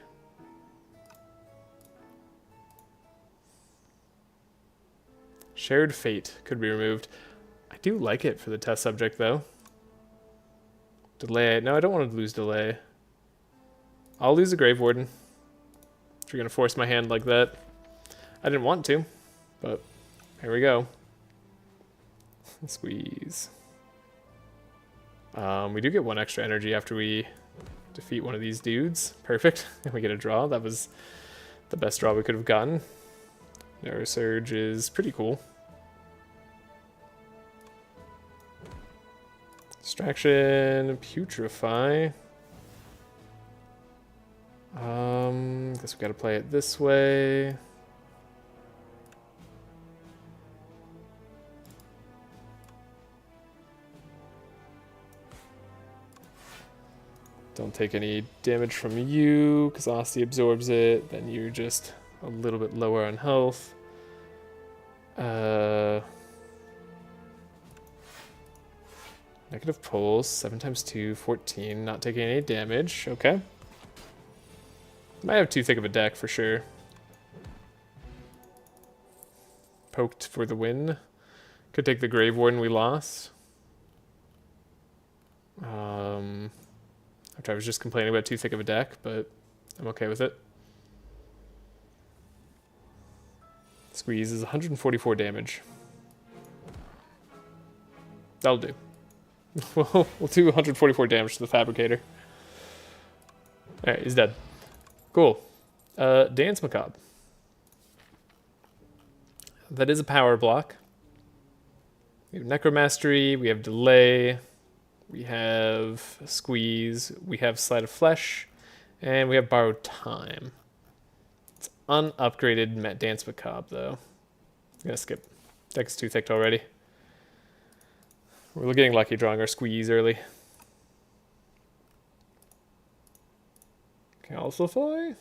Shared Fate could be removed. I do like it for the test subject though. Delay. No, I don't want to lose delay. I'll lose a Grave Warden. If you're going to force my hand like that. I didn't want to, but here we go. Squeeze. We do get 1 extra energy after we defeat one of these dudes. Perfect. And we get a draw. That was the best draw we could have gotten. Neurosurge is pretty cool. Distraction, Putrefy. Guess we gotta play it this way. Don't take any damage from you, because Aussie absorbs it, then you're just a little bit lower on health. Negative pulse, 7 times 2, 14, not taking any damage, okay. Might have too thick of a deck for sure. Poked for the win. Could take the Grave Warden we lost. After I was just complaining about too thick of a deck, but I'm okay with it. Squeeze is 144 damage. That'll do. We'll do 144 damage to the Fabricator. Alright, he's dead. Cool. Dance Macabre. That is a power block. We have Necromastery, we have Delay, we have Squeeze, we have Sleight of Flesh, and we have Borrowed Time. It's unupgraded Dance Macabre, though. I'm gonna skip. Deck's too thick already. We're getting lucky drawing our Squeeze early. Calcify?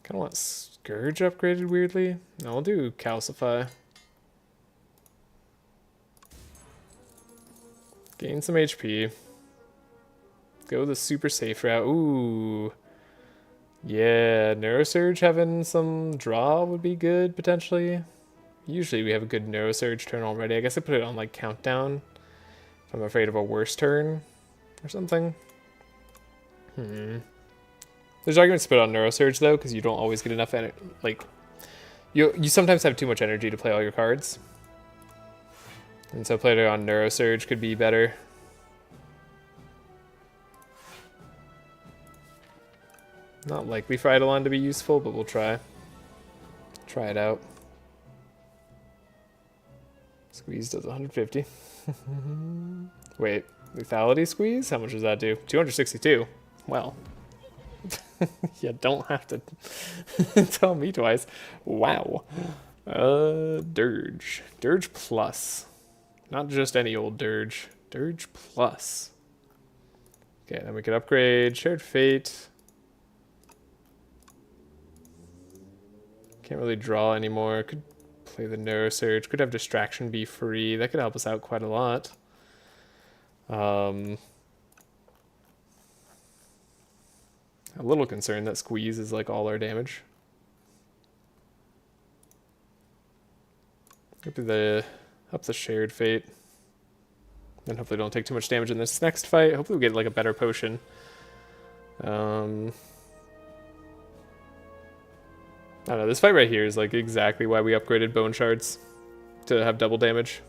Kind of want Scourge upgraded weirdly. No, I'll do Calcify. Gain some HP. Go the super safe route. Ooh. Yeah, Neurosurge having some draw would be good, potentially. Usually we have a good Neurosurge turn already. I guess I put it on, like, Countdown. If I'm afraid of a worse turn or something. There's arguments to put on Neurosurge, though, because you don't always get enough energy. Like, you sometimes have too much energy to play all your cards. And so playing it on Neurosurge could be better. Not likely for Eidolon to be useful, but we'll try. Try it out. Squeeze does 150. Wait, lethality squeeze? How much does that do? 262. Well. You don't have to tell me twice. Wow. Dirge. Dirge plus. Not just any old Dirge. Dirge plus. Okay, then we could upgrade Shared Fate. Can't really draw anymore. Could play the Neurosurge. Could have Distraction be free. That could help us out quite a lot. A little concerned that Squeeze is like all our damage. Up the Shared Fate. Then hopefully don't take too much damage in this next fight. Hopefully we get like a better potion. I don't know, this fight right here is like exactly why we upgraded Bone Shards to have double damage.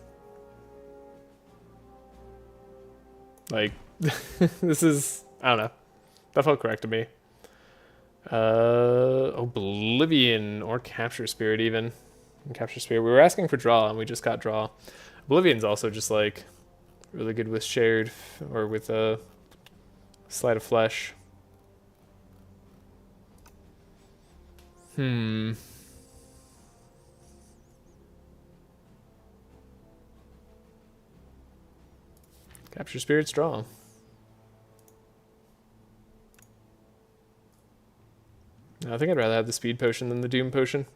Like, this is, I don't know. That felt correct to me. Oblivion or Capture Spirit even. Capture Spirit. We were asking for draw and we just got draw. Oblivion's also just like really good with shared or with a Sleight of Flesh. Capture Spirit's draw. I think I'd rather have the Speed Potion than the Doom Potion.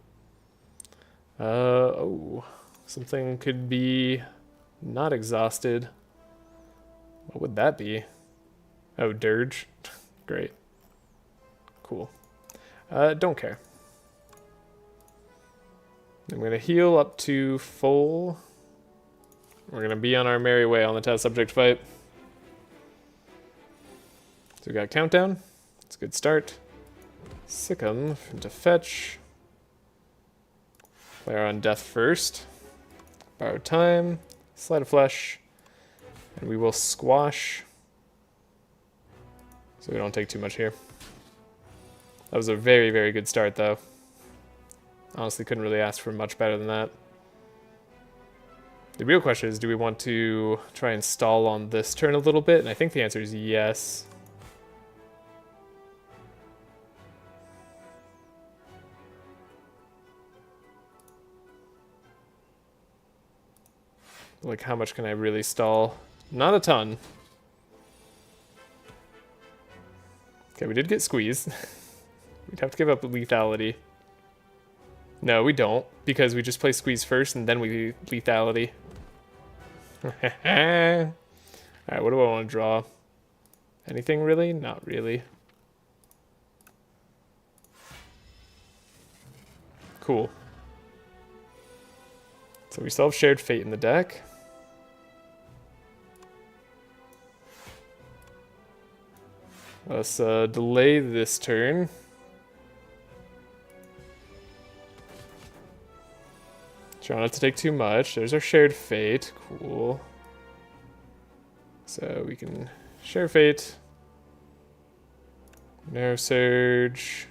Oh. Something could be not exhausted. What would that be? Oh, Dirge. Great. Cool. Don't care. I'm going to heal up to full. We're going to be on our merry way on the test subject fight. So we got Countdown. It's a good start. Sick 'em into fetch. Player on death first. Borrowed time. Sleight of flesh. And we will squash. So we don't take too much here. That was a very, very good start, though. Honestly, couldn't really ask for much better than that. The real question is, do we want to try and stall on this turn a little bit? And I think the answer is yes. Like, how much can I really stall? Not a ton. Okay, we did get squeezed. We'd have to give up lethality. No, we don't, because we just play squeeze first and then we lethality. Alright, what do I want to draw? Anything really? Not really. Cool. So we still have Shared Fate in the deck. Let's delay this turn. Try not to take too much. There's our Shared Fate. Cool. So we can Share Fate. Narrow Surge.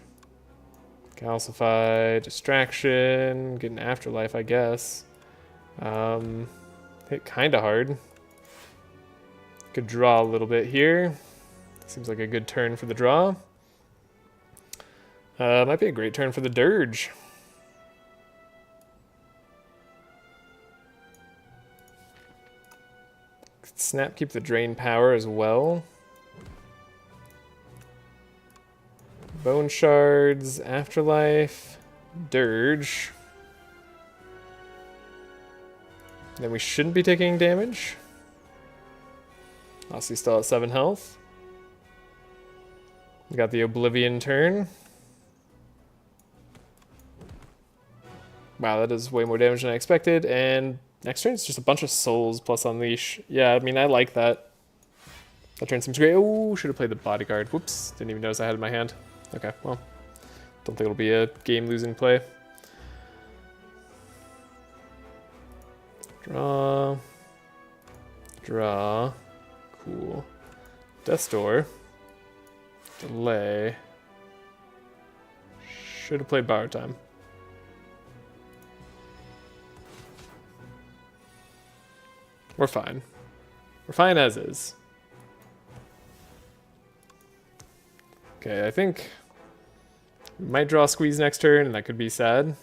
Calcify. Distraction. Get an Afterlife, I guess. Hit kind of hard. Could draw a little bit here. Seems like a good turn for the draw. Might be a great turn for the Dirge. Snap, keep the drain power as well. Bone Shards, Afterlife, Dirge. Then we shouldn't be taking damage. Aussie still at 7 health. We got the Oblivion turn. Wow, that does way more damage than I expected. And next turn is just a bunch of souls plus Unleash. Yeah, I mean, I like that. That turn seems great. Oh, should have played the Bodyguard. Whoops, didn't even notice I had it in my hand. Okay, well, don't think it'll be a game-losing play. Draw. Draw. Cool. Death's Door. Delay. Should have played Borrowed Time. We're fine. We're fine as is. Okay, I think we might draw Squeeze next turn, and that could be sad.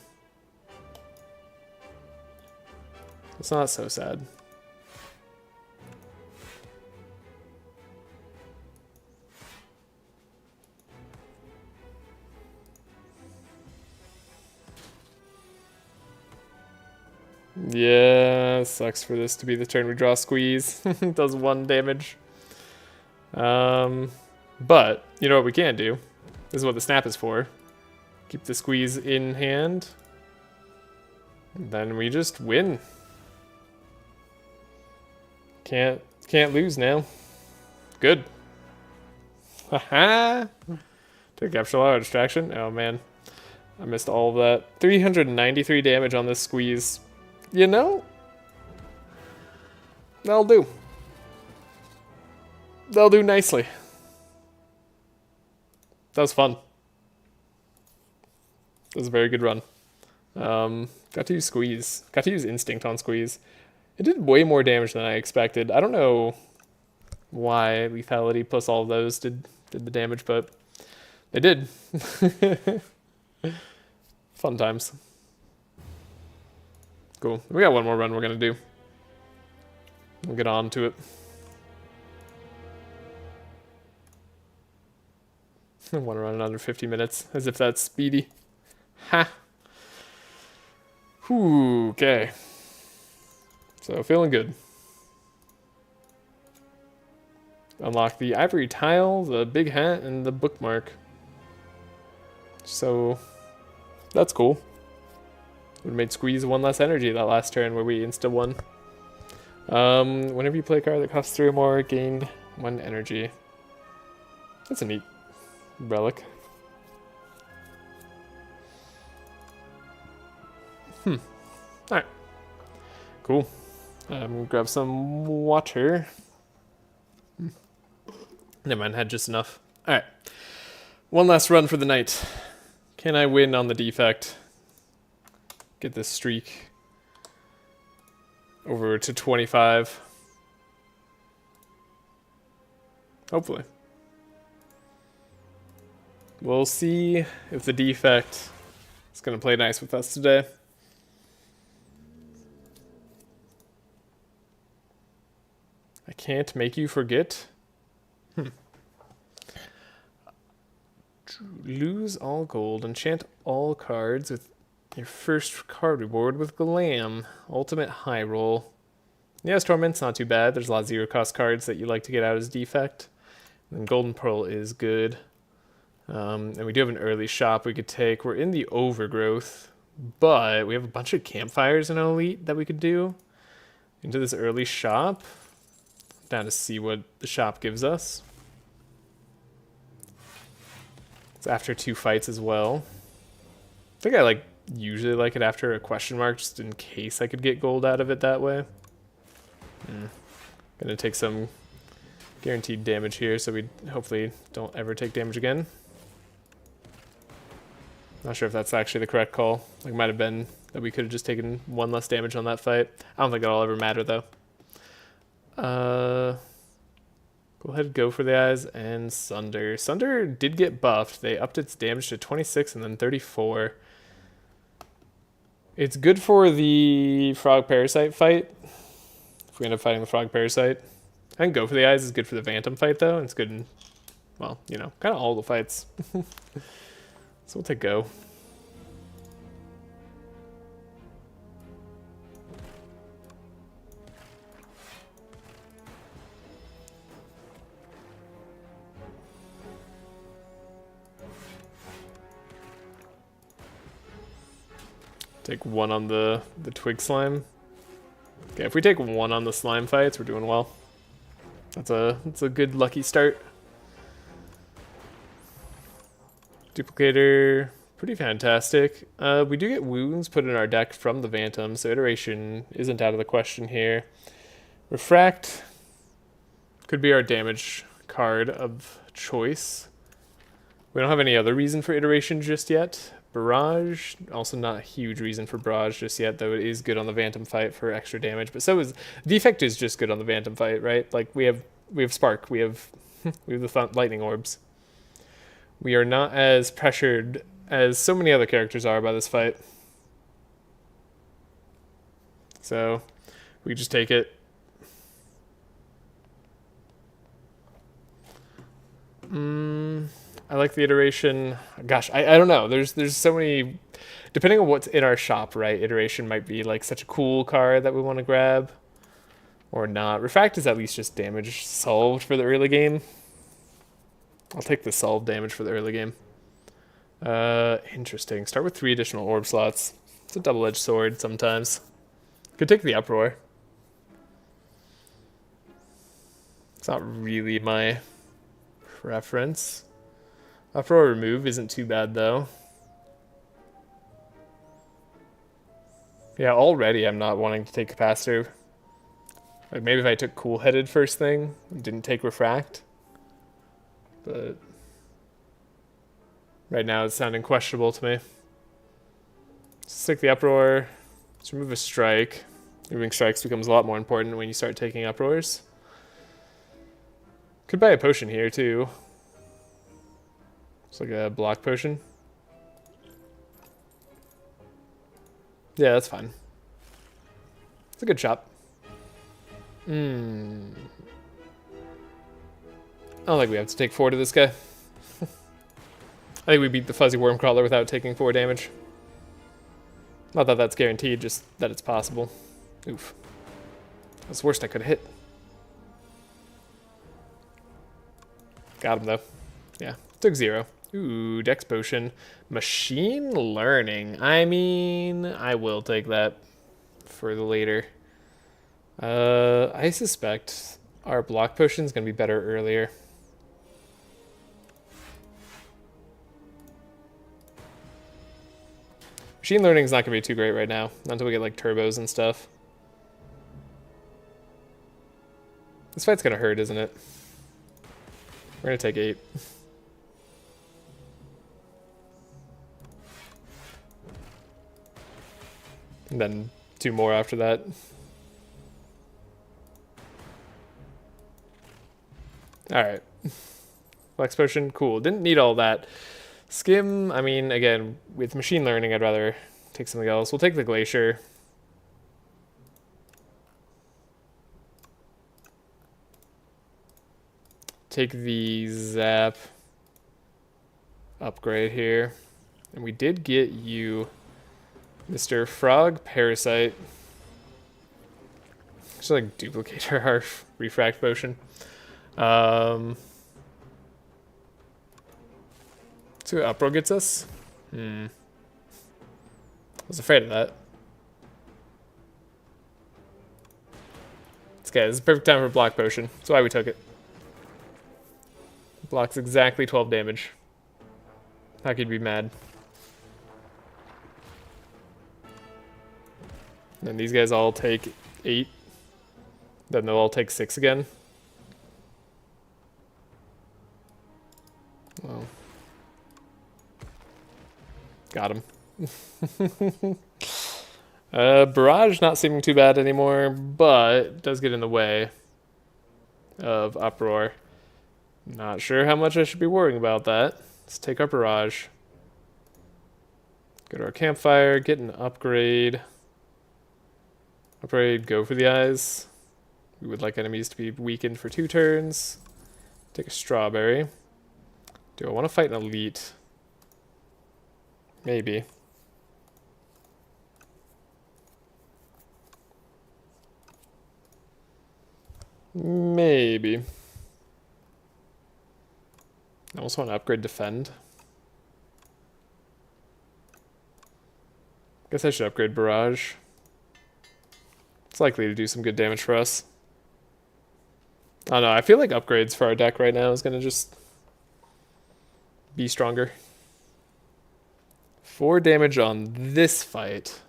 It's not so sad. Yeah, sucks for this to be the turn we draw Squeeze. It does 1 damage. But, you know what we can do? This is what the snap is for. Keep the Squeeze in hand. And then we just win. Can't lose now. Good. Haha! Take capture auto distraction. Oh man. I missed all of that. 393 damage on this Squeeze. You know? That'll do. That'll do nicely. That was fun. That was a very good run. Got to use Squeeze. Got to use Instinct on Squeeze. It did way more damage than I expected. I don't know why Lethality plus all of those did the damage, but they did. Fun times. Cool. We got one more run we're gonna do. We'll get on to it. I want to run in under 50 minutes, as if that's speedy. Ha! Whew, okay. So, feeling good. Unlock the ivory tile, the big hat, and the bookmark. So, that's cool. Would have made Squeeze one less energy that last turn where we insta won. Whenever you play a card that costs 3 or more, gain 1 energy. That's a neat relic. Alright. Cool. Grab some water. Never mind, had just enough. Alright. One last run for the night. Can I win on the defect? Get this streak over to 25. Hopefully. We'll see if the defect is going to play nice with us today. I can't make you forget. Lose all gold. Enchant all cards with your first card reward with Glam. Ultimate high roll. Yeah, Torment's not too bad. There's a lot of 0-cost cards that you like to get out as defect. And Golden Pearl is good. And we do have an early shop we could take. We're in the Overgrowth, but we have a bunch of campfires in Elite that we could do into this early shop. Down to see what the shop gives us. It's after 2 fights as well. I think I usually like it after a question mark, just in case I could get gold out of it that way. Gonna take some guaranteed damage here, so we hopefully don't ever take damage again. Not sure if that's actually the correct call. Like, might have been that we could have just taken 1 less damage on that fight. I don't think that'll ever matter though. Go ahead, go for the eyes, and Sunder. Sunder did get buffed. They upped its damage to 26 and then 34. It's good for the Frog Parasite fight. If we end up fighting the Frog Parasite. I think go for the eyes is good for the Phantom fight, though. It's good in, well, you know, kind of all the fights. So we'll take go. Take 1 on the twig slime. Okay, if we take 1 on the slime fights, we're doing well. That's a good lucky start. Duplicator, pretty fantastic. We do get wounds put in our deck from the Phantom, so iteration isn't out of the question here. Refract could be our damage card of choice. We don't have any other reason for iteration just yet. Barrage, also not a huge reason for Barrage just yet, though it is good on the Phantom fight for extra damage. But so is Defect is just good on the Phantom fight, right? Like we have Spark, we have the lightning orbs. We are not as pressured as so many other characters are by this fight. So we just take it. I like the iteration. Gosh, I don't know. There's so many, depending on what's in our shop, right? Iteration might be like such a cool card that we want to grab or not. Refract is at least just damage solved for the early game. I'll take the solved damage for the early game. Interesting. Start with 3 additional orb slots. It's a double-edged sword sometimes. Could take the Uproar. It's not really my preference. Uproar remove isn't too bad though. Yeah, already I'm not wanting to take Capacitor. Like maybe if I took Cool Headed first thing and didn't take Refract. But right now it's sounding questionable to me. Let's take the Uproar. Let's remove a strike. Removing strikes becomes a lot more important when you start taking Uproars. Could buy a potion here too. It's like a block potion. Yeah, that's fine. It's a good chop. I don't think we have to take 4 to this guy. I think we beat the Fuzzy Wormcrawler without taking 4 damage. Not that that's guaranteed, just that it's possible. Oof. That's the worst I could have hit. Got him, though. Yeah, took 0. Ooh, Dex Potion. Machine Learning. I mean, I will take that for the later. I suspect our Block Potion's going to be better earlier. Machine Learning is not going to be too great right now, not until we get like turbos and stuff. This fight's going to hurt, isn't it? We're going to take 8. And then 2 more after that. Alright. Flex Potion, cool. Didn't need all that. Skim, I mean, again, with Machine Learning, I'd rather take something else. We'll take the Glacier. Take the Zap upgrade here. And we did get you Mr. Frog Parasite. Just like duplicate our Refract Potion. See what Uproar gets us. I was afraid of that. This is the perfect time for Block Potion. That's why we took it. Blocks exactly 12 damage. How could you be mad? And these guys all take 8. Then they'll all take 6 again. Well. Got him. Barrage not seeming too bad anymore, but it does get in the way of Uproar. Not sure how much I should be worrying about that. Let's take our Barrage. Go to our Campfire, get an upgrade. Upgrade, go for the eyes. We would like enemies to be weakened for 2 turns. Take a Strawberry. Do I want to fight an Elite? Maybe. Maybe. I also want to upgrade Defend. Guess I should upgrade Barrage. It's likely to do some good damage for us. I don't know, I feel like upgrades for our deck right now is going to just be stronger. 4 damage on this fight.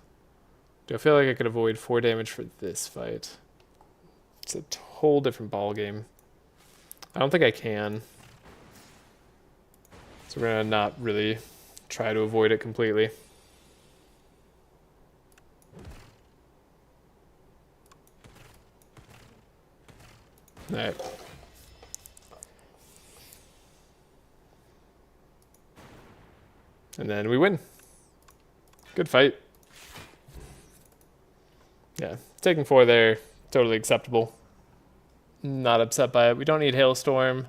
Do I feel like I could avoid 4 damage for this fight? It's a whole different ball game. I don't think I can. So we're going to not really try to avoid it completely. Alright. And then we win. Good fight. Yeah, taking 4 there, totally acceptable. Not upset by it. We don't need Hailstorm.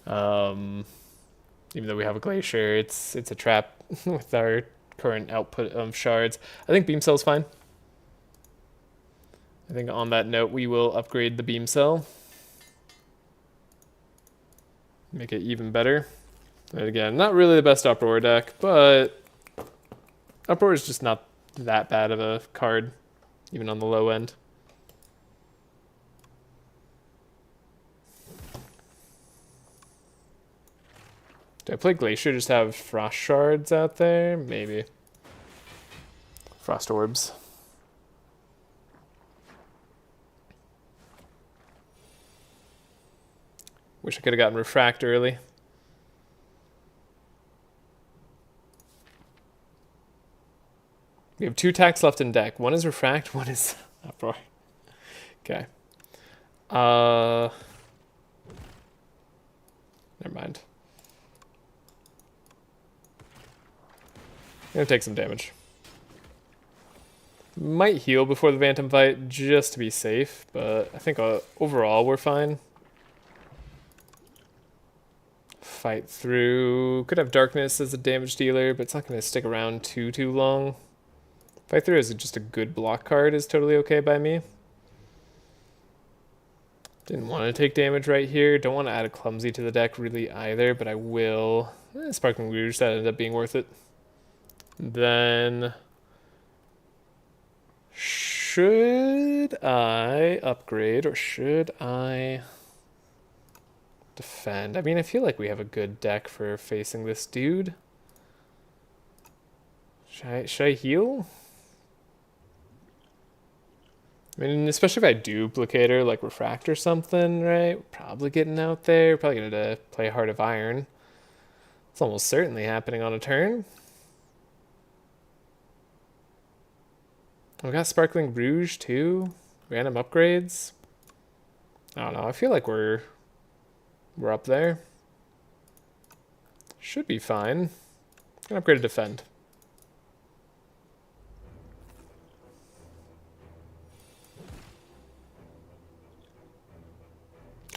Even though we have a Glacier, it's a trap with our current output of shards. I think Beam Cell's fine. I think on that note, we will upgrade the Beam Cell. Make it even better. And again, not really the best Uproar deck, but Uproar is just not that bad of a card, even on the low end. Do I play Glacier just to have Frost Shards out there? Maybe. Frost Orbs. Wish I could have gotten Refract early. We have 2 attacks left in deck. One is Refract, one is Uproar. Okay. Never mind. I'm gonna take some damage. Might heal before the Bantam fight just to be safe, but I think overall we're fine. Fight through. Could have Darkness as a damage dealer, but it's not going to stick around too long. Fight through as just a good block card is totally okay by me. Didn't want to take damage right here. Don't want to add a Clumsy to the deck really either, but I will. Sparkling Rouge, that ended up being worth it. Then should I upgrade or should I defend? I mean, I feel like we have a good deck for facing this dude. Should I heal? I mean, especially if I duplicate her, like Refract or something, right? Probably getting out there. Probably going to play Heart of Iron. It's almost certainly happening on a turn. We got Sparkling Rouge too. Random upgrades. I don't know. I feel like we're up there. Should be fine. Gonna upgrade to Defend.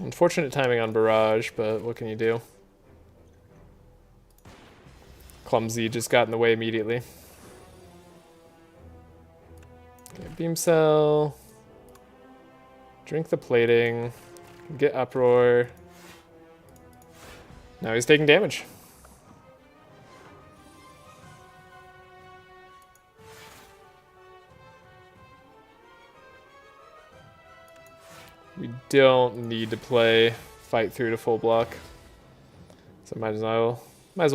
Unfortunate timing on Barrage, but what can you do? Clumsy just got in the way immediately. Okay, Beam Cell. Drink the Plating. Get Uproar. Now he's taking damage. We don't need to play Fight Through to full block. So might as well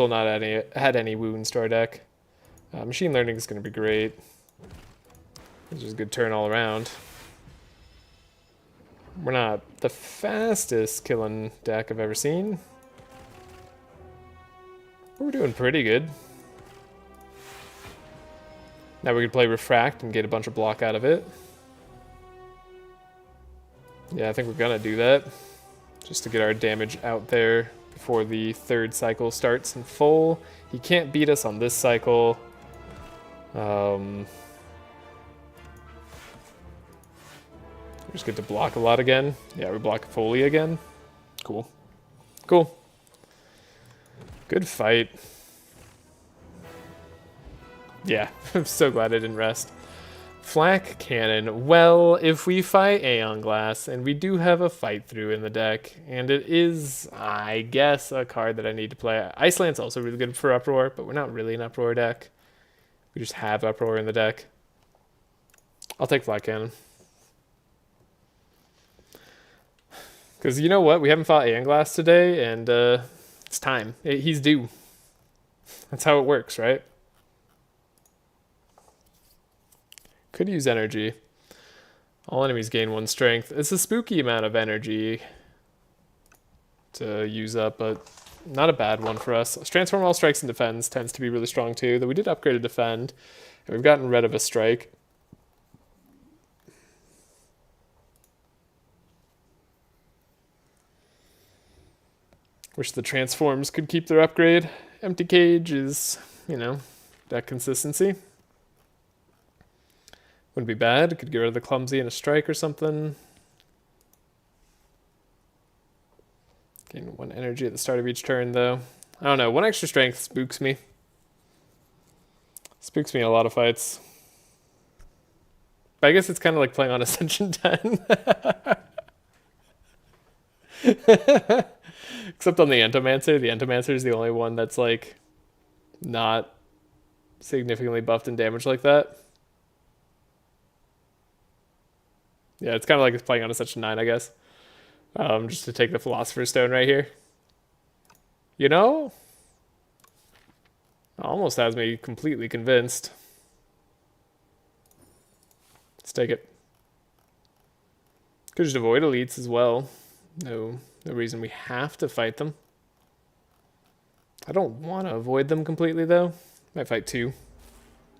not add any wounds to our deck. Machine Learning is going to be great. It's just a good turn all around. We're not the fastest killing deck I've ever seen. But we're doing pretty good. Now we can play Refract and get a bunch of block out of it. Yeah, I think we're gonna do that. Just to get our damage out there before the third cycle starts in full. He can't beat us on this cycle. We just get to block a lot again. Yeah, we block fully again. Cool. Cool. Good fight. Yeah, I'm so glad I didn't rest. Flak Cannon. Well, if we fight Aeon Glass, and we do have a Fight Through in the deck, and it is, I guess, a card that I need to play. Iceland's also really good for Uproar, but we're not really an Uproar deck. We just have Uproar in the deck. I'll take Flak Cannon. Because you know what? We haven't fought Aeon Glass today, and it's time. He's due. That's how it works, right? Could use energy. All enemies gain 1 strength. It's a spooky amount of energy to use up, but not a bad one for us. Transform all strikes and defends tends to be really strong too, though we did upgrade to defend, and we've gotten rid of a strike. Wish the transforms could keep their upgrade. Empty Cage is, you know, that consistency. Wouldn't be bad. Could get rid of the Clumsy and a strike or something. Gain 1 energy at the start of each turn, though. I don't know. 1 extra strength spooks me. Spooks me in a lot of fights. But I guess it's kind of like playing on Ascension 10. Except on the Entomancer. The Entomancer is the only one that's like not significantly buffed and damaged like that. Yeah, it's kind of like it's playing on Ascension 9, I guess. Just to take the Philosopher's Stone right here. You know? Almost has me completely convinced. Let's take it. Could just avoid elites as well. No reason we have to fight them. I don't want to avoid them completely, though. Might fight 2.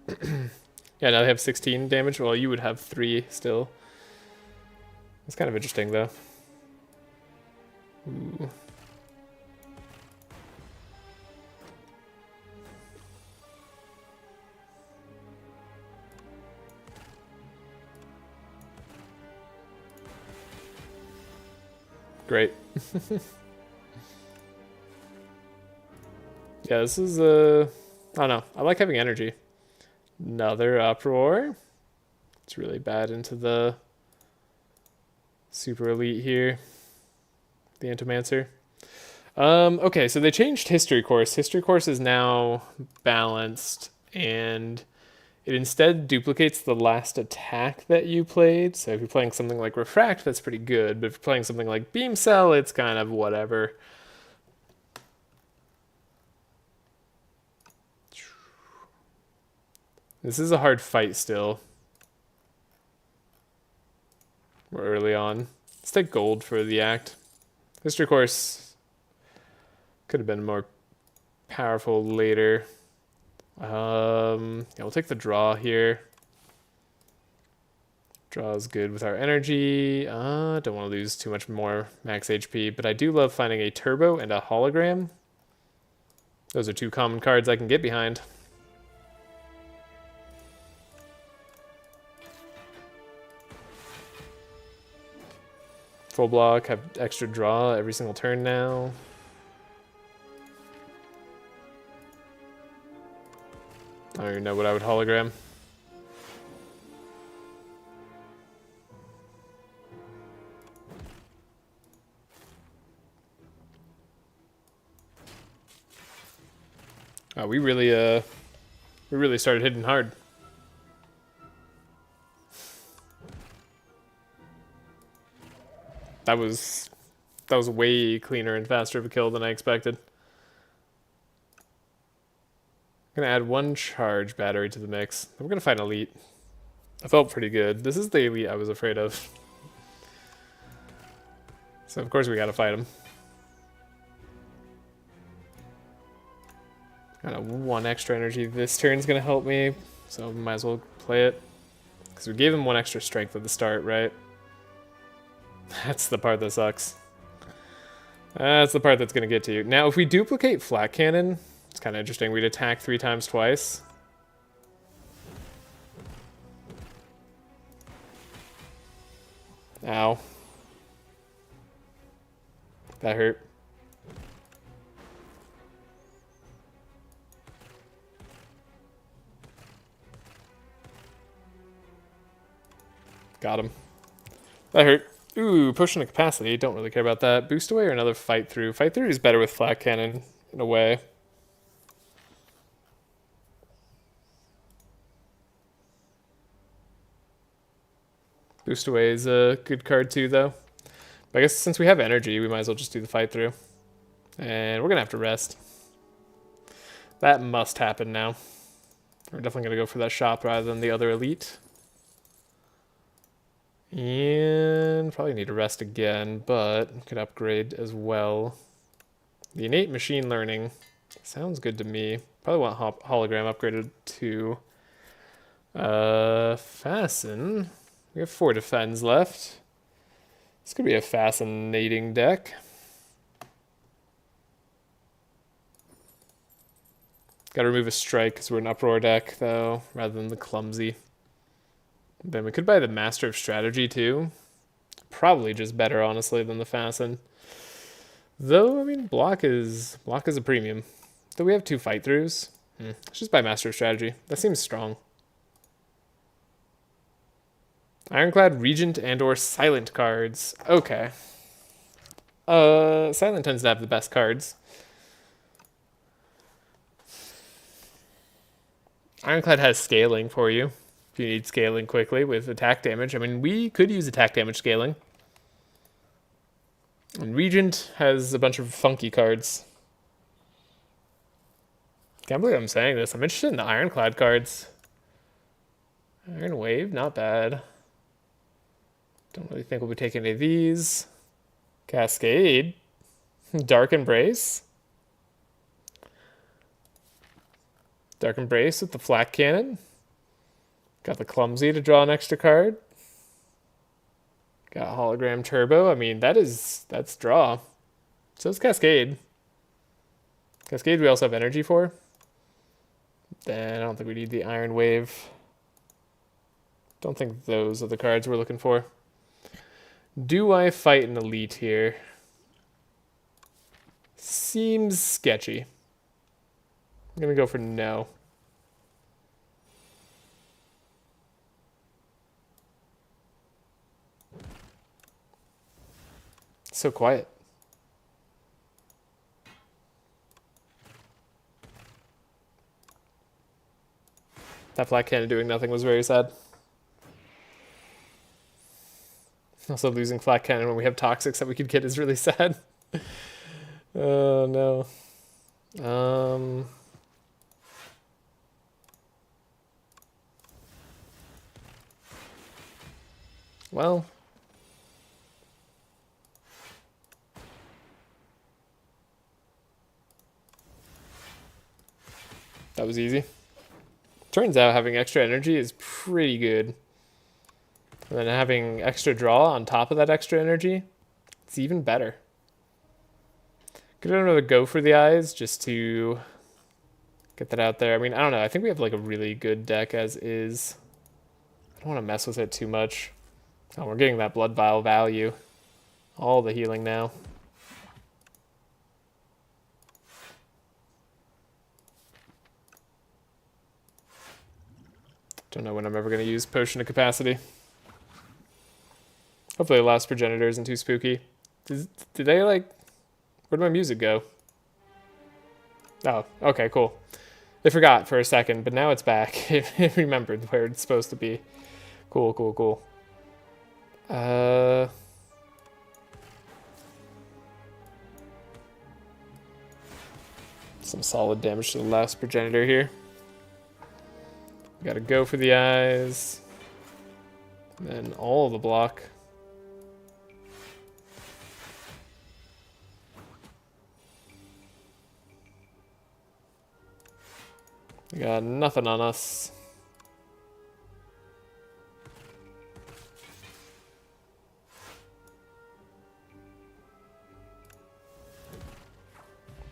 Yeah, now they have 16 damage. Well, you would have 3 still. It's kind of interesting, though. Ooh. Great. Yeah, this is I don't know. I like having energy. Another uproar. It's really bad into the super elite here. The Antimancer. Okay, so they changed History Course. History Course is now balanced, and it instead duplicates the last attack that you played. So if you're playing something like Refract, that's pretty good. But if you're playing something like Beam Cell, it's kind of whatever. This is a hard fight still. We're early on. Let's take gold for the act. History Course could have been more powerful later. Yeah, we'll take the draw here. Draw is good with our energy. Don't want to lose too much more max HP, but I do love finding a turbo and a hologram. Those are two common cards I can get behind. Full block, have extra draw every single turn now. I don't even know what I would hologram. Oh, we really started hitting hard. That was way cleaner and faster of a kill than I expected. I'm gonna add one charge battery to the mix. We're gonna fight elite. I felt pretty good. This is the elite I was afraid of. So of course we gotta fight him. Got a 1 extra energy. This turn's gonna help me, so might as well play it. Because we gave him 1 extra strength at the start, right? That's the part that sucks. That's the part that's gonna get to you. Now, if we duplicate Flat Cannon, it's kind of interesting. We'd attack 3 times twice. Ow. That hurt. Got him. That hurt. Ooh, pushing a capacity. Don't really care about that. Boost away or another fight through. Fight through is better with Flat Cannon, in a way. Boost away is a good card too, though. But I guess since we have energy, we might as well just do the fight through. And we're going to have to rest. That must happen now. We're definitely going to go for that shop rather than the other elite. And probably need to rest again, but could upgrade as well. The innate machine learning sounds good to me. Probably want hologram upgraded to fasten. We have 4 defends left. This could be a fascinating deck. Gotta remove a strike because we're an uproar deck, though, rather than the clumsy. Then we could buy the Master of Strategy, too. Probably just better, honestly, than the fasten. Though, I mean, block is a premium. Though we have 2 fight-throughs. Let's just buy Master of Strategy. That seems strong. Ironclad, Regent, and or Silent cards. Okay. Silent tends to have the best cards. Ironclad has scaling for you. If you need scaling quickly with attack damage. I mean, we could use attack damage scaling. And Regent has a bunch of funky cards. Can't believe I'm saying this. I'm interested in the Ironclad cards. Iron Wave, not bad. Don't really think we'll be taking any of these. Cascade. Dark Embrace. Dark Embrace with the Flat Cannon. Got the Clumsy to draw an extra card. Got Hologram Turbo. I mean, that's draw. So is Cascade. Cascade we also have energy for. Then I don't think we need the Iron Wave. Don't think those are the cards we're looking for. Do I fight an elite here? seems sketchy. I'm gonna go for no. So quiet. That flat cannon doing nothing was very sad. Also, losing flat cannon when we have toxics that we could get is really sad. Oh no. Well. That was easy. Turns out having extra energy is pretty good. And then having extra draw on top of that extra energy, it's even better. Could have another go for the eyes just to get that out there. I mean, I don't know. I think we have like a really good deck as is. I don't want to mess with it too much. Oh, we're getting that blood vial value. All the healing now. Don't know when I'm ever going to use Potion of Capacity. Hopefully the last progenitor isn't too spooky. Did they like... Where'd my music go? Oh, okay, cool. I forgot for a second, but now it's back. It remembered where it's supposed to be. Cool, cool, cool. Some solid damage to the last progenitor here. Gotta go for the eyes. And then all the block. We got nothing on us.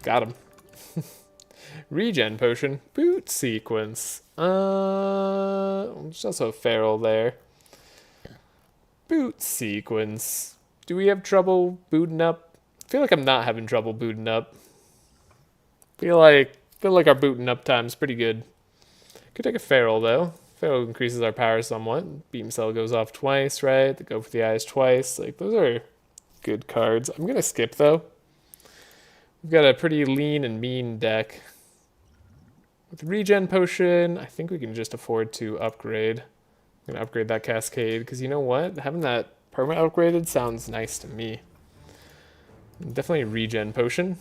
Got him. Regen potion. Boot sequence. There's also a feral there. Boot sequence. Do we have trouble booting up? I feel like I'm not having trouble booting up. Feel like our booting up time's pretty good. Could take a feral though. Feral increases our power somewhat. Beam cell goes off twice, right? The go for the eyes twice. Like those are good cards. I'm gonna skip though. We've got a pretty lean and mean deck. With regen potion, I think we can just afford to upgrade. I'm gonna upgrade that cascade because you know what? Having that perma upgraded sounds nice to me. Definitely regen potion.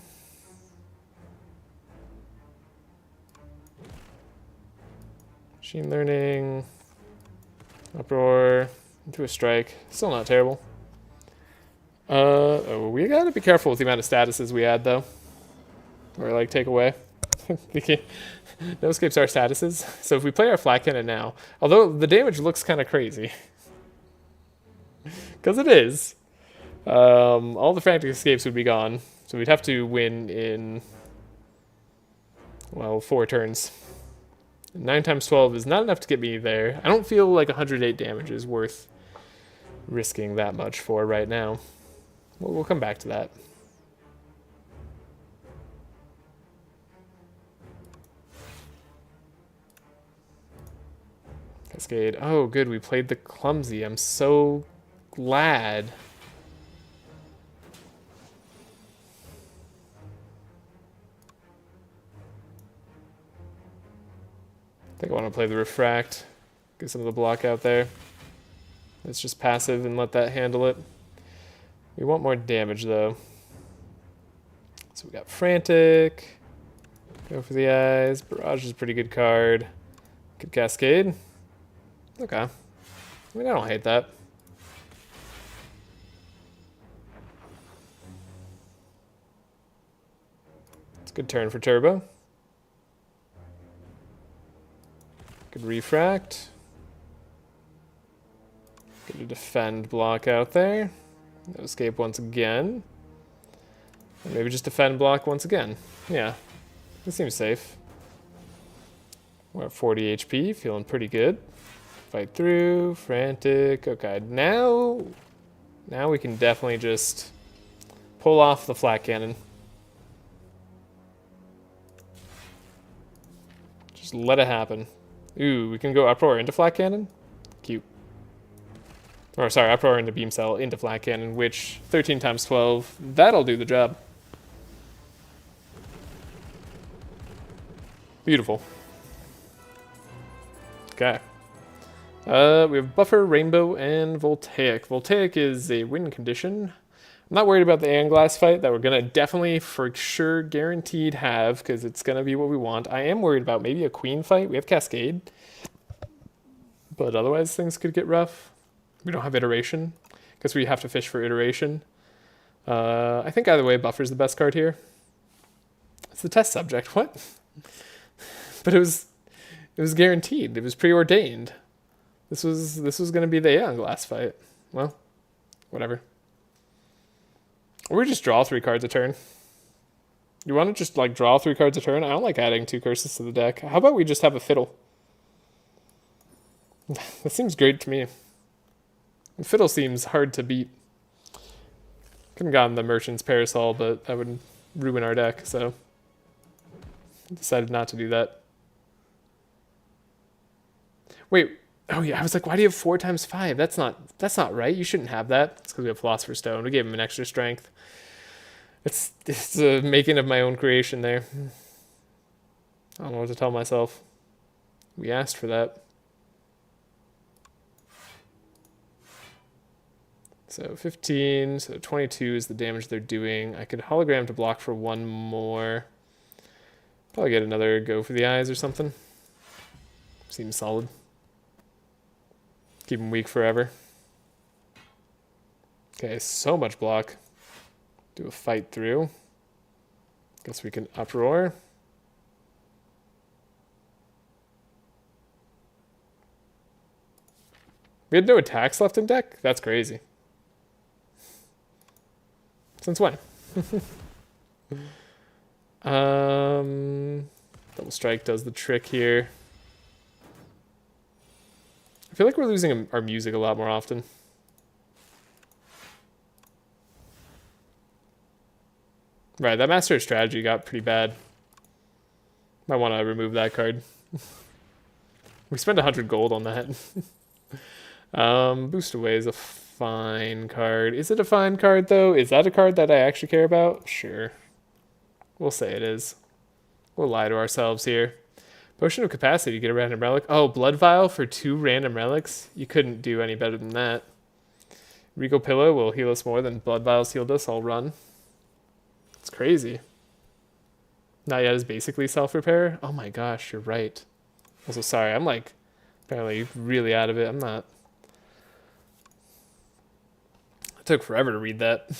Machine learning, uproar, into a strike. Still not terrible. Oh, we gotta be careful with the amount of statuses we add though. Or like take away. No escapes our statuses. So if we play our flat cannon now, although the damage looks kind of crazy. Because it is. All the frantic escapes would be gone. So we'd have to win in, well, 4 turns. 9 times 12 is not enough to get me there. I don't feel like 108 damage is worth risking that much for right now. We'll come back to that. Cascade. Oh, good. We played the clumsy. I'm so glad. I think I want to play the refract. Get some of the block out there. Let's just passive and let that handle it. We want more damage though. So we got frantic. Go for the eyes. Barrage is a pretty good card. Good cascade. Okay. I mean, I don't hate that. It's a good turn for turbo. Good refract. Get a defend block out there. No escape once again. And maybe just defend block once again. Yeah, this seems safe. We're at 40 HP, feeling pretty good. Fight through, frantic. Okay, now we can definitely just pull off the flat cannon. Just let it happen. Ooh, we can go Uproar into Flat Cannon? Cute. Or sorry, Uproar into Beam Cell into Flat Cannon, which 13 times 12, that'll do the job. Beautiful. Okay. We have Buffer, Rainbow, and Voltaic. Voltaic is a win condition. I'm not worried about the Aeon Glass fight that we're going to definitely, for sure, guaranteed have, because it's going to be what we want. I am worried about maybe a Queen fight. We have Cascade. But otherwise, things could get rough. We don't have Iteration, because we have to fish for Iteration. I think either way, Buffer's the best card here. It's the test subject. What? But it was guaranteed. It was preordained. This was going to be the Aeon Glass fight. Well, whatever. Or we just draw 3 cards a turn. You want to just like draw 3 cards a turn? I don't like adding 2 curses to the deck. How about we just have a Fiddle? That seems great to me. Fiddle seems hard to beat. Could have gotten the Merchant's Parasol, but that would ruin our deck, so I decided not to do that. Wait, oh yeah, I was like, why do you have 4 times 5? That's not right. You shouldn't have that. It's because we have Philosopher's Stone. We gave him an extra strength. It's a making of my own creation there. I don't know what to tell myself. We asked for that. So 15, so 22 is the damage they're doing. I could hologram to block for 1 more. Probably get another go for the eyes or something. Seems solid. Keep him weak forever. Okay, so much block. Do a fight through. Guess we can Uproar. We had no attacks left in deck? That's crazy. Since when? Double Strike does the trick here. I feel like we're losing our music a lot more often. Right, that Master of Strategy got pretty bad. Might want to remove that card. We spent 100 gold on that. Boost Away is a fine card. Is it a fine card, though? Is that a card that I actually care about? Sure. We'll say it is. We'll lie to ourselves here. Potion of Capacity, get a random relic. Oh, Blood Vial for 2 random relics? You couldn't do any better than that. Regal Pillow will heal us more than Blood Vials healed us. I'll run. It's crazy. Not Yet is basically self-repair. Oh my gosh, you're right. Also, sorry, I'm like apparently really out of it. I'm not. It took forever to read that.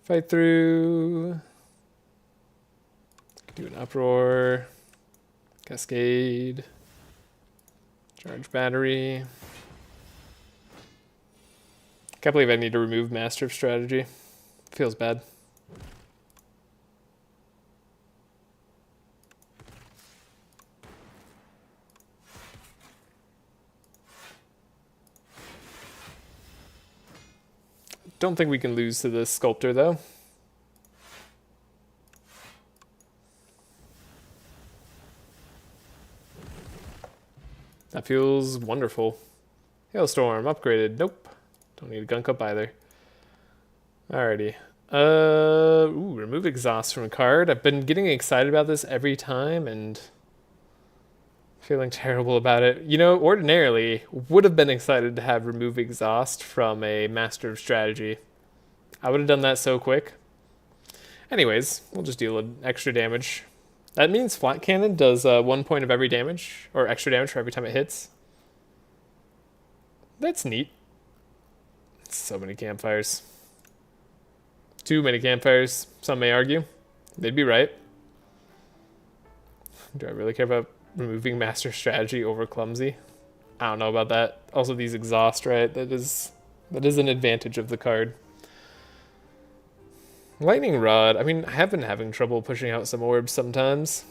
Fight through. Do an Uproar. Cascade. Charge Battery. Can't believe I need to remove Master of Strategy. Feels bad. Don't think we can lose to this Sculptor, though. That feels wonderful. Hailstorm, upgraded. Nope. Don't need a Gunk Up either. Alrighty. Remove Exhaust from a card. I've been getting excited about this every time and feeling terrible about it. You know, ordinarily, would have been excited to have Remove Exhaust from a Master of Strategy. I would have done that so quick. Anyways, we'll just deal an extra damage. That means Flat Cannon does 1 point of every damage, or extra damage for every time it hits. That's neat. So many campfires. Too many campfires, some may argue. They'd be right. Do I really care about removing Master Strategy over Clumsy? I don't know about that. Also, these exhaust, right? That is an advantage of the card. Lightning Rod. I mean, I have been having trouble pushing out some orbs sometimes.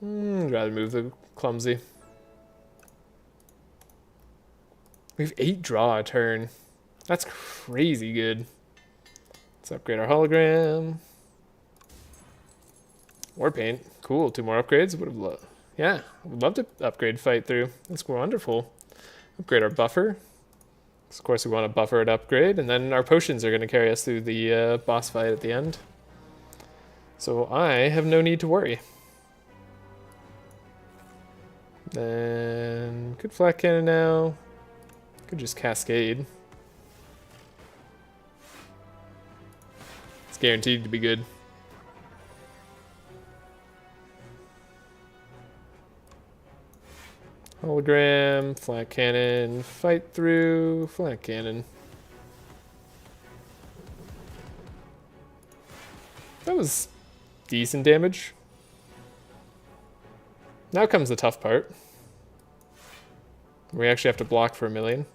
I'd rather move the clumsy. We have 8 draw a turn. That's crazy good. Let's upgrade our hologram. War paint. Cool. 2 more upgrades. Would have loved. Yeah, would love to upgrade fight through. That's wonderful. Upgrade our buffer. Of course, we want a buffer to upgrade, and then our potions are going to carry us through the boss fight at the end. So I have no need to worry. Then could flat cannon now. Could just cascade. It's guaranteed to be good. Hologram, flat cannon, fight through, flat cannon. That was decent damage. Now comes the tough part. We actually have to block for 1,000,000.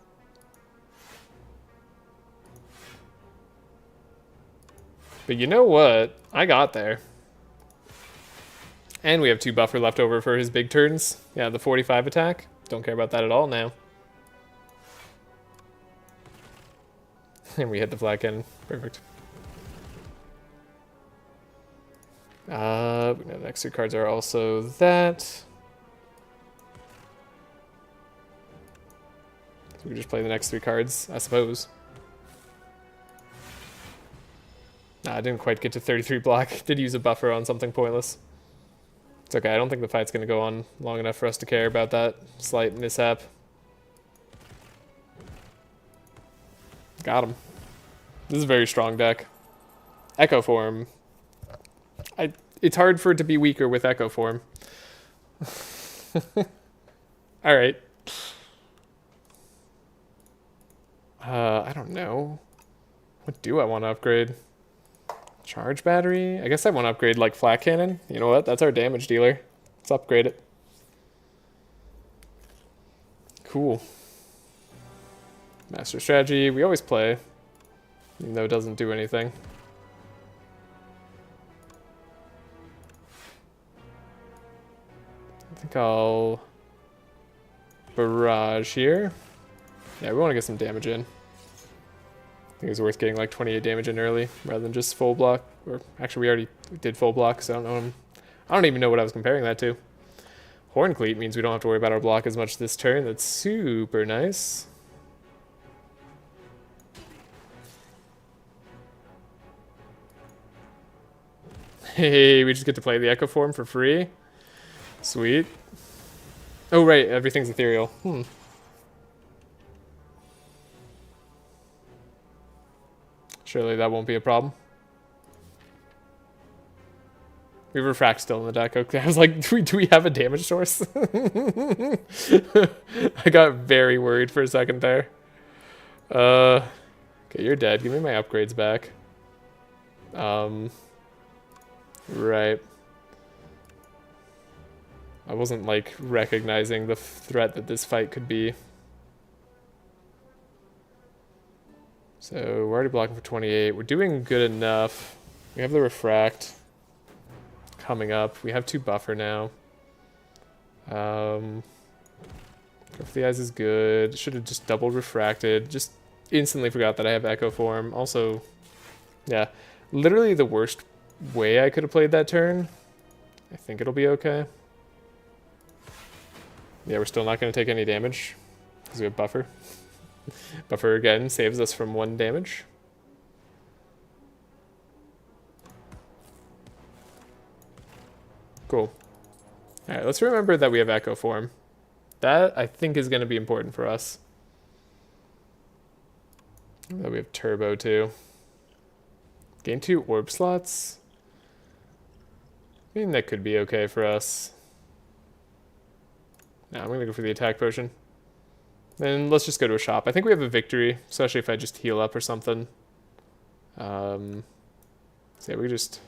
But you know what? I got there. And we have 2 buffer left over for his big turns. Yeah, the 45 attack. Don't care about that at all now. And we hit the flat cannon. Perfect. The next 2 cards are also that. So we just play the next 3 cards, I suppose. Nah, I didn't quite get to 33 block. Did use a buffer on something pointless. It's okay, I don't think the fight's going to go on long enough for us to care about that slight mishap. Got him. This is a very strong deck. Echo Form. It's hard for it to be weaker with Echo Form. Alright. I don't know. What do I want to upgrade? Charge battery? I guess I want to upgrade like flat cannon. You know what? That's our damage dealer. Let's upgrade it. Cool. Master strategy. We always play, even though it doesn't do anything. I think I'll barrage here. Yeah, we want to get some damage in. I think it's worth getting like 28 damage in early rather than just full block. Or actually, we already did full block, so I don't even know what I was comparing that to. Horn Cleat means we don't have to worry about our block as much this turn. That's super nice. Hey, we just get to play the Echo Form for free. Sweet. Oh right, everything's ethereal. Surely that won't be a problem. We have Refract still in the deck. Okay, I was like, do we have a damage source? I got very worried for a second there. Okay, you're dead. Give me my upgrades back. Right. I wasn't like recognizing the threat that this fight could be. So we're already blocking for 28. We're doing good enough. We have the Refract coming up. We have 2 buffer now. Go for the Eyes is good. Should have just double refracted. Just instantly forgot that I have Echo Form. Also, yeah, literally the worst way I could have played that turn. I think it'll be okay. Yeah, we're still not going to take any damage because we have buffer. Buffer again saves us from 1 damage. Cool. Alright, let's remember that we have Echo Form. That, I think, is going to be important for us. That we have Turbo, too. Gain 2 orb slots. I mean, that could be okay for us. Now I'm going to go for the attack potion. Then let's just go to a shop. I think we have a victory, especially if I just heal up or something. So yeah, we just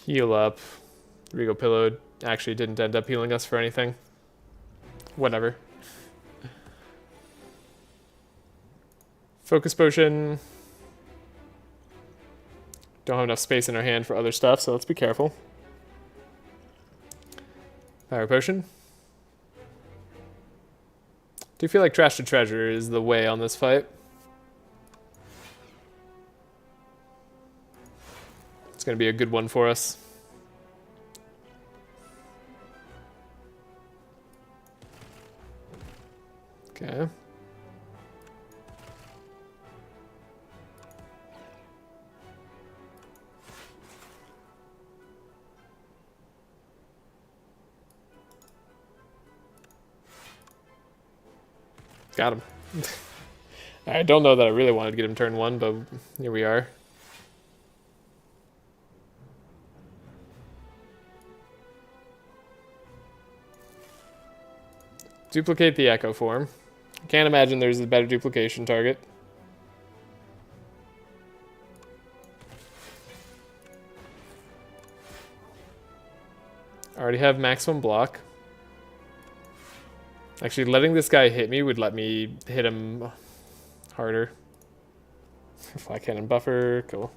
heal up. Regal Pillow actually didn't end up healing us for anything. Whatever. Focus Potion. Don't have enough space in our hand for other stuff, so let's be careful. Power potion. Do you feel like Trashe to Treasure is the way on this fight? It's going to be a good one for us. Okay. Got him. I don't know that I really wanted to get him turn 1, but here we are. Duplicate the Echo form. Can't imagine there's a better duplication target. Already have maximum block. Actually, letting this guy hit me would let me hit him harder. Fly cannon buffer, cool.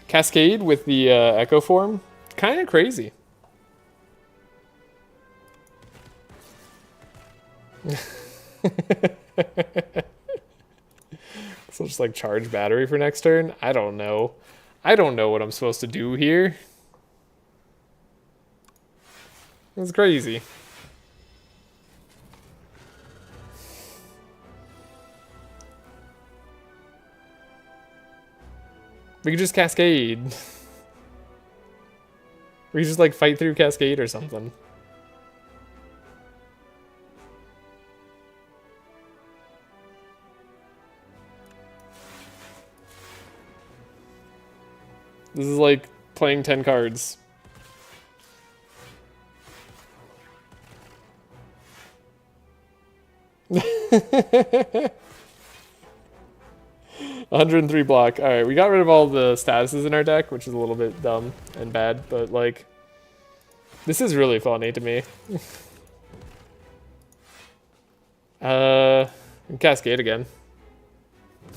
Cascade with the Echo form, kind of crazy. So just like charge battery for next turn? I don't know. I don't know what I'm supposed to do here. It's crazy. We could just Cascade. We could just like fight through Cascade or something. This is like playing 10 cards. $103 block. Alright, we got rid of all the statuses in our deck, which is a little bit dumb and bad, but like, this is really funny to me. Cascade again.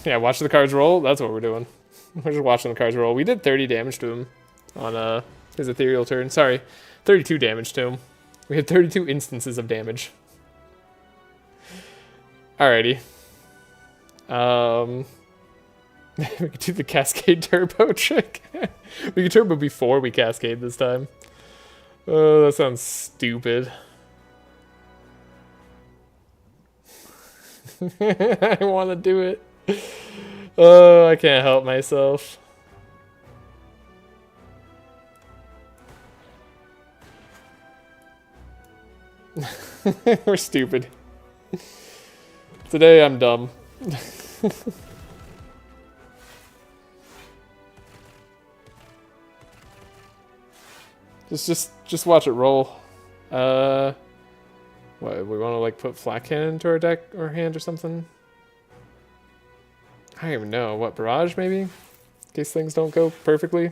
Yeah, watch the cards roll. That's what we're doing. We're just watching the cards roll. We did 30 damage to him on his ethereal turn. Sorry, 32 damage to him. We had 32 instances of damage. Alrighty. We could do the Cascade Turbo trick. We could turbo before we Cascade this time. Oh, that sounds stupid. I want to do it. Oh, I can't help myself. We're stupid. Today I'm dumb. Just watch it roll. What, we want to like put flat cannon into our deck or hand or something? I don't even know. What, barrage maybe? In case things don't go perfectly.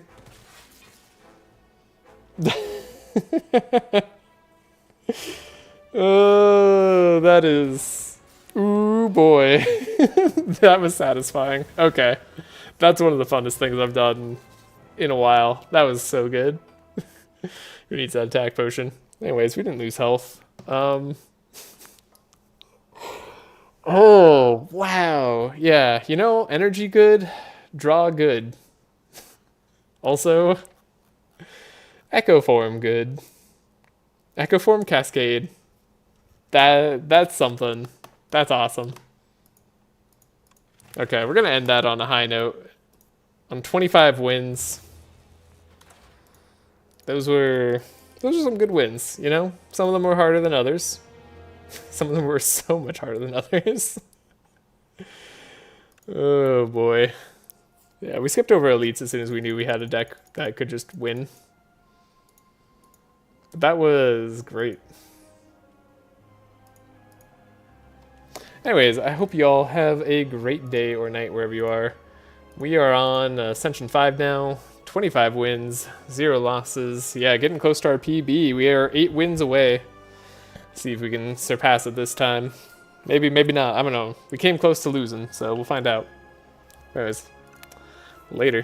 Oh, that is... Ooh, boy. That was satisfying. Okay. That's one of the funnest things I've done in a while. That was so good. Who needs that attack potion? Anyways, we didn't lose health. Oh, wow. Yeah, you know, energy good, draw good. Also, Echo form good. Echo form Cascade. That's something. That's awesome. Okay, we're gonna end that on a high note. On 25 wins. Those were some good wins, you know? Some of them were harder than others. Some of them were so much harder than others. Oh boy. Yeah, we skipped over elites as soon as we knew we had a deck that could just win. But that was great. Anyways, I hope you all have a great day or night wherever you are. We are on Ascension 5 now. 25 wins, 0 losses. Yeah, getting close to our PB. We are 8 wins away. See if we can surpass it this time. Maybe, maybe not. I don't know. We came close to losing, so we'll find out. Anyways, later.